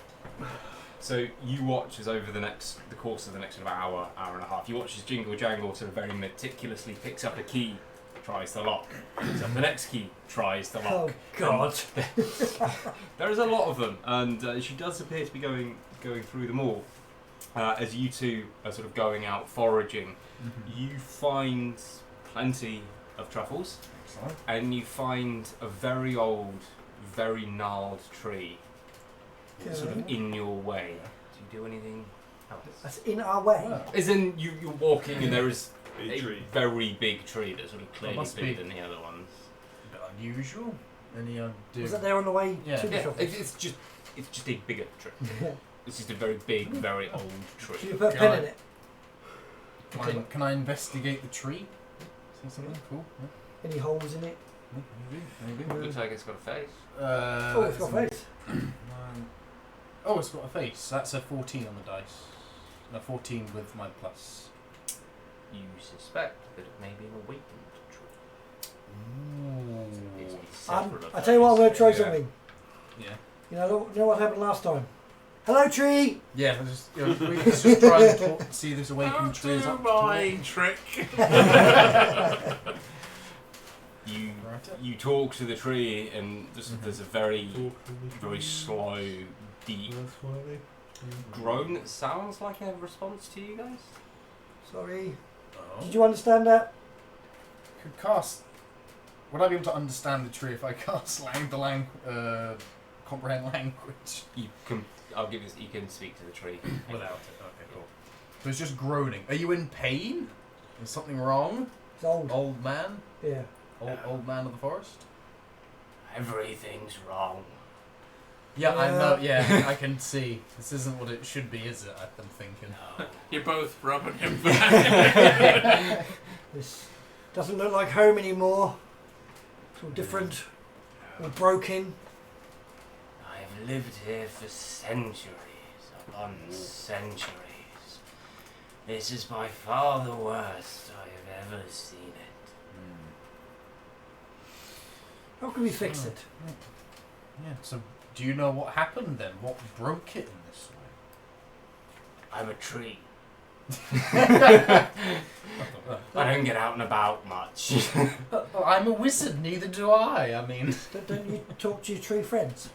So you watch as over the course of the next sort of hour and a half, you watch as Jingle Jangle sort of very meticulously picks up a key, tries the lock, picks up the next key, tries the Oh, lock. God. There is a lot of them, and she does appear to be going through them all. As you two are sort of going out foraging, you find plenty of truffles, Excellent. and you find a very old, very gnarled tree sort of in your way. Do you do anything else? That's in our way. Well, As in, you're walking and there is Big a tree. very big tree that's sort of clearly must bigger be- than the other ones. a bit unusual. Any do? Was that there on the way Yeah. to the Yeah, shop? it's just a bigger tree. It's just a very big, very old tree. Should you put a pin in it? Can I investigate the tree? See something cool? Any holes in it? Maybe. Looks like it's got a face. Oh, it's got a face. Oh, it's got a face. That's a 14 on the dice. A 14 with my plus. You suspect that it may be an awakened tree. I tell you what, I'm going to try Yeah. something. Yeah. You know what happened last time? Hello, tree! Yeah, let's just try and talk, see this awakened tree is up to my trick. You talk to the tree, and there's a very, very slow, deep groan that sounds like a response to you guys. Sorry. Oh. Did you understand that? Could cast. Would I be able to understand the tree if I cast comprehend language You can. I'll give you. You can speak to the tree without it? Okay, cool. So it's just groaning. Are you in pain? Is something wrong? It's old. Old man? Yeah. Old man of the forest? Everything's wrong. Yeah, I Yeah. know. Yeah, I can see. This isn't what it should be, is it? I'm thinking. You're both rubbing him back. This doesn't look like home anymore. It's all different. All broken. I've lived here for centuries upon centuries. This is by far the worst I have ever seen it. How can we fix Oh. it? Yeah, so do you know what happened then? What broke it in this way? I'm a tree. Oh, I don't get out and about much. I'm a wizard, neither do I. I mean... Don't you talk to your tree friends?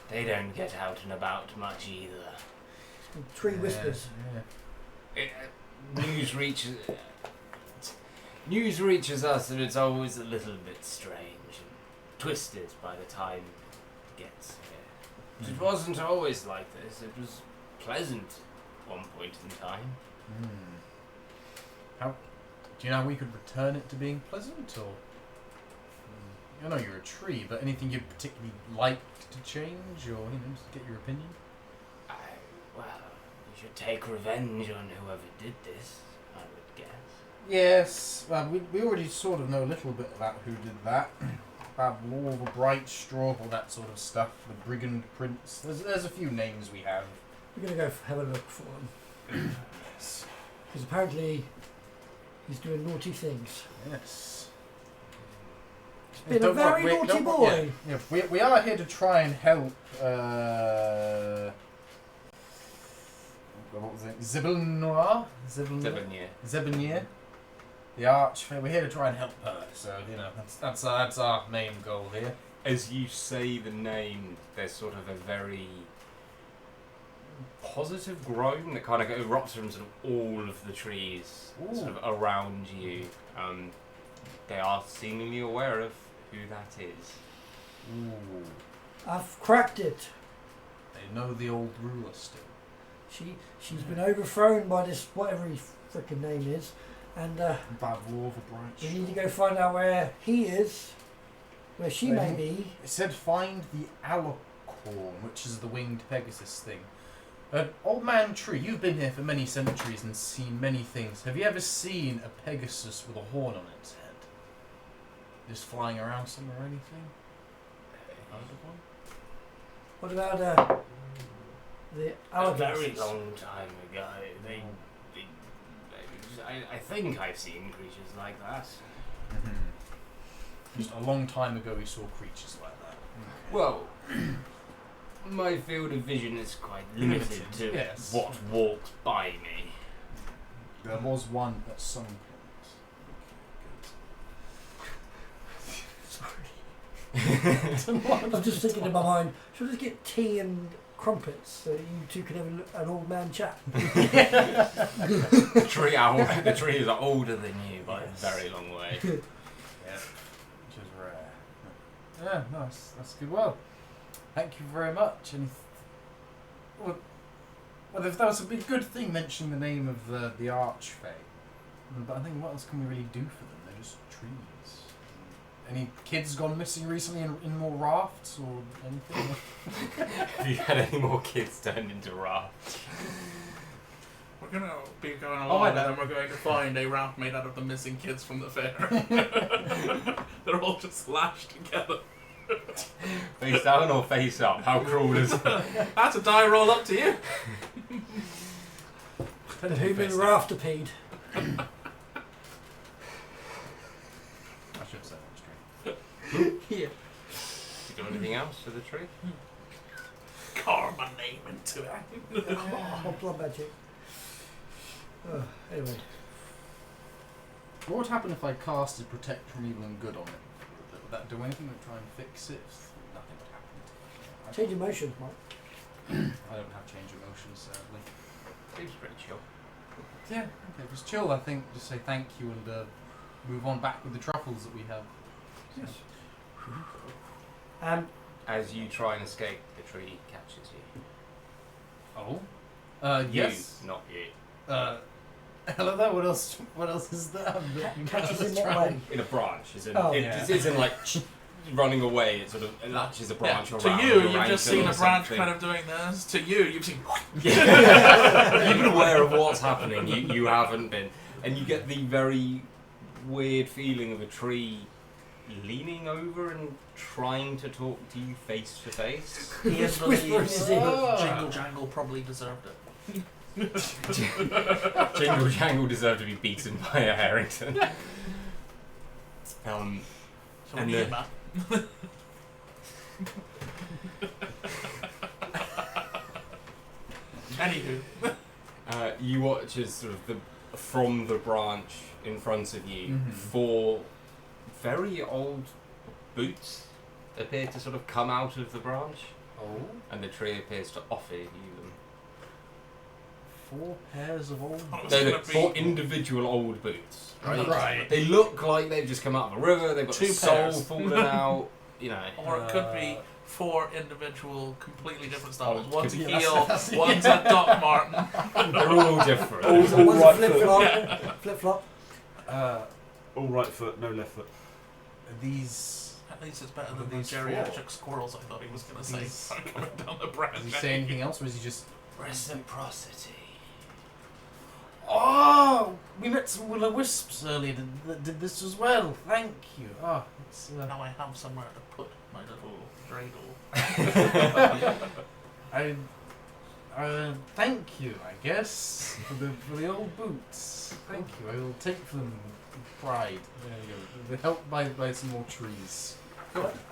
They don't get out and about much either. Tree whispers. News reaches us, and it's always a little bit strange and twisted by the time it gets here. It wasn't always like this. It was pleasant at one point in time. How... Do you know how we could return it to being pleasant, or... I know you're a tree, but anything you'd particularly like to change, or, just get your opinion? Well, you should take revenge on whoever did this, I would guess. Yes, we already sort of know a little bit about who did that. Law, the Bright Straw, all that sort of stuff. The Brigand Prince. There's a few names we have. We're going to go have a look for him. Yes. Because apparently he's doing naughty things. Yes. He's been a very naughty boy. Yeah, we are here to try and help. What was it? Zibelnoir? Zebenier. The Archfey. We're here to try and help her. So that's our main goal here. As you say the name, there's sort of a very positive groan that kind of erupts from sort of all of the trees sort of around you. They are seemingly aware of who that is. Ooh. I've cracked it. They know the old ruler still. She's been overthrown by this whatever his frickin' name is, and Bavlor the Bright we need to go find out where he is, where she may be. It said find the Alicorn, which is the winged Pegasus thing. Old man tree, you've been here for many centuries and seen many things. Have you ever seen a Pegasus with a horn on its head? Just flying around somewhere or anything? Heard of one? What about the A alligators? very long time ago, I think I've seen creatures like that. Just a long time ago we saw creatures like that. Well, my field of vision is quite limited to Yes. what walks by me. There was one at some point. I'm just thinking in my mind, should I just get tea and crumpets so you two can have an old man chat? The tree is older than you by a very long way. Yeah, which is rare. Yeah, no, that's good. Well, thank you very much. And well, if that was a big good thing mentioning the name of the Archfey, but I think what else can we really do for them? They're just trees. Any kids gone missing recently in more rafts or anything? Have you had any more kids turned into rafts? We're going to be going I along and know. then we're going to find a raft made out of the missing kids from the fair. They're all just lashed together. Face down or face up? How cruel is it? That's a die roll up to you. And human raftipede. I should have said that straight. Yeah. Do you do anything else to the tree? Carve my name into it. Oh, blood magic. Anyway. What would happen if I casted Protect from Evil and Good on it? Would that do anything to try and fix it? Nothing would happen. Change emotions, Mike. I don't have change emotions, sadly. Seems pretty chill. Yeah, okay, just chill, I think. Just say thank you and move on back with the truffles that we have. Yes. As you try and escape, the tree catches you. Oh? Yes. You, not you. Hello there, what else is there? Catches in what way? In a branch. As in, Oh. it isn't like running away, it sort of latches a branch To around. you, your you've just ankle seen or a branch something. kind of doing this. To you, you've seen. You've been aware of what's happening, you haven't been. And you get the very weird feeling of a tree leaning over and trying to talk to you face to face. He Whisper in his ear. Jingle Jangle probably deserved it. Jingle Jangle deserved to be beaten by a Harrington. So And me the- and Matt. Anywho. You watch as sort of from the branch in front of you, Mhm. 4 very old boots appear to sort of come out of the branch, Oh? and the tree appears to offer you them. 4 pairs of old... Oh, it's They're gonna 4 be individual old boots, right? Right. They look like they've just come out of a river. They've got the 2 sole pairs. fallen out. You know, Or it could be 4 individual, completely different styles. Oh, One's a could be- heel, that's- one's a Doc Martin. they're all different. All One's a right flip foot. flop. Yeah. Flip flop. All right foot, no left foot. These... At least it's better than the These 4. geriatric squirrels I thought he was going to say. These- Coming down the branch. Does he say anything else, or is he just... Reciprocity. Oh! We met some will-o-wisps earlier that did this as well. Thank you. Oh, it's... Now I have somewhere to put my little dreidel. Thank you, I guess, for the old boots. Thank you. I will take them with pride. There you go. They're helped by some more trees.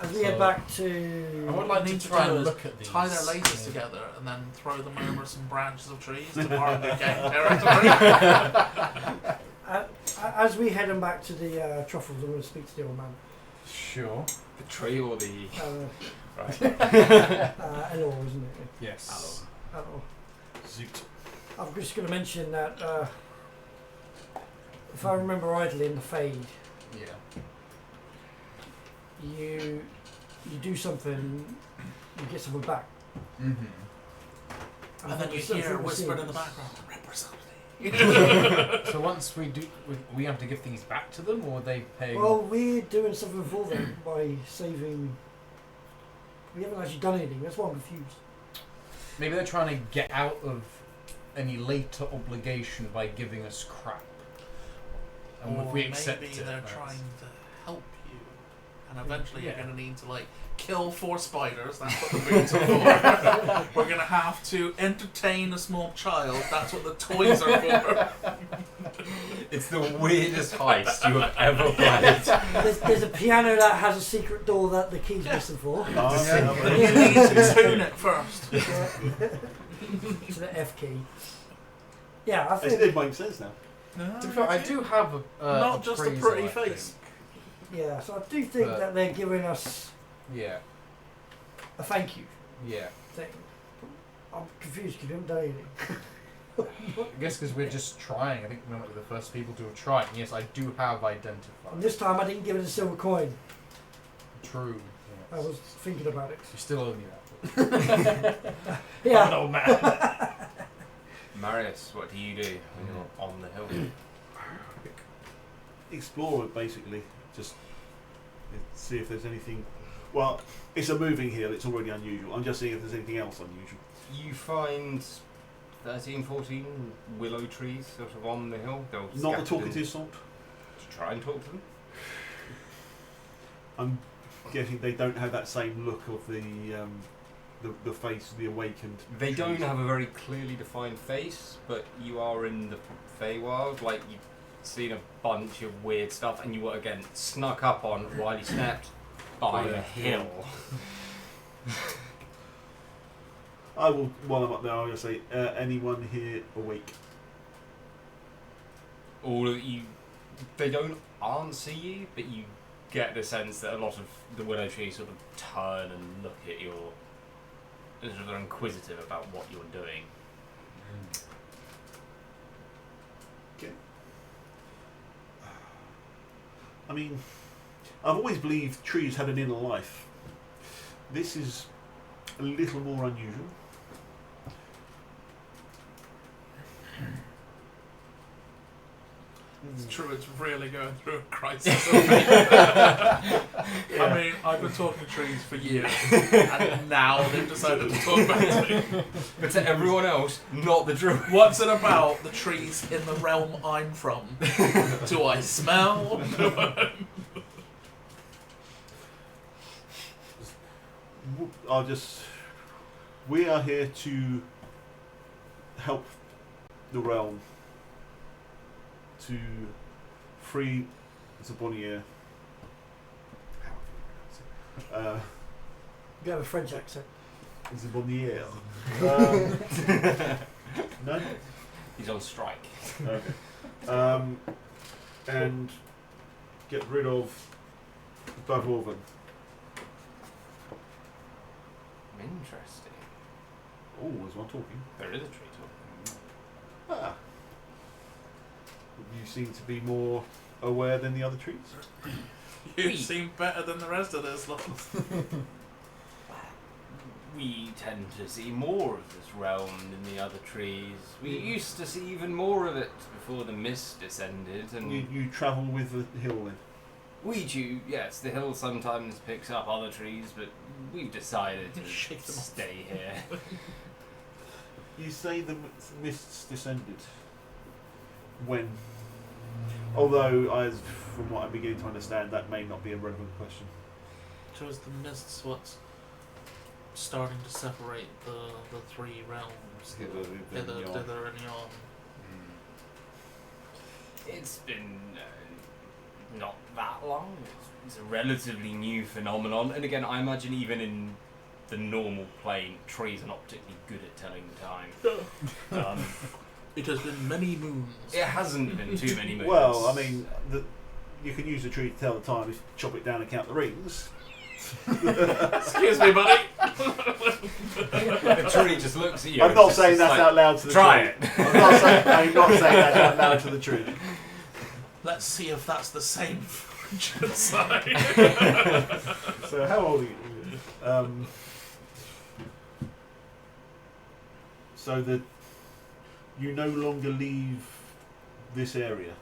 As we head back to... I would like need to to try do and is look at these. Tie their laces Yeah. together and then throw them over some branches of trees to mark their gang territory. As we head on back to the truffles, I'm going to speak to the old man. Sure. The tree or the right. Elor, isn't it? Yes. Elor. Zoot. I'm just going to mention that if I remember rightly in the fade, Yeah. you do something, you get something back. Mm-hmm. And then you hear whispered in the background, represent me. So once we do, we have to give things back to them, or are they paying? Well, we're doing something for them by saving. We haven't actually done anything. That's why I'm confused. Maybe they're trying to get out of any later obligation by giving us crap. And Or if we accept maybe it, they're that's- trying to help you. And eventually Yeah. you're going to need to kill 4 spiders, that's what the boots are for. We're going to have to entertain a small child, that's what the toys are for. It's the weirdest heist you have ever played. There's a piano that has a secret door that the key's missing for. But you need to tune it first. To the F key. Yeah, I It think. makes sense now. To be fair, I do have Not just a appraisal, pretty I face. Yeah, so I do think But- that they're giving us think. Yeah, a thank you yeah. thing. I'm confused because we haven't done anything. I guess because we're just trying. I think we might be the first people to have tried. And yes, I do have identified. And this time I didn't give it a silver coin. True. I Yes. was thinking about it. You still owe me that. Yeah. I'm an old man. Marius, what do you do when you're on the hill? Explorer, basically, just see if there's anything. Well, it's a moving hill. It's already unusual. I'm just seeing if there's anything else unusual. You find 13, 14 willow trees sort of on the hill. They'll Not the scattered talkative sort. to try and talk to them. I'm guessing they don't have that same look of the face of the awakened. They trees. don't have a very clearly defined face, but you are in the Feywild. Like, you've seen a bunch of weird stuff, and you were again snuck up on while you snapped by a hill. I will, while I'm up there, I'm going to say, anyone here awake? All of you, they don't answer you, but you get the sense that a lot of the willow trees sort of turn and look at your. They're inquisitive about what you're doing. Okay. I mean, I've always believed trees had an inner life. This is a little more unusual. It's true, it's really going through a crisis. I mean, I've been talking to trees for years, and now they've decided to talk back to me. But to everyone else, not the druid. What's it about the trees in the realm I'm from? Do I smell? We are here to help the realm to free the Bonnier. You have a French accent. The Bonnier. No? He's on strike. Okay. And get rid of Bavorvan. Interesting. Oh, there's one talking. There is a tree talking. Ah. You seem to be more aware than the other trees. You seem better than the rest of this lot. We tend to see more of this realm than the other trees. We used to see even more of it before the mist descended, and You travel with the hill then? we do. Yes, the hill sometimes picks up other trees, but we've decided to Shake them off. stay here. You say the mists descended. When? Although, from what I'm beginning to understand, that may not be a relevant question. So is the mists what's starting to separate the three realms? Hither, dither, and yon. It's been not that long. It's a relatively new phenomenon, and again, I imagine even in the normal plane, trees are not particularly good at telling the time. It has been many moons. It hasn't been too many moons. Well, I mean, you can use the tree to tell the time if you chop it down and count the rings. Excuse me, buddy. the tree just looks at you. I'm not saying that out loud to the try tree. it. I'm not saying that out loud to the tree. Let's see if that's the same French inside. So, how old are you? So that you no longer leave this area.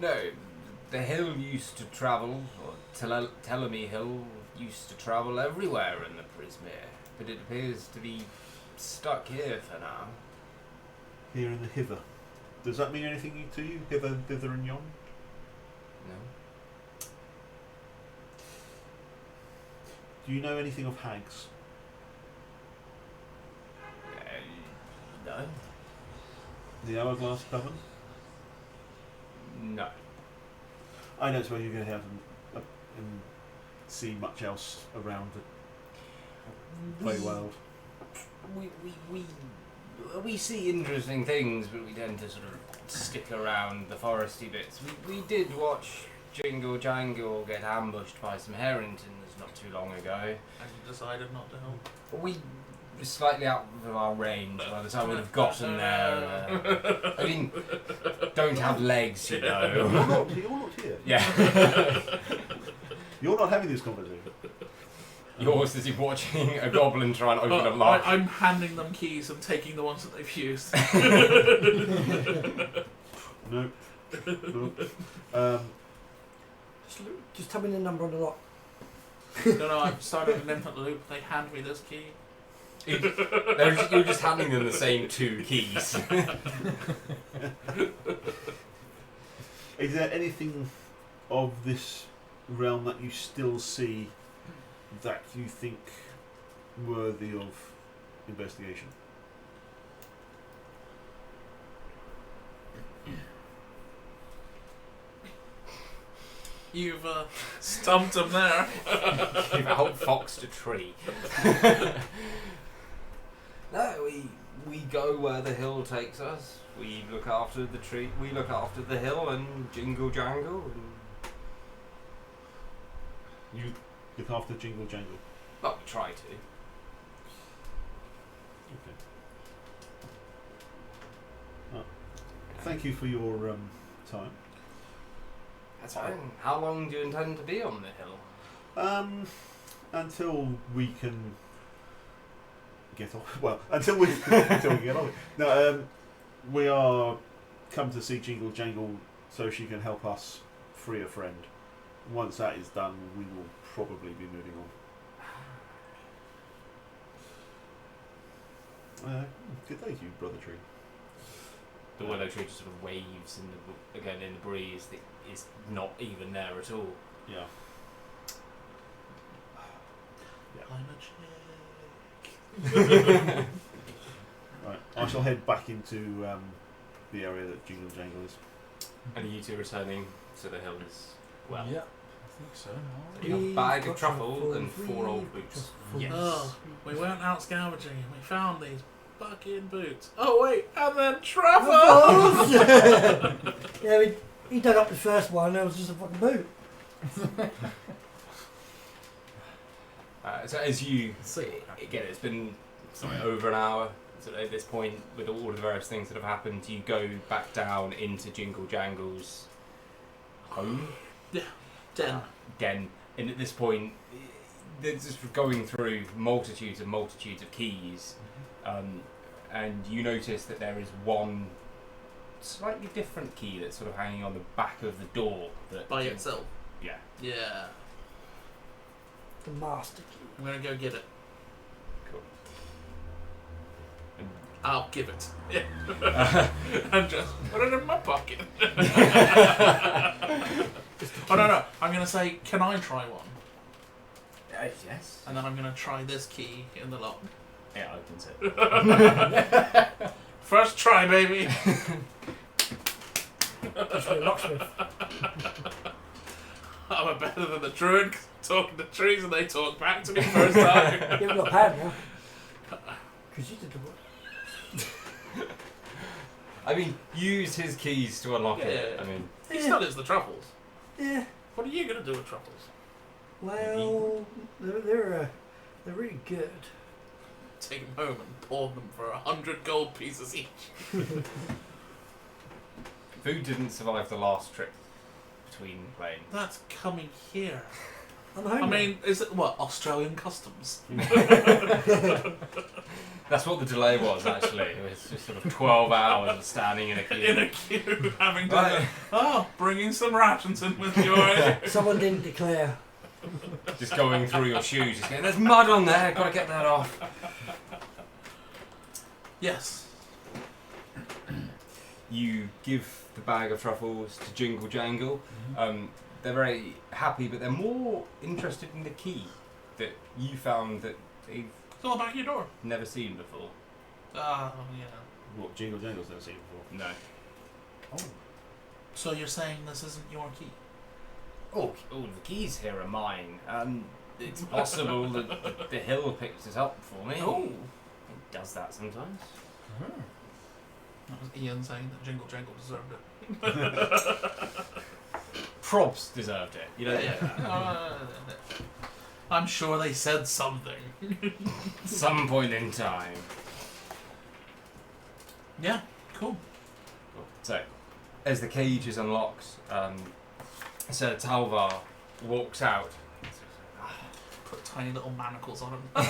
No, the hill used to travel, or Telemy Hill used to travel everywhere in the Prismere, but it appears to be stuck here for now. Here in the hither. Does that mean anything to you? Hither, thither, and yon? No. Do you know anything of hags? No. The Hourglass Coven? No. I don't suppose you're going to have and see much else around the Feywild. We see interesting things, but we tend to sort of stick around the foresty bits. We did watch Jingle Jangle get ambushed by some Harringtons not too long ago. And you decided not to help. We were slightly out of our range by the time we'd have gotten there. I mean, don't have legs, you know. You're not here. Yeah. You're not having this conversation. Yours is you watching a goblin try and open a lock. I'm handing them keys and taking the ones that they've used. No. Just tell me the number on the lock. No, I've started an infinite loop. They hand me this key. You're just handing them the same 2 keys. Is there anything of this realm that you still see that you think worthy of investigation? You've stumped him there. You've outfoxed a tree. No, we go where the hill takes us. We look after the tree. We look after the hill and jingle jangle. And You look after Jingle Jangle. well, we try to. Okay. Thank you for your time. That's fine. How long do you intend to be on the hill? Until we can get off. Well, until we get off. No, we are come to see Jingle Jangle so she can help us free a friend. Once that is done, we will probably be moving on. Good day to you, Brother Tree. The willow tree just sort of waves in the breeze that is not even there at all. Yeah. I'm a chick. Right. I shall head back into the area that Jingle Jangle is. And are you two returning to the hill as well? Yeah, I think so. You have a bag of truffle and 4 old boots. Yes. Oh, we weren't out scavenging. We found these fucking boots. Oh wait, and then truffles. Yeah, he dug up the first one. That was just a fucking boot. So as you See. again, it's been over an hour. So at this point, with all of the various things that have happened, you go back down into Jingle Jangle's home. Den. And at this point, they're just going through multitudes of keys, and you notice that there is one slightly different key that's sort of hanging on the back of the door. That By itself. Yeah. Yeah. The master key. I'm gonna go get it. Cool. I'll give it. Yeah. And just put it in my pocket. Oh no, I'm gonna say, can I try one? Yes. And then I'm gonna try this key in the lock. It opens it. First try, baby. That's the locksmith. I'm better than the druid talking to trees and they talk back to me first time. You haven't got a pad now. Because you did the work. I mean, use his keys to unlock it. Yeah. I mean, He still is the truffles. Yeah. What are you gonna do with truffles? Well, they're really good. Take them home and pawn them for 100 gold pieces each. Food didn't survive the last trip between planes. That's coming here. I'm home. I mean, is it what, Australian customs? That's what the delay was, actually. It was just sort of 12 hours of standing in a queue. In a queue, having to Right. bringing some rations in with yours. Someone didn't declare. Just going through your shoes, just going, there's mud on there, gotta get that off. Yes. You give the bag of truffles to Jingle Jangle. They're very happy, but they're more interested in the key that you found that they've It's all back of your door. never seen before. Yeah. What, Jingle Jangle's never seen before? No. Oh. So you're saying this isn't your key? Oh, the keys here are mine. It's possible that the hill picked it up for me. Oh. It does that sometimes. That was Ian saying that Jingle Jangle deserved it. Probs deserved it. You know. I'm sure they said something. Some point in time. Yeah, cool. So, as the cage is unlocked, Sir Talvar walks out. Put tiny little manacles on him. I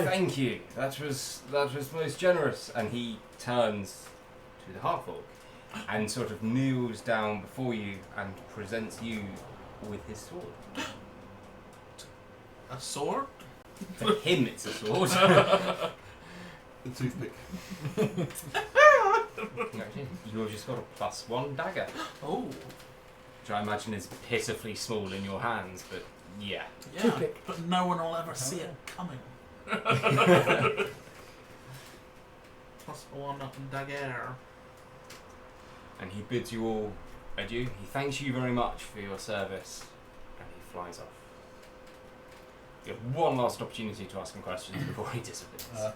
thank you. That was most generous. And he turns to the Heartfolk. and sort of kneels down before you and presents you with his sword. A sword? For him, it's a sword. The toothpick. You have just got a +1 dagger, Oh, which I imagine is pitifully small in your hands, but yeah. yeah. Toothpick. But no one will ever see it coming. +1 dagger. And he bids you all adieu. He thanks you very much for your service, and he flies off. You have one last opportunity to ask him questions before he disappears.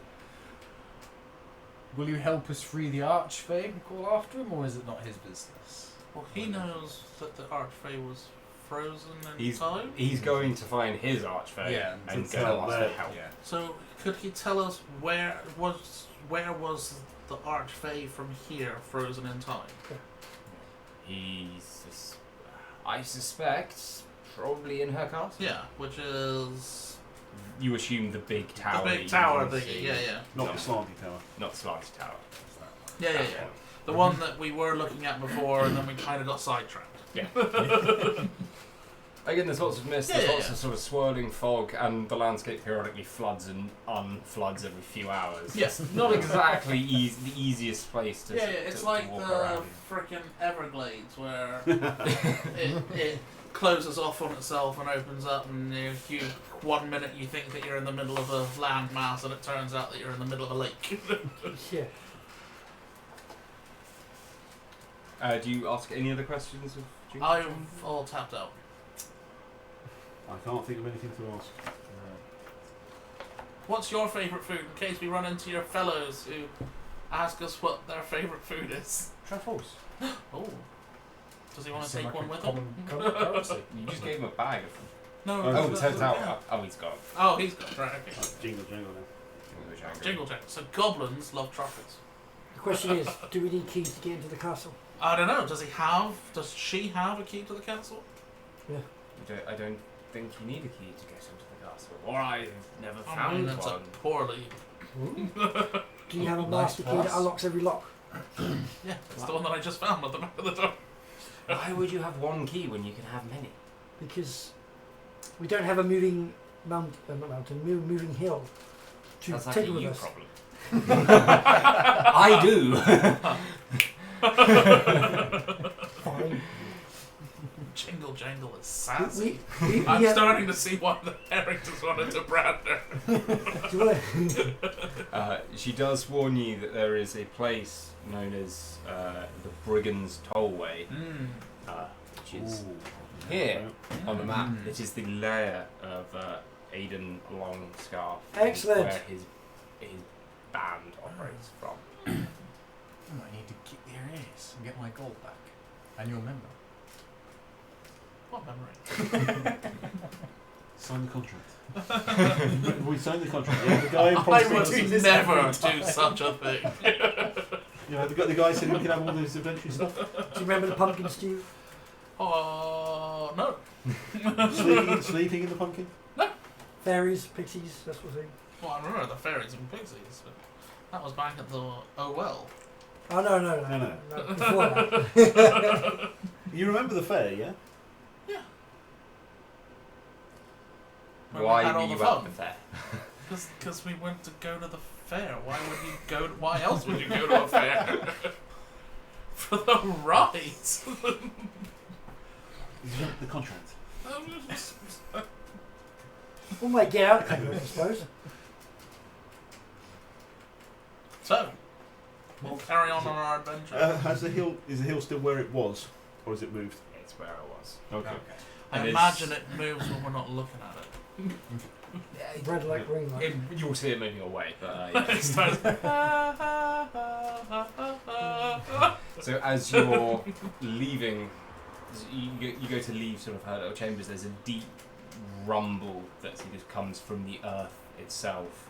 Will you help us free the Archfey and call after him, or is it not his business? Well, he knows that the Archfey was frozen in He's- time. He's going to find his archfey Yeah, and to go tell ask for them. help. Yeah. So, could he tell us where was the Archfey from here frozen in time? I suspect, probably in her castle. Yeah, which is You assume the big tower. the that big you tower can thingy. see. Yeah, yeah. Not No. the slanty tower. Not Slanty Tower. Yeah, yeah, yeah. The one that we were looking at before, and then we kind of got sidetracked. Again, there's lots of mist, Yeah, there's yeah, lots yeah. of sort of swirling fog, and the landscape periodically floods and unfloods every few hours. Yeah. It's not exactly the easiest place to Yeah, to- yeah, it's to like walk the around. frickin' Everglades where it closes off on itself and opens up, and you 1 minute you think that you're in the middle of a landmass, and it turns out that you're in the middle of a lake. Yeah. Do you ask any other questions of June? I'm all tapped out. I can't think of anything to ask. What's your favourite food, in case we run into your fellows who ask us what their favourite food is? Truffles. Oh. Does he want to Seem take like one a with him? common currency. You just gave him a bag of them. No. Oh, Oh, no, it no, turns no, out. yeah. Oh, he's got it. Oh, he's got it. Right, okay. Jingle jangle now. Jingle jangle. So goblins love truffles. The question is, do we need keys to get into the castle? I don't know. Does she have a key to the castle? I don't think you need a key to get into the castle. Or I've never I found mean, that's a one. poorly. Do you have a Nice master key that pass. unlocks every lock? Yeah, it's the one that I just found at the back of the door. Why would you have one key when you can have many? Because we don't have a moving moving hill to That's like take a with you us. problem. I do. Fine. Jingle jangle is sassy. We I'm have- starting to see why the Harringtons wanted to brand her. do you wanna- She does warn you that there is a place known as the Brigands Tollway, which is here on the map. Mm. It is the lair of Aidan Longscarf. Excellent. Where his band operates from. I might need to kick their ass and get my gold back. And your member. What memory? Sign the contract. We signed the contract. Yeah, the guy I promised would us- never do such a thing. You know, the guy said we can have all this adventure stuff. Do you remember the pumpkin stew? Oh, no. Sleeping in the pumpkin. Fairies, pixies, that sort of thing. Well, I remember the fairies and pixies, but that was back at the well. Oh no. No. Before that. You remember the fair, yeah? Yeah. Where we Why had were all you the at fun. the fair? Because we went to go to the fair. Why would you go? Why else would you go to a fair? For the rides. The contract. We might get out of it, I suppose. So, we'll carry on our adventure. Is the hill still where it was, or has it moved? It's where I was. Okay. I and imagine it moves when we're not looking at it. Red light, green light. You'll see it moving away, but It starts- so as you're leaving, you go to leave sort of her little chambers. There's a deep rumble that sort of comes from the earth itself,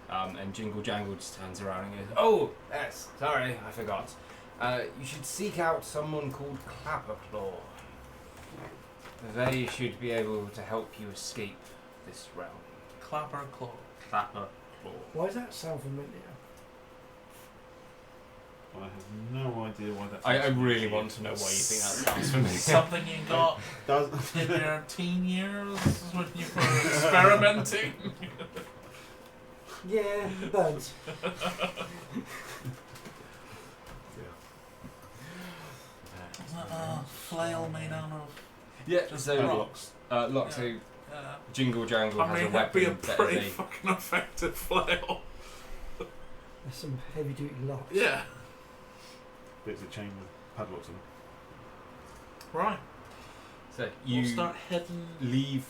and Jingle Jangle just turns around and goes, "Oh, yes, sorry, I forgot. You should seek out someone called Clapperclaw. They should be able to help you escape this realm." Clapper claw. Clapperclaw. Why does that sound familiar? I have no idea why that. I really want to know why you think that sounds familiar. Something you got in your teen years when you were experimenting. Yeah, the birds. Is that a flail made out of Yeah, just so rocks? Look, so Jingle Jangle I has mean, a that'd be a weapon that pretty is a fucking effective flail. There's some heavy duty locks. Yeah. Bits of chain with padlocks on it. Right. So We'll you start heading. leave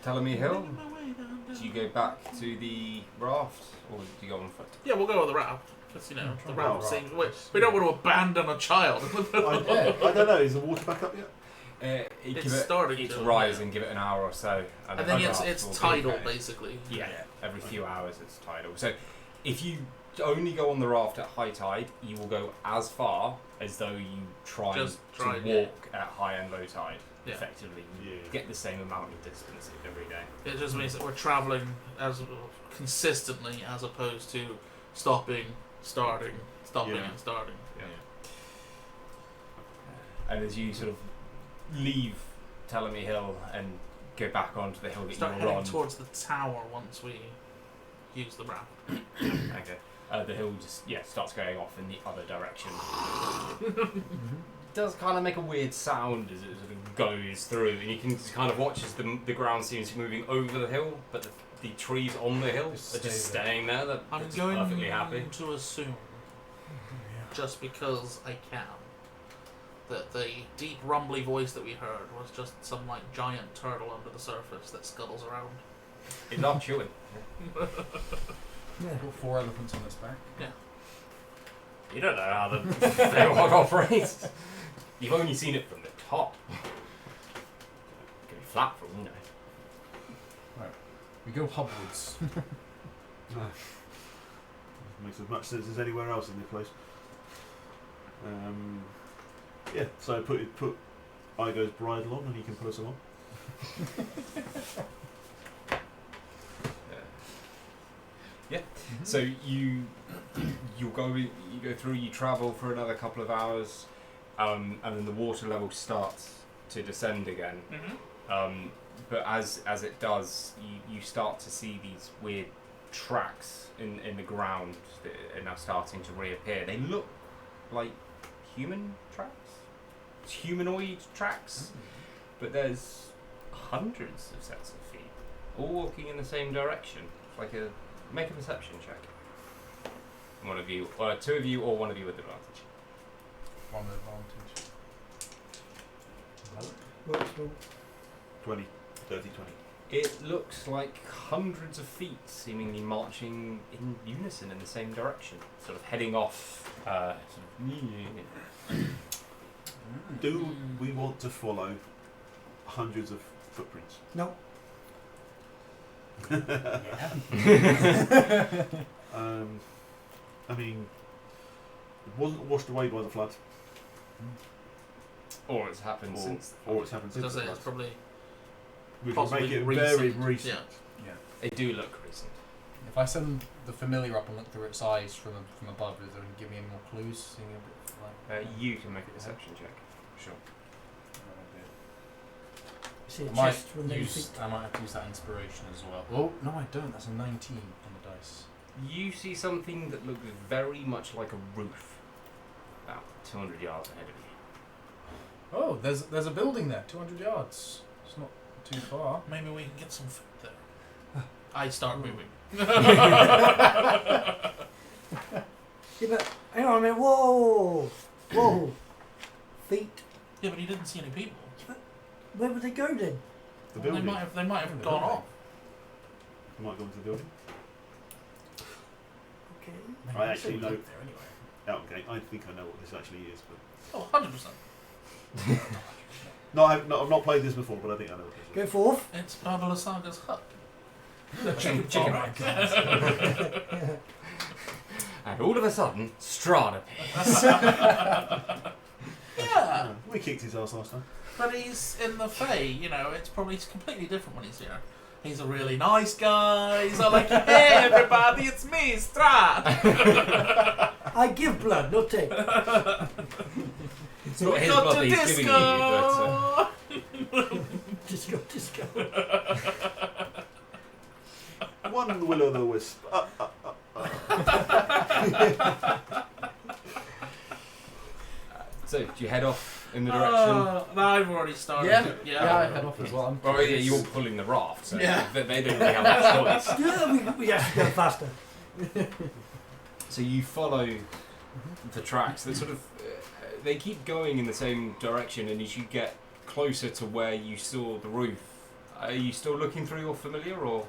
Telemy Hill. Making my way down. Do you go back to the raft, or do you go on foot? Yeah, we'll go with the raft. Because, you know, the try raft the seems. raft. We don't want to abandon a child. I don't know. Is the water back up yet? It's Give starting it to, rise yeah. and give it an hour or so. I the think raft it's will be tidal, okay. basically. Yeah, every few hours it's tidal. So if you only go on the raft at high tide, you will go as far as though you tried to walk at high and low tide. Yeah. Effectively, you Yeah. get the same amount of distance every day. It just means that we're travelling as consistently as opposed to stopping, starting, stopping, Yeah. and starting. Yeah. And as you sort of leave Telemy Hill and go back onto the hill that Start you were heading on, towards the tower once we use the raft. okay, the hill just starts going off in the other direction. Does kind of make a weird sound as it sort of goes through, and you can just kind of watch as the ground seems to be moving over the hill, but the trees on the hill are just staying there. They're I'm just going perfectly happy. to assume, just because I can, that the deep rumbly voice that we heard was just some like giant turtle under the surface that scuttles around. It's not chewing. Yeah. Got 4 elephants on its back. You don't know how the Feywild operates. You've only seen it from the top. It can be flat from, you know. We go hubwards. Makes as much sense as anywhere else in the place. Yeah, so put Igo's bridle on and he can put us along. Yeah. So you go through, you travel for another couple of hours, and then the water level starts to descend again. Mm-hmm. But as it does, you start to see these weird tracks in the ground that are now starting to reappear. They look like human tracks, humanoid tracks, but there's hundreds of sets of feet, all walking in the same direction. It's like make a perception check. One of you, or 2 of you, or one of you with advantage. One advantage. Well, 20, 30, 20. It looks like hundreds of feet seemingly marching in unison in the same direction, sort of heading off. Do we want to follow hundreds of footprints? no. I mean, it wasn't washed away by the flood, Or it's happened since. or it's happened since Because the it's flood, probably which will possibly make it recent. very recent. Yeah. They do look recent. If I send the familiar up and look through its eyes from above, is it going to give me any more clues? Seeing a bit like You can make a deception check. Sure. See a I might chest with no feet. I might have to use that inspiration as well. Oh no, I don't. That's a 19 on the dice. You see something that looks very much like a roof, about 200 yards ahead of you. Oh, there's a building there, 200 yards. It's not too far. Maybe we can get some food there. I start moving. Yeah, but hang on a minute. Whoa! Whoa! Feet. Yeah, but he didn't see any people. Where would they go then? The They building. might have The gone building. off. Might go into the building. Okay. I actually Should know. look there anyway. Okay, I think I know what this actually is, but Oh, 100%. no, I've not played this before, but I think I know what this is. Go forth. It's Barbara Saga's hut. Chicken Yeah. And all of a sudden, Strahd appears. Yeah, We kicked his ass last time. but he's in the Fae, you know, it's probably completely different when he's here. He's a really nice guy. He's all like, hey everybody, it's me, Strahd. I give blood, not take. It's not his blood that he's giving you, but... Disco. One will o' the wisp. So, do you head off in the direction? No, I've already started. Yeah, I head off as well. Oh yeah, you're pulling the raft, so Yeah. they don't really have that choice. Yeah, we have to go faster. So you follow the tracks. They sort of they keep going in the same direction, and as you get closer to where you saw the roof, are you still looking through your familiar, or?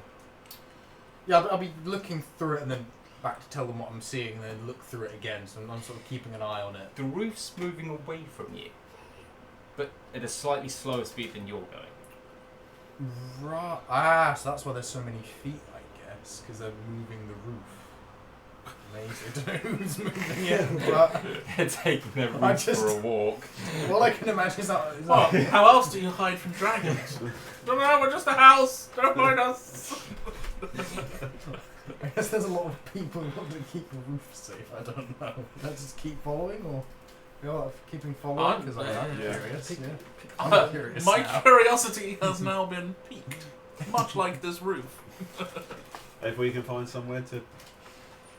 Yeah, I'll be looking through it and then back to tell them what I'm seeing, and then look through it again. So I'm sort of keeping an eye on it. The roof's moving away from you, but at a slightly slower speed than you're going. Right. Ah, so that's why there's so many feet, I guess, because they're moving the roof. Amazing. I don't know who's moving it, but They're taking their I roof just- for a walk. all I can imagine is that. Well, how else do you hide from dragons? Don't know, we're just a house. Don't mind us. I guess there's a lot of people who want to keep the roof safe. I don't know. Let's just keep following, or keeping following, because I'm Yeah. curious. Yeah. Uh, I'm curious. My now. curiosity has now been piqued, much like this roof. If we can find somewhere to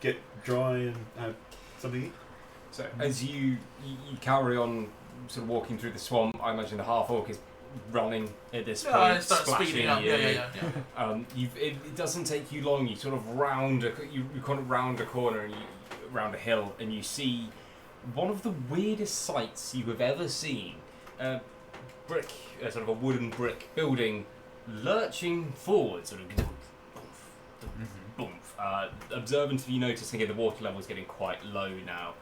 get dry and have something to eat. So as you carry on, sort of walking through the swamp, I imagine the half orc is running at this point, I start splashing speeding up. you. Yeah. It doesn't take you long. You sort of you kind of round a corner and you round a hill, and you see one of the weirdest sights you have ever seen. Sort of a wooden brick building, lurching forward, sort of. Observant of you noticing the water level is getting quite low now.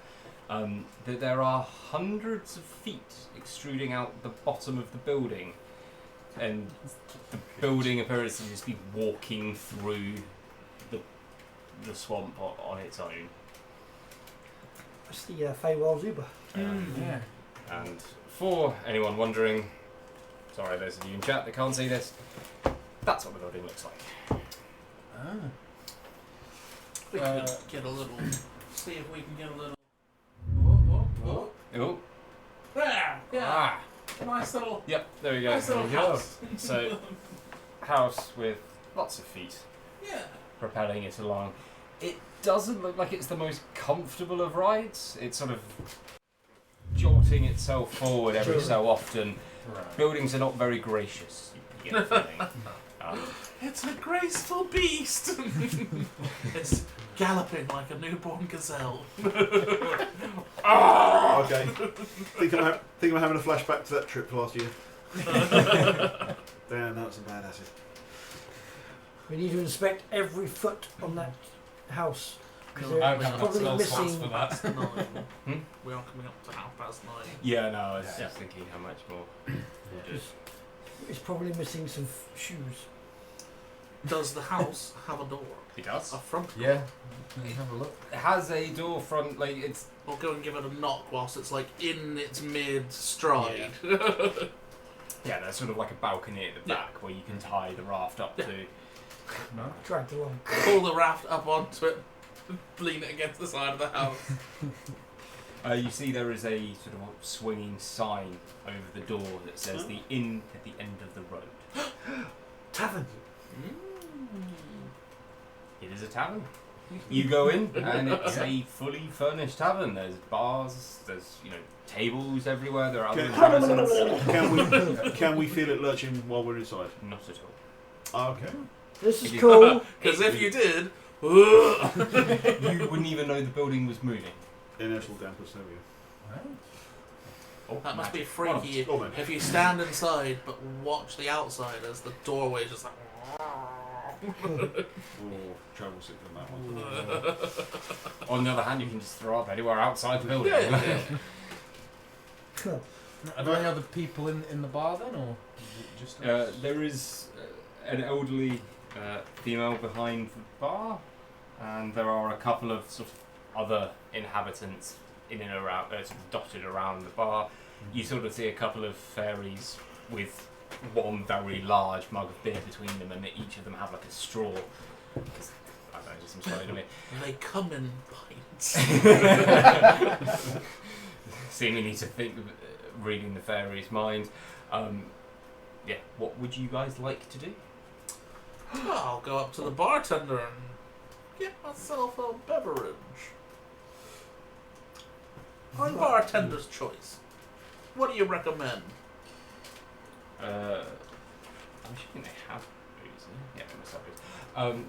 That there are hundreds of feet extruding out the bottom of the building, and the building appears to just be walking through the swamp on its own. That's the Feywild Zuba. Yeah. And for anyone wondering, sorry those of you in chat that can't see this, that's what the building looks like. Ah. We can get a little. See if we can get a little. Oh. Oh, There! Yeah. Ah. Nice little. yep, there we go. Nice little house. So, house with lots of feet Yeah. propelling it along. It doesn't look like it's the most comfortable of rides. It's sort of jolting itself forward every so often. Right. Buildings are not very gracious, you get the feeling. It's a graceful beast. It's galloping like a newborn gazelle. Okay. think I'm having a flashback to that trip last year. Damn, that was some bad acid. We need to inspect every foot on that house. Because No, I don't there's have probably enough spell missing. slots for that. 9. We are coming up to 9:30. Yeah, no, I was just thinking how much more. It's probably missing some shoes. Does the house have a door? It does. A front door? Yeah. Have a look. It has a door front, like it's. We'll go and give it a knock whilst it's like in its mid stride. Yeah, there's sort of like a balcony at the back where you can tie the raft up to. No. Dragged along. Pull the raft up onto it, lean it against the side of the house. You see there is a sort of swinging sign over the door that says the inn at the end of the road. Tavern. It is a tavern. You go in and it's a fully furnished tavern. There's bars, there's tables everywhere. There are other inhabitants. Can we feel it lurching while we're inside? Not at all. Oh, okay. This is cool. Because if you did, You wouldn't even know the building was moving. Inertial dampers, there we go. Oh, that must be magic. freaky. Oh, man. If you stand inside but watch the outside as the doorway is just like. Oh, travel sick from that one. On the other hand, you can just throw up anywhere outside the building. Yeah. Are there any other people in the bar then, or is it just us? There is an elderly female behind the bar, and there are a couple of sort of other inhabitants in and around, sort of dotted around the bar. You sort of see a couple of fairies with one very large mug of beer between them, and each of them have like a straw. 'Cause, I There's some slightly to me. They come in pints. Seemingly to think, reading the fairy's mind. Yeah, what would you guys like to do? I'll go up to the bartender and get myself a beverage. On bartender's choice. What do you recommend? I'm assuming they have booze. Yeah, they must have booze.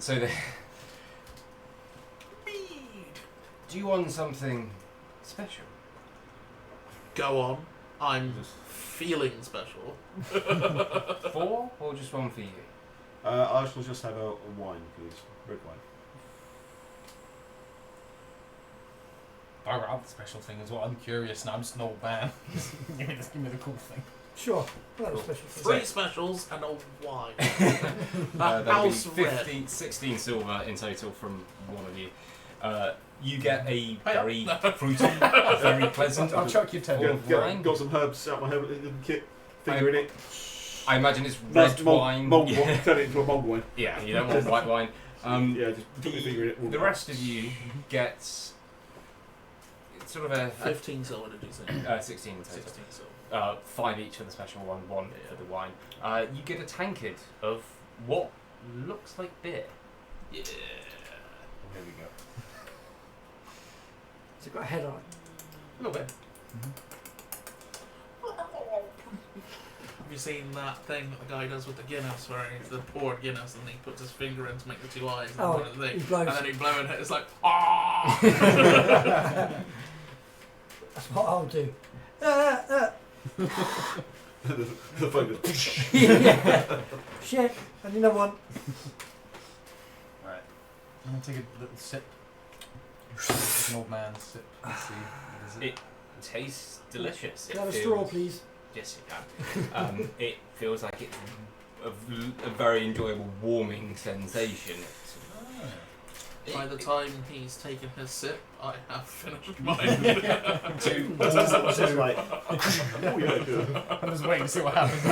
So they. Mead. Do you want something special? Go on. I'm feeling special. 4 or just one for you? I shall just have a wine, please. Red wine. I'll have the special thing as well. I'm curious now. I'm just an old man. give me the cool thing. Sure. Well, that was special. 3 specials and a wine. That'll be House 16 silver in total from one of you. You get a Hey, very no. fruity, very pleasant. I'll chuck you 10. Wine? Got some herbs out my herb kit. Finger in it. I imagine it's red wine. Mold Yeah. wine. Turn it into a mold wine. Yeah, you don't want white wine. Yeah, just put your finger in it. The rest of you get sort of a 15 silver, did you say? 16 in total. 16 silver. 5 each for the special one, 1 for the wine. You get a tankard of what looks like beer. Yeah. There we go. Has it got a head on it? A little bit. Have you seen that thing that the guy does with the Guinness, where he's the poured Guinness and he puts his finger in to make the 2 eyes and Oh, one of the thing, he blows. and then he blows it. It's like ah. That's what I'll do. The phone goes. Yeah. Shit. I need another one. Right. I'm going to take a little sip. Like an old man sip. Let's see. What is it? It tastes delicious. Can I have a straw, please? Yes, you can. It feels like it's a very enjoyable warming sensation. By the time he's taken his sip, I have finished mine. Just like, oh yeah, good. I'm just waiting to see what happens.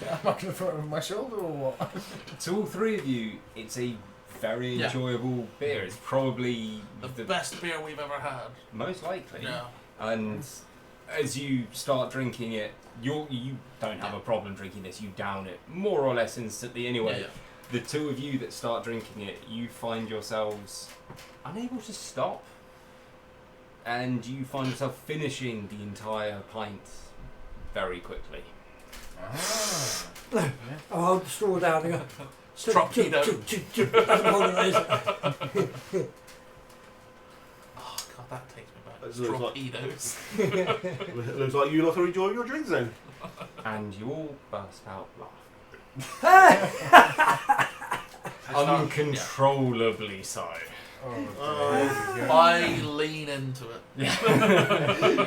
Am I going to throw it over my shoulder or what? To all 3 of you, it's a very Yeah. enjoyable beer. It's probably The best beer we've ever had. most likely. Yeah. And as you start drinking it, you don't have a problem drinking this. You down it more or less instantly anyway. Yeah. The 2 of you that start drinking it, you find yourselves unable to stop. And you find yourself finishing the entire pint very quickly. Ah. I'll hold the straw down and go. Torpedo. That's more than it is. Oh god, that takes me back. That looks like- Torpedoes. It looks like you lot are enjoying your drinks then. And you all burst out laughing. Uncontrollably so. I lean into it.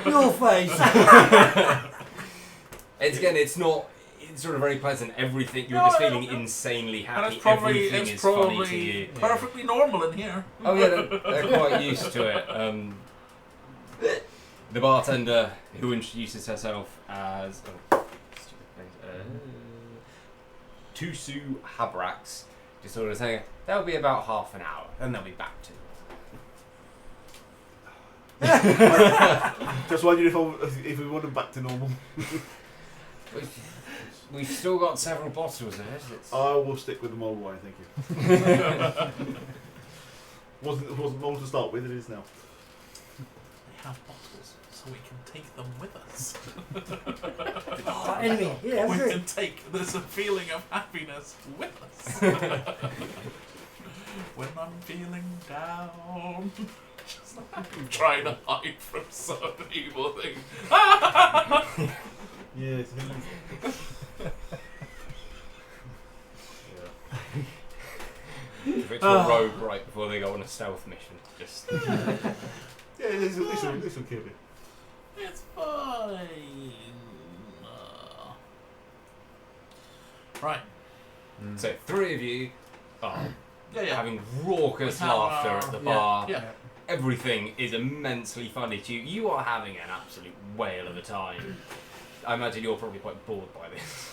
Your face. It's not. It's sort of very pleasant. Everything you're No, just no, feeling no. insanely And happy. it's probably, Everything is funny to you. perfectly normal in here. Oh yeah, they're quite used to it. The bartender, who introduces herself as Tusu Habrax, just sort of saying that'll be about half an hour, and they'll be back to. Just wondered if we want them back to normal. We've still got several bottles of it. I will stick with the mold wine, thank you. Wasn't mold to start with, it is now. They have bottles, so we can take them with us. Oh, enemy. Yeah, We agree. can take this feeling of happiness with us. When I'm feeling down. Just like I'm trying to hide from some evil thing. Yeah, it's If it's a rogue right before they go on a stealth mission, just yeah, this will kill me. It's fine. Right. so 3 of you are Yeah. having raucous We have, laughter at the bar. Yeah. Everything is immensely funny to you. You are having an absolute whale of a time. I imagine you're probably quite bored by this.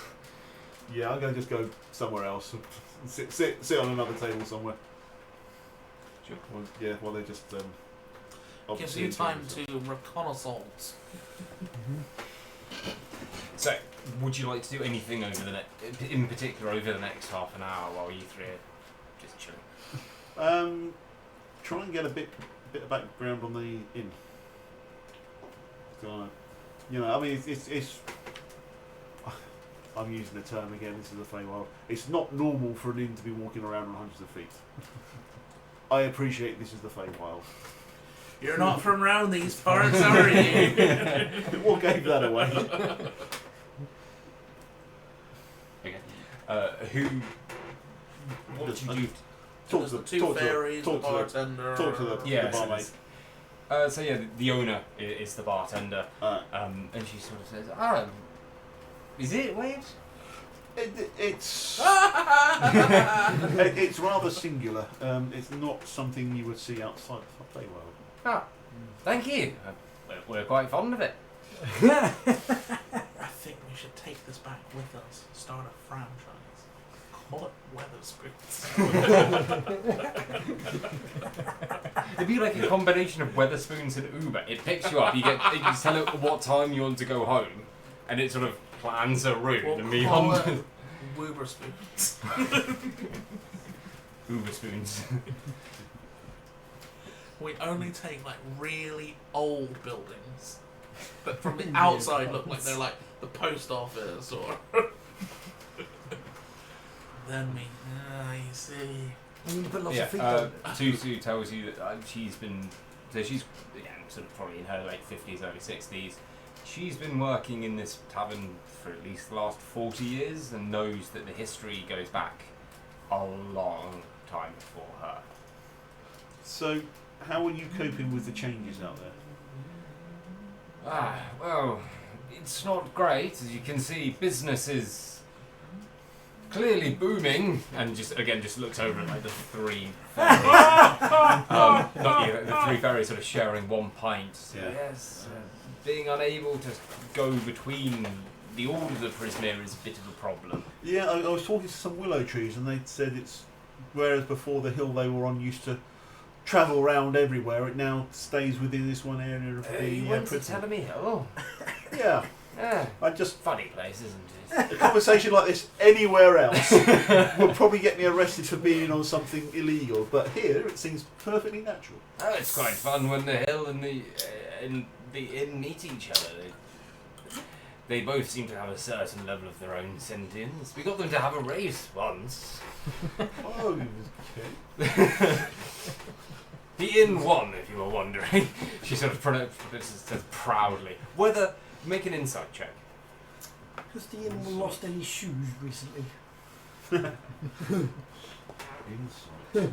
Yeah, I'm going to just go somewhere else. Sit on another table somewhere. Sure. Well, they're just. Gives obviously you time doing to reconnaissance. So, would you like to do anything in particular over the next half an hour while you three are just chilling? Try and get a bit of background on the inn. So, I mean, it's I'm using the term again. This is the Feywild. It's not normal for an inn to be walking around on hundreds of feet. I appreciate this is the Feywild. You're not from round these parts, are you? What gave that away? Okay. What did you do? There's the two fairies, the bartender. Talk to the barmaid. So yeah, the owner is the bartender, and she sort of says, is it weird? It's it's rather singular. It's not something you would see outside the Feywild. Thank you. We're quite fond of it. I think we should take this back with us. Start a franchise. Call it Weatherspoons. It'd be like a combination of Weatherspoons and Uber. It picks you up. You tell it what time you want to go home, and it sort of plans a route. We'll and call it Wooberspoons. Uber spoons. We only take like really old buildings that from the outside look like they're like the post office or. Then we, you see. And you put lots of feet on. Susu tells you that she's again sort of probably in her late 50s, early 60s. She's been working in this tavern for at least the last 40 years and knows that the history goes back a long time before her. So, how are you coping with the changes out there? Well, it's not great. As you can see, business is clearly booming, and just looks over at like the three fairies. The three fairies sort of sharing one pint. So Yeah. yes, being unable to go between the order of the Prismere is a bit of a problem. Yeah, I was talking to some willow trees, and they said it's whereas before the hill they were on used to travel around everywhere, it now stays within this one area of the You went to prison. Telemi Hill? Yeah, I just Funny place, isn't it? a conversation like this anywhere else would probably get me arrested for being on something illegal, but here it seems perfectly natural. Oh, it's quite fun when the hill and the inn meet each other. They both seem to have a certain level of their own sentience. We got them to have a race once. Oh, okay. The inn won, if you were wondering. She sort of says proudly. Make an insight check. Has the inn lost any shoes recently? Insight.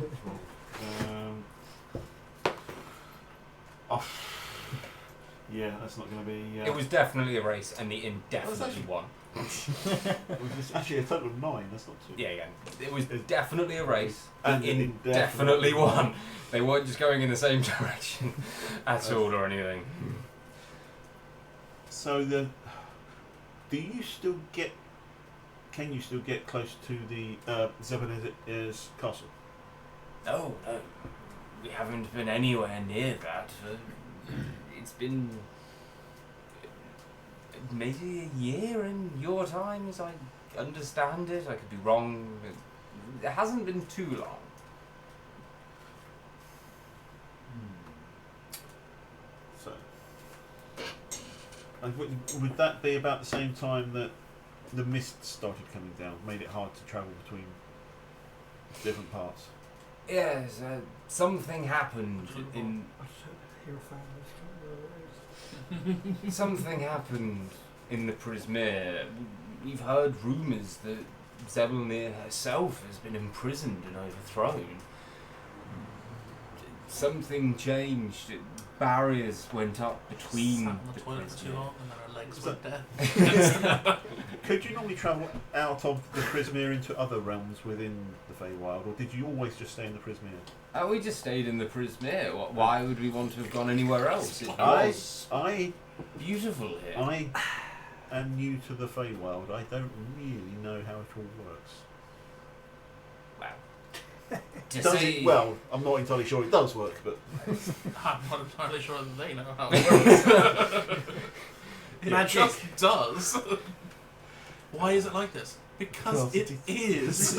Yeah, that's not going to be. It was definitely a race, and the inn definitely won. Actually a total of 9. That's not too. Yeah. It was definitely a race, And the inn it definitely won. They weren't just going in the same direction at all or anything. So can you still get close to the Zebanez's castle? No, we haven't been anywhere near that. It's been maybe a year in your time, as I understand it. I could be wrong. It hasn't been too long. So, and would that be about the same time that the mist started coming down, made it hard to travel between different parts? Yes, something happened in. Something happened in the Prismere. We've heard rumours that Zebelnir herself has been imprisoned and overthrown. Something changed. Barriers went up between Sat on the the toilet for too Prismere. long and then her legs went dead. Could you normally travel out of the Prismere into other realms within the Feywild, or did you always just stay in the Prismere? We just stayed in the Prismere. Why would we want to have gone anywhere else? It I was beautiful here. I am new to the Feywild. I don't really know how it all works. Well, Does it? Well, I'm not entirely sure it does work, but I'm not entirely sure that they know how it works. It Magic. just does. Why is it like this? Because it is.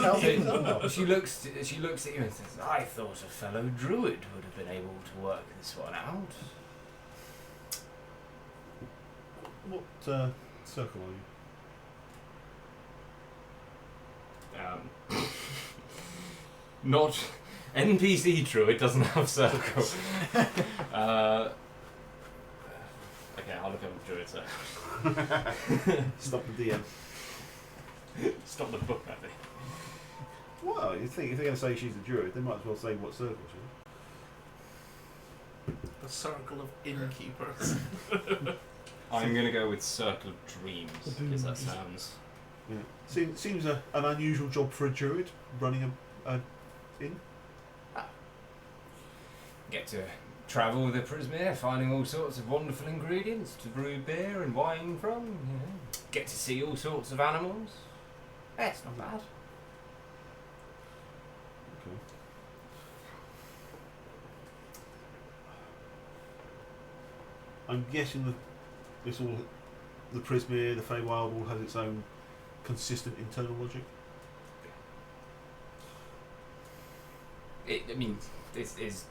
She looks at you and says, I thought a fellow druid would have been able to work this one out. what circle are you? Not NPC druid doesn't have circle. Okay, I'll look up druid circle. Stop the DM. Stop the book, I think. Well, you think if they're going to say she's a druid, they might as well say what circle she's in. The circle of innkeepers. I'm going to go with circle of dreams because that sounds. Yeah. Seems an unusual job for a druid, running a inn. Get to travel the Prismere, finding all sorts of wonderful ingredients to brew beer and wine from. You know. Get to see all sorts of animals. Yeah, it's not bad. Okay. I'm guessing the Prismere, the Feywild, all has its own consistent internal logic. I mean, this is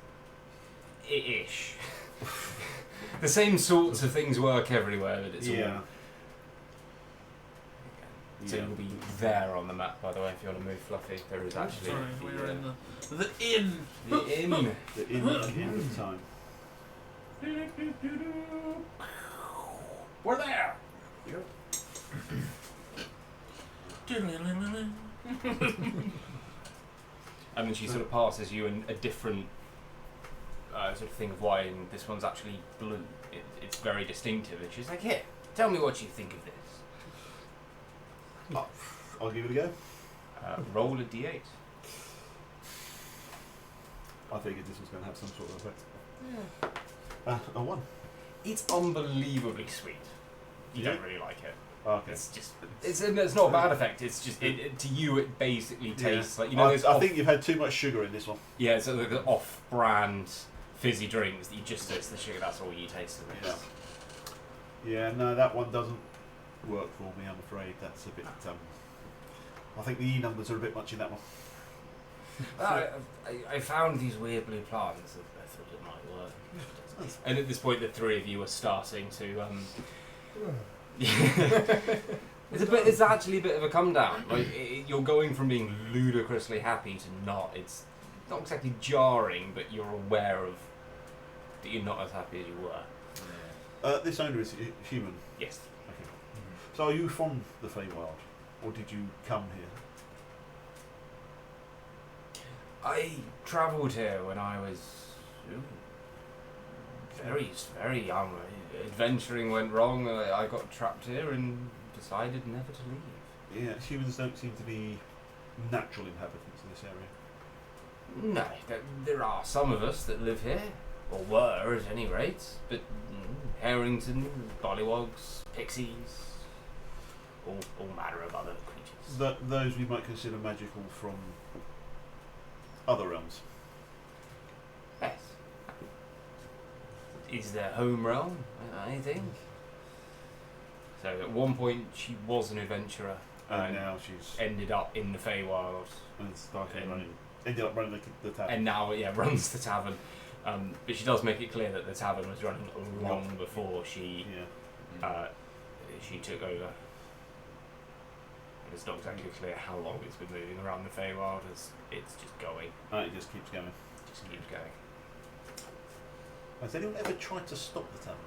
ish. The same sorts of things work everywhere, but it's all. So you'll be there on the map, by the way, if you want to move Fluffy. There is actually. Sorry, we're in the inn. The inn. The inn of time. We're there. And then she sort of passes you a different sort of thing of wine. This one's actually blue. It's very distinctive. And she's like, here, tell me what you think of this. Oh, I'll give it a go. Roll a d8. I figured this was going to have some sort of effect. Yeah. A 1. It's unbelievably sweet. You Yeah. don't really like it. Okay. It's just, it's not a bad effect. It's just, to you, it basically tastes like, you know, I think you've had too much sugar in this one. Yeah, so the off-brand fizzy drinks that you just, it's the sugar, that's all you taste of it. Yeah, no, that one doesn't work for me, I'm afraid. That's a bit, I think the E numbers are a bit much in that one. I found these weird blue plants, I thought it might work. And at this point, the three of you are starting to, it's actually a bit of a come down. Like you're going from being ludicrously happy to not. It's not exactly jarring, but you're aware of that you're not as happy as you were. This owner is human. Yes. Okay. So are you from the Feywild, or did you come here? I travelled here when I was very young. Adventuring went wrong. I got trapped here and decided never to leave. Yeah, humans don't seem to be natural inhabitants in this area. No, there are some of us that live here, or were at any rate, but Harrington, Bollywogs, Pixies, all manner of other creatures. Those we might consider magical from other realms. Yes. Is their home realm, I think. So at one point she was an adventurer, And now she's ended up in the Feywild, and started ended up running the tavern. and now runs the tavern. But she does make it clear that the tavern was running long before she she took over. And it's not exactly clear how long it's been moving around the Feywild, as it's just going. It just keeps going. Just keeps going. Has anyone ever tried to stop the tavern?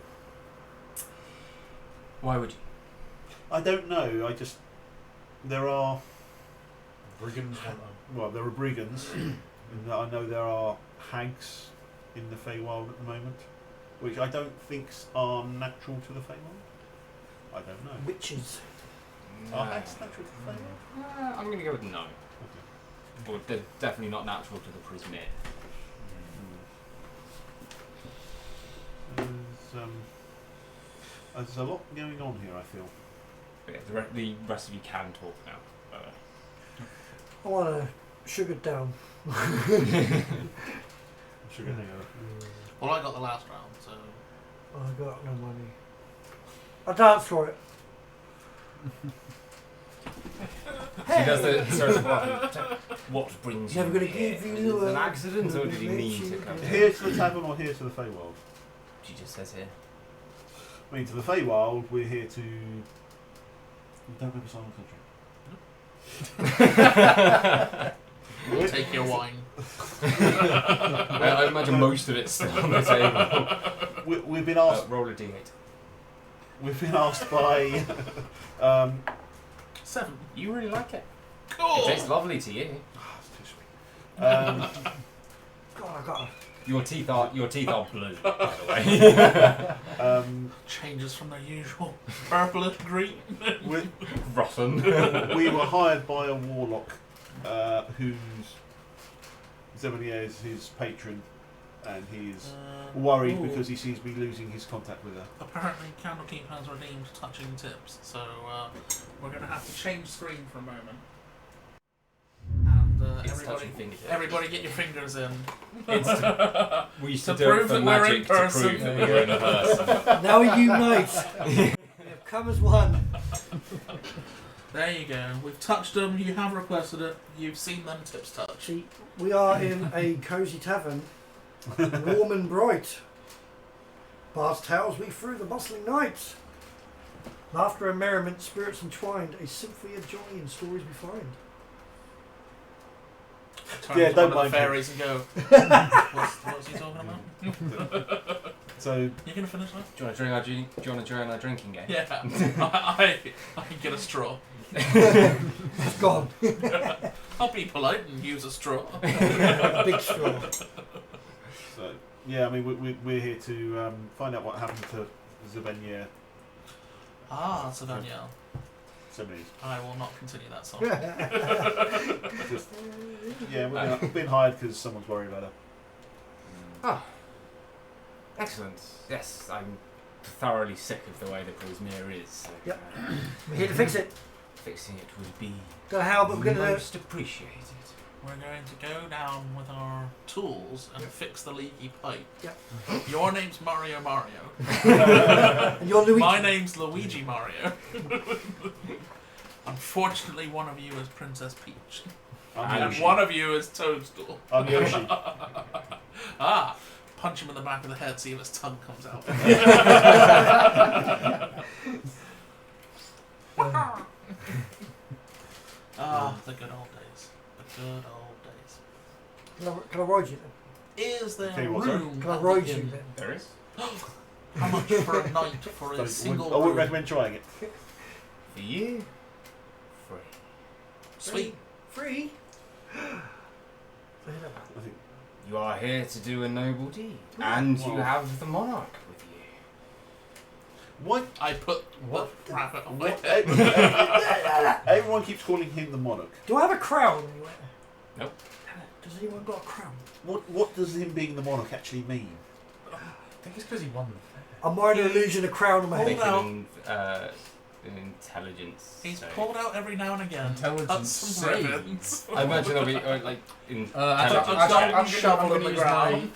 Why would you? I don't know. There are Brigands there are brigands, and I know there are hags in the Feywild at the moment, which I don't think are natural to the Feywild. I don't know. Witches. Are hags natural to the Feywild? I'm going to go with no. Okay. Or they're definitely not natural to the Prismere. There's a lot going on here, I feel. But yeah, the rest of you can talk now. I want to sugared down. Sugar hangover. Well, I got the last round, so. I got no money. I dance for it. He does the sort of what brings Never you gonna here? give Is you it an a- accident, or did he mean to come here? Here to the tavern or here to the Feywild? She just says here. I mean, to the Feywild, we're here to. You don't have a silent country. Take your wine. I imagine most of it's still on the table. We've been asked. Roll a d8. We've been asked by. 7. You really like it. Cool! It tastes lovely to you. It's too sweet. God, I got Your teeth are blue, by the way. Changes from their usual purplish green. Rotten. We were hired by a warlock whose Zebediah is his patron, and he's worried because he sees me losing his contact with her. Apparently, Candlekeep has redeemed touching tips, so we're going to have to change screen for a moment. And It's touching fingertips. everybody get your fingers in. We used To to do it prove for that we're magic in to person. prove that we were in person. now we unite. We have come as one. There you go. We've touched them. You have requested it. You've seen them tips touch. See, we are in a cosy tavern, warm and bright. Bars tales we through the bustling night. Laughter and merriment, spirits entwined, a symphony of joy in stories we find. Turn Yeah, to don't one of mind the him. fairies and go. What's he talking about? So You gonna finish that? Do you want to join our drinking game? Yeah. I can get a straw. It's gone. I'll be polite and use a straw. Big straw. So yeah, I mean we're here to find out what happened to Zebediah. Ah, so Danielle. I will not continue that song. Just, yeah, we've been hired because someone's worried about her. Ah, excellent. Yes, I'm thoroughly sick of the way the Prismere is. So, Yep. We're here to fix it. Fixing it would be Don't know how, but we're going to most appreciated. We're going to go down with our tools and fix the leaky pipe. Yep. Your name's Mario Mario. And you're Luigi. My name's Luigi Mario. Unfortunately, one of you is Princess Peach. I'm And Yoshi. one of you is Toadstool. I'm Yoshi. Punch him in the back of the head, see if his tongue comes out. The good old days. The good old days. Can I ride you then? Is there Tell you what, sorry? room? Can I at ride the you inn? then? There is. How much for a night for a I single wouldn't room? recommend trying it. For you, free. Sweet. Free? I think You are here to do a noble deed, and you Well. have the monarch with you. what? I put What? the rabbit on my What? head. Everyone keeps calling him the monarch. Do I have a crown anywhere? Nope. Does anyone got a crown? What does him being the monarch actually mean? I think it's because he won the fair. A minor illusion, a crown on my Hold head. on. Making an intelligence. He's save. pulled out every now and again. Intelligence Cut some save. ribbons. I imagine there'll be like in. I'm shovel in the ground.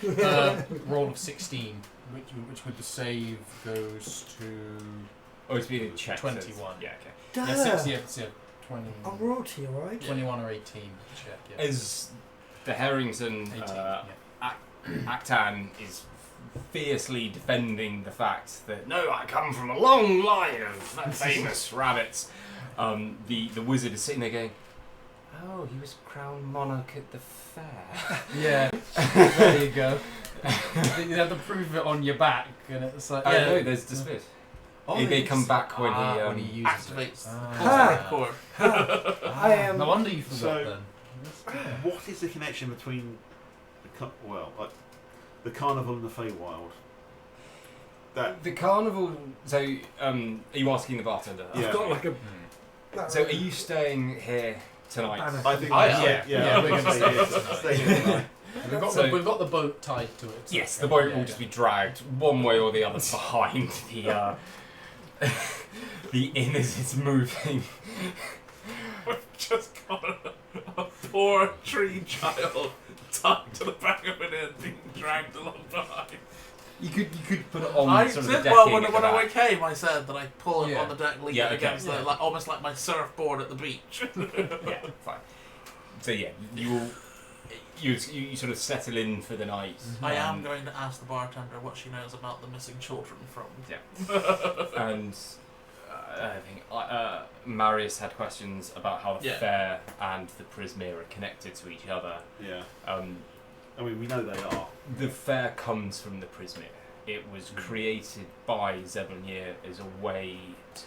Roll of 16, which with the save goes to Oh, it's been in check. 21. Yeah, okay. Duh. Yeah, 20, I'm royalty, alright? 21 or 18. Check. Yeah. As the Harrington 18. Actan is fiercely defending the fact that no, I come from a long line of famous rabbits. The wizard is sitting there going, "Oh, he was crowned monarch at the fair." Yeah. There you go. You have to prove it on your back, and it's like Oh no, there's dispute. They come back when when he he uses Activates. it. Cosmic core. I am. No wonder you forgot So- then. What is the connection between the carnival and the Feywild? That the carnival. So, are you asking the bartender? Yeah. I've got like a. So, are you staying here tonight? Banner. I think. Oh, yeah. Yeah, we're going to stay here. Stay here tonight. We've got the boat tied to it. so- Yes, the boat will Yeah. just be dragged one way or the other behind the the inn as it's moving. We've just got a poor poor tree child tied to the back of an inn being dragged along behind. You could put it on I sort of said, the well, decking when at the I back. came, I said that I pull it Yeah. on the deck, lean Yeah, it okay. against the, like almost like my surfboard at the beach. Yeah, fine. So yeah, you sort of settle in for the night. I am going to ask the bartender what she knows about the missing children from. Yeah. And I think Marius had questions about how the Yeah. fair and the Prismere are connected to each other. Yeah. I mean, we know they are. The fair comes from the Prismere. It was created by Zebulnir as a way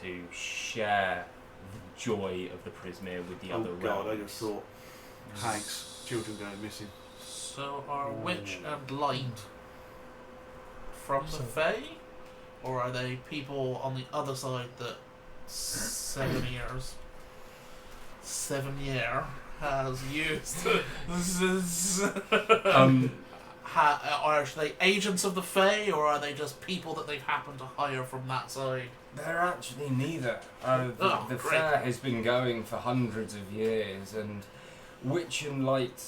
to share the joy of the Prismere with the other God, I realms. just thought hags, children going missing. So are Witch and Light from the Fae? Or are they people on the other side that 7 years has used? Are they agents of the Fae, or are they just people that they've happened to hire from that side? They're actually neither. The Great. fair has been going for hundreds of years, and Witch and Light,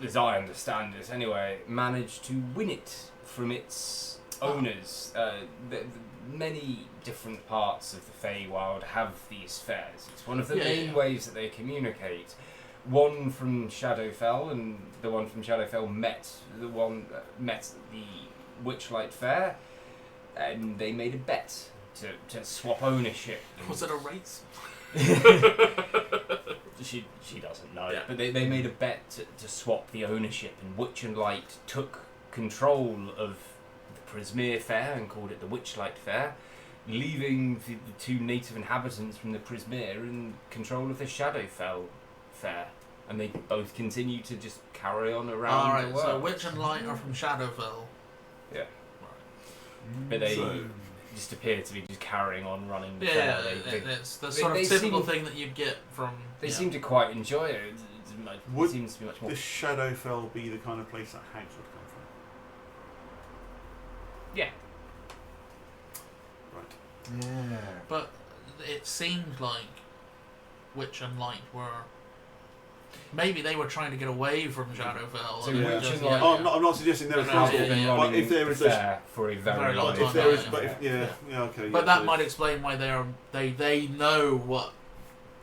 as I understand it anyway, managed to win it from its owners. Many different parts of the Feywild have these fairs. It's one of the main ways that they communicate. One from Shadowfell, and the one from Shadowfell met the WitchLight fair, and they made a bet to swap ownership. Was it a race? She doesn't know, Yeah. but they made a bet to swap the ownership, and Witch and Light took control of the Prismere fair and called it the WitchLight fair, leaving the two native inhabitants from the Prismere in control of the Shadowfell fair, and they both continue to just carry on around the Alright, world. so Witch and Light are from Shadowfell. Yeah. Right. But they So- just appear to be just carrying on running the Yeah, fair. it's the they- sort they of typical seem- thing that you'd get from. They yeah. seem to quite enjoy it. It Would seems to be much more. The Shadowfell be the kind of place that hags would come Yeah. from? Right. Yeah. But it seemed like Witch and Light were. Maybe they were trying to get away from Shadowfell. So and they Witch just- and Light- Oh, I'm not suggesting they're No, responsible, yeah, yeah. but if there is this, fair for a very, Very long long time. if there is, Yeah. but if, yeah, okay. But yeah, that so- might explain why they know what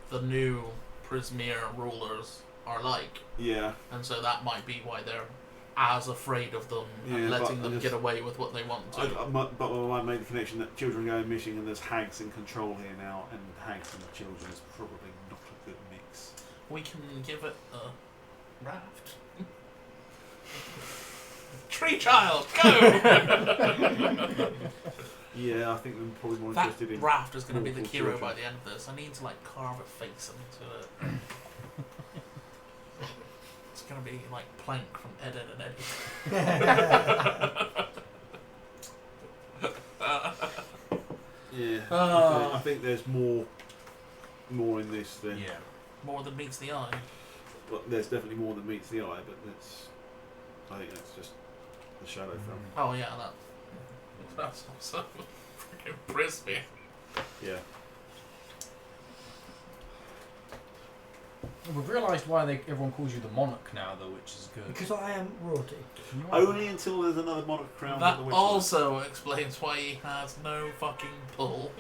the new Prismere rulers are like, Yeah, and so that might be why they're as afraid of them Yeah, and letting but I them just- get away with what they want to. but I made the connection that children are going missing and there's hags in control here now, and hags and children is probably not a good mix. We can give it a raft. Tree child, go! Yeah, I think I'm probably more That interested in. raft is going to be the awful hero children. by the end of this. I need to like carve a face into it. It's going to be like Plank from Ed, Edd and Eddie. Yeah, I think there's more in this than. Yeah. More than meets the eye. Well, there's definitely more than meets the eye, but I think that's just the Shadowfell. Oh yeah, that's also freaking Prismere. Yeah. We've realised why everyone calls you the monarch now, though, which is good. Because I am royalty. You are. Only until there's another monarch crown. That on the Witchlight. also explains why he has no fucking pull.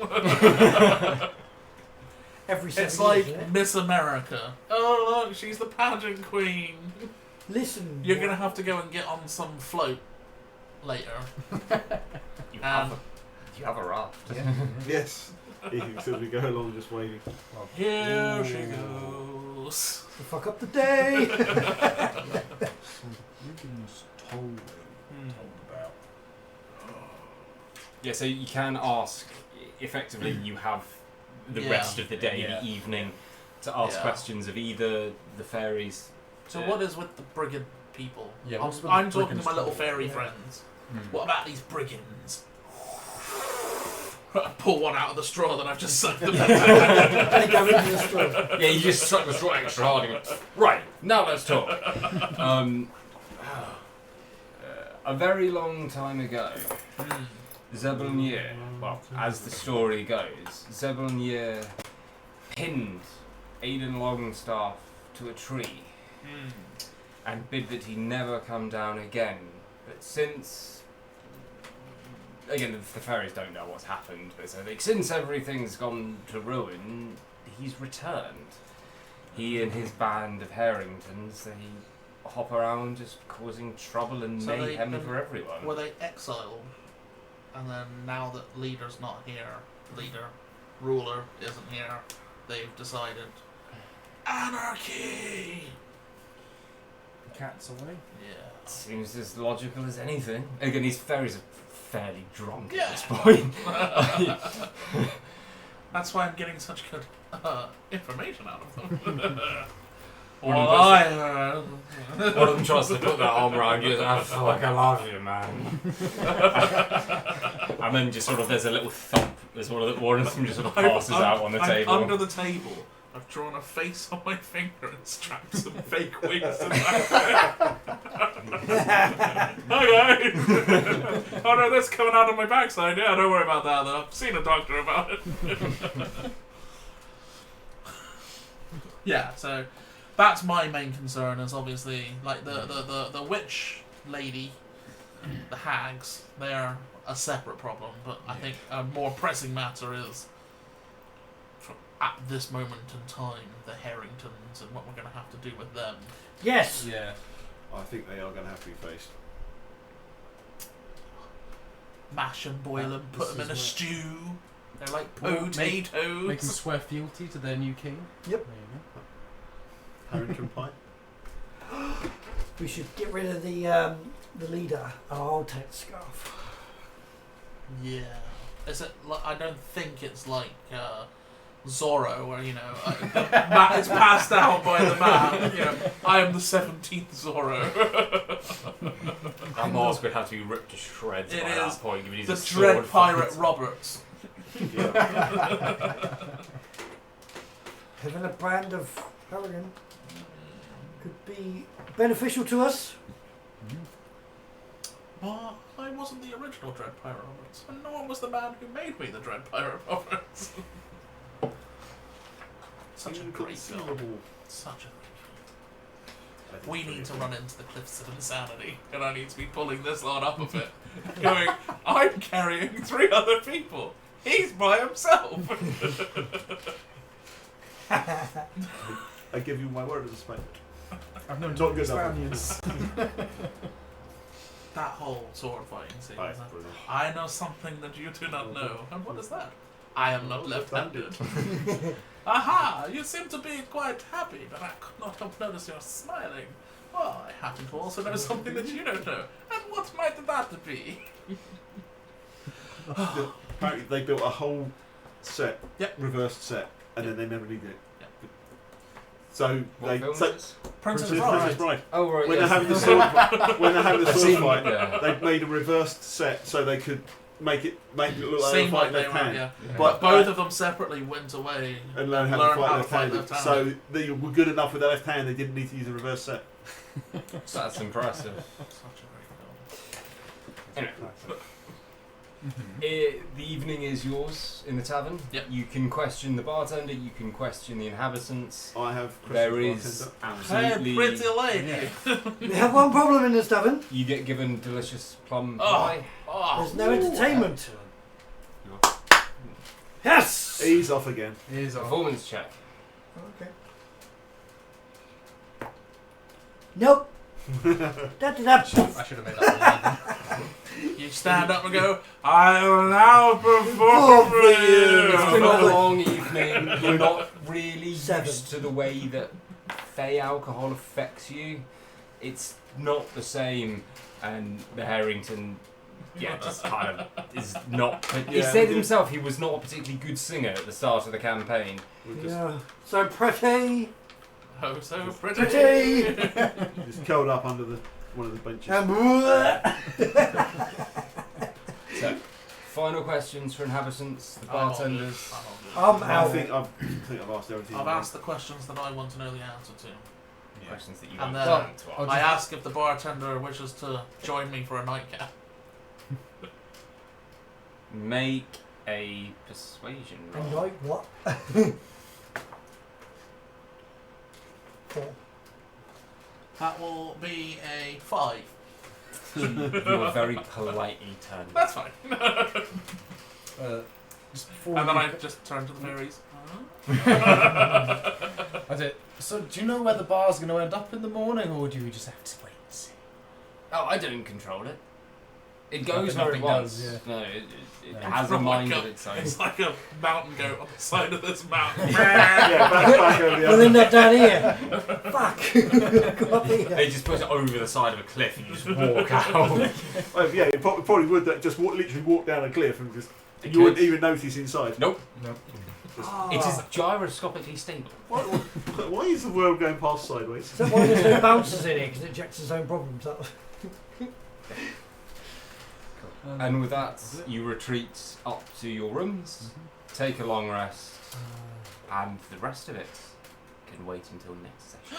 Every 7 It's years, like isn't it? Miss America. Oh look, she's the pageant queen. Listen. You're gonna have to go and get on some float later. You Um, have a raft. Yeah. Yes. As we go along, just waiting. Here she goes. To fuck up the day. Riggins told about. Yeah, so you can ask, effectively you have the Yeah. rest of the day, Yeah. the evening, to ask Yeah. questions of either the fairies. So what is with the brigand people? Yeah, what's with the I'm talking to brigands my little called? fairy Yeah. friends. What about these brigands? I pull one out of the straw that I've just sucked them. They go into the straw. Yeah, you just suck the straw extra hard and go, right, now let's talk. A very long time ago, Zebulnir, well, as the story goes, Zebulnir pinned Aidan Longstaff to a tree and bid that he never come down again. But since, again, the fairies don't know what's happened, but so since everything's gone to ruin, he's returned. He and his band of Harringtons, they hop around just causing trouble and mayhem for everyone. Were they exiled? And then now that leader's not here, ruler isn't here, they've decided anarchy! The cat's away. Yeah. Seems as logical as anything. Again, these fairies are fairly drunk Yeah. at this point. That's why I'm getting such good information out of them. One of them tries to put that arm around you and I feel like I love you, man. And then just sort of there's a little thump as one of them just sort of passes out on the table. Under the table, I've drawn a face on my finger and strapped some fake wigs in my hair. Hi guys! Oh no, that's coming out of my backside. Yeah, don't worry about that though. I've seen a doctor about it. Yeah, so that's my main concern is obviously like the witch lady, the hags, they're a separate problem, but I think a more pressing matter is at this moment in time, the Harringtons and what we're going to have to do with them. Yes. Yeah. I think they are going to have to be faced. Mash and boil them, put them in a stew. They're like potatoes. Make them swear fealty to their new king. Yep. There you go. Harrington pie. We should get rid of the leader. Oh, I'll take the scarf. Yeah. Is it? I don't think it's like Zorro, where it's passed out by the man. I am the 17th Zorro. That mask would have to be ripped to shreds It by is that point. Given he's the a sword Dread Pirate fighter. Roberts. Having a brand of Harrigan could be beneficial to us. But I wasn't the original Dread Pirate Roberts, and no one was the man who made me the Dread Pirate Roberts. Such a great film. Such a great film. We need to run into the cliffs of insanity, and I need to be pulling this lot up a bit. Going, I'm carrying 3 other people. He's by himself. I give you my word as a Spaniard. I've known Not good Spaniards. That whole sword fighting scene. Aye, isn't it? brilliant. I know something that you do not know. And what is that? I am not left-handed. Aha! You seem to be quite happy, but I could not have noticed you're smiling. Well, I happen to also know something that you don't know. And what might that be? Apparently they built a whole set, Yep. reversed set, and then they never needed it. Yep. So What they film is so, this? Princess Princess Bride. Bride. Oh right, When yes. they're having the sword, when they're having the I've sword seen- fight, yeah. they've made a reversed set so they could make it look like Seemed they're like fighting they left were, hand. yeah. But Both of them separately went away. and learn how learn to fight how to left fight handed. left-handed. So they were good enough with their left hand. They didn't need to use a reverse set. That's impressive. Such a great film. Anyway, the evening is yours in the tavern. Yep. You can question the bartender. You can question the inhabitants. I have. There Christian is bartender. absolutely. Hey, pretty lady. We have one problem in this tavern. You get given delicious plum Oh. pie. Oh. There's no entertainment. Yes! Ease off again. Here's our Performance check. Okay. Nope. Da-da-da. I should have made that 11. You stand up and go, I will now perform Oh, for you. It's been a long evening. You're not really 7. used to the way that fey alcohol affects you. It's not the same, and the Harrington, just kind of is not. He Yeah, said we himself he was not a particularly good singer at the start of the campaign. We're just, Yeah. So pretty. Oh, so Pretty. pretty. just curled up under one of the benches. So, final questions for inhabitants, the I'm all good. bartenders. I'm all I'm I out. think I've asked everything. good. I've asked the questions that I want to know the answer to. Yeah. Questions that you And want then to I'll ask. I ask if the bartender wishes to join me for a nightcap. Make a persuasion And roll. like what? 4. That will be a 5. You are very politely turned. That's fine. Just before And then we- I just turn to the fairies. I did. So, do you know where the bar's going to end up in the morning, or do we just have to wait and see? Oh, I don't control it. It goes Nothing where it does, does. yeah. No, it No. has a Oh my mind God. of its own. It's like a mountain goat on the side of this mountain. Yeah, back over the We'll other. end up down here. Fuck. Come up here. They just put it over the side of a cliff and you just walk out. Well, yeah, it probably would just literally walk down a cliff and just. It You wouldn't could. even notice inside. Nope. No. It is gyroscopically stable. Why is the world going past sideways? Is that why there's no bouncers in here? Because it ejects its own problems. That was... And with that, you retreat up to your rooms, take a long rest, and the rest of it can wait until next session.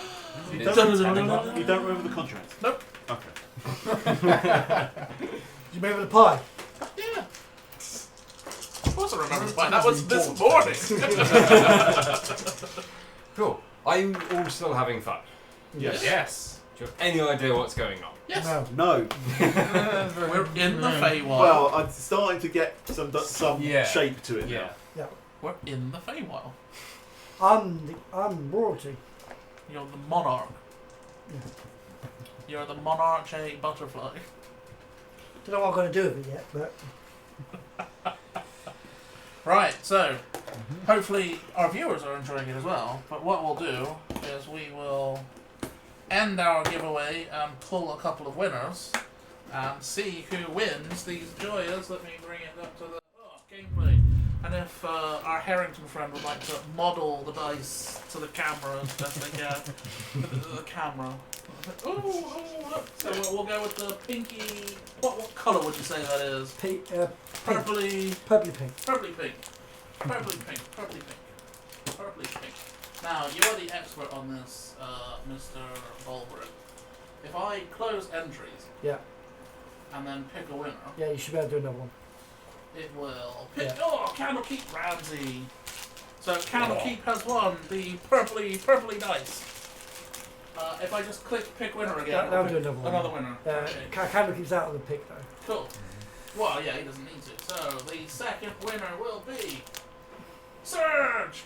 You It is don't, you don't remember the contract? Nope. Okay. You remember the pie? Yeah. Of course I remember the fight. That was this morning. Cool. Are you all still having fun? Yes. Yes. Do you have any idea what's going on? Yes. No. No. We're in the Feywild. Well, I'm starting to get some Yeah. shape to it. Yeah. We're in the Feywild. I'm royalty. You're the monarch. Yeah. You're the monarch butterfly. Don't know what I'm going to do with it yet, but Right, so hopefully our viewers are enjoying it as well. But what we'll do is we will end our giveaway and pull a couple of winners and see who wins these joyous. Let me bring it up to the gameplay. And if our Harrington friend would like to model the dice to the camera as best they can. The camera. Oh, look. So we'll go with the pinky. What colour would you say that is? pink. Purpley. Purpley pink. Purpley pink. Purpley pink. Purpley pink. Purpley pink. Now, you are the expert on this, Mr. Bulbrick. If I close entries Yeah. and then pick a winner, Yeah, you should be able to do another one. it will pick. Yeah. Oh, Candlekeep Ramsey. So Candlekeep has won the purpley dice. If I just click pick winner again, That'll it'll do pick another one. another winner. Okay. Candle keeps out of the pick though. Cool. Well, yeah, he doesn't need to. So the second winner will be Surge.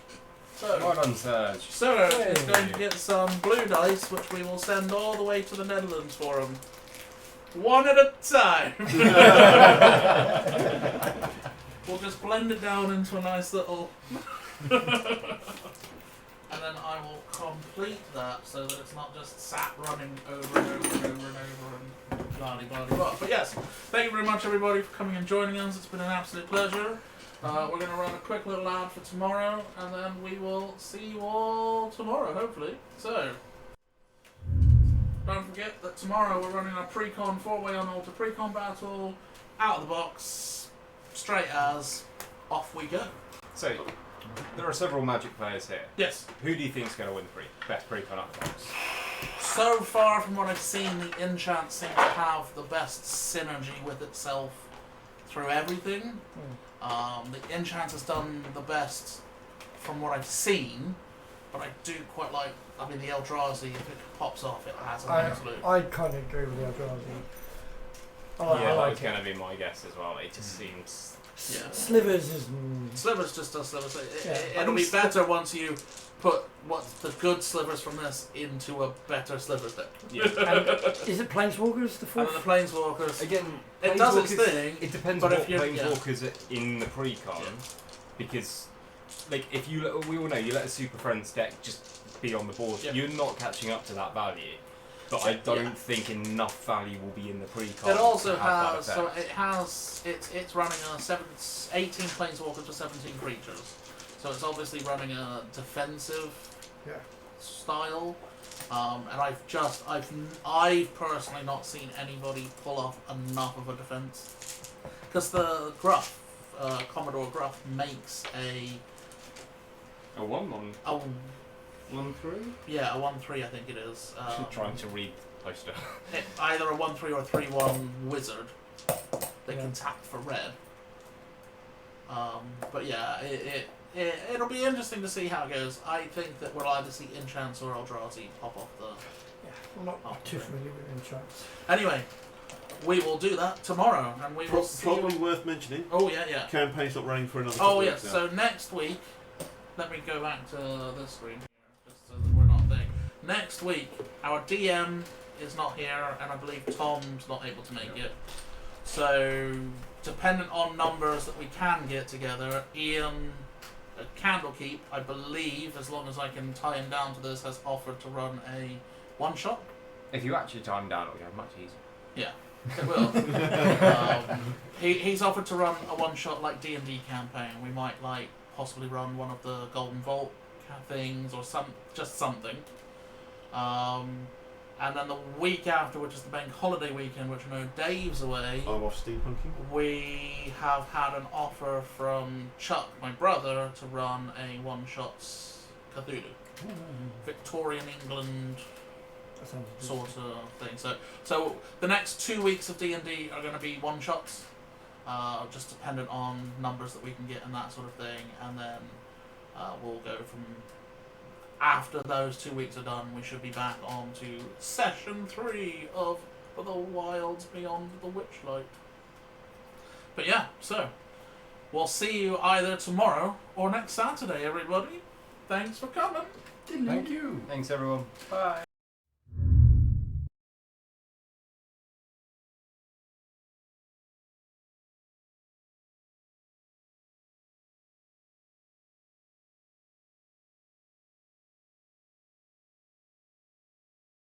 So Well done, Serge. Surge is Hey. going to get some blue dice, which we will send all the way to the Netherlands for him. One at a time. We'll just blend it down into a nice little. And then I will complete that so that it's not just sat running over and over and over and over and blah blah. But yes, thank you very much everybody for coming and joining us. It's been an absolute pleasure. We're going to run a quick little ad for tomorrow, and then we will see you all tomorrow, hopefully. So, don't forget that tomorrow we're running a pre-con 4-way on altar pre-con battle, out of the box, straight as, off we go. So, there are several Magic players here. Yes. Who do you think is going to win the best pre-con up the box? So far from what I've seen, the enchant seems to have the best synergy with itself through everything. The enchant has done the best from what I've seen, but I do quite like. I mean, the Eldrazi, if it pops off, it has an absolute. I kind of agree with the Eldrazi. Yeah, I that like was it. going to be my guess as well. It just seems... Yeah. Slivers is. Slivers just does slivers. Yeah. It'll be better once you put the good slivers from this into a better slivers deck. Yeah. Is it Planeswalkers the And then fourth? the Planeswalkers. Again, It does its Planeswalkers- thing. It depends but on if what you're- yeah. Planeswalkers are in the pre-con, Yeah. because, like, if you we all know you let a Super Friends deck just be on the board, Yeah. you're not catching up to that value. But I don't Yeah. think enough value will be in the pre-con. It also to have has, that so effect. it's running 18 planeswalkers for 17 creatures. So it's obviously running a defensive Yeah. style. And I've personally not seen anybody pull off enough of a defense. Because the Gruff, Commodore Gruff makes a 1/1. oh 1/3? yeah, a 1/3 I think it is. Trying to read the poster. Either a 1/3 or a 3/1 wizard. They Yeah. can tap for red. But yeah, it'll be interesting to see how it goes. I think that we'll either see enchants or Eldrazi pop off the I'm not Oh, too okay. familiar with enchants. Anyway, we will do that tomorrow, and we will see Probably you. worth mentioning. Oh yeah. Campaign's not running for another. Oh couple yes. weeks now. So next week, let me go back to this screen here, just so that we're not there. Next week, our DM is not here, and I believe Tom's not able to make it. So, dependent on numbers that we can get together, Ian at Candlekeep, I believe, as long as I can tie him down to this, has offered to run a one-shot. If you actually time down, it'll go much easier. Yeah, it will. He's offered to run a one-shot like D&D campaign. We might like possibly run one of the Golden Vault things or just something. And then the week after, which is the bank holiday weekend, which I know Dave's away, I'm off steampunking. we have had an offer from Chuck, my brother, to run a one-shot Cthulhu. Victorian England That sounds good. sort of thing. So the next 2 weeks of D&D are going to be one-shots, just dependent on numbers that we can get and that sort of thing. And then we'll go from... After those 2 weeks are done, we should be back on to session 3 of The Wilds Beyond the Witchlight. But yeah, so we'll see you either tomorrow or next Saturday, everybody. Thanks for coming. Thank you. Thanks, everyone. Bye.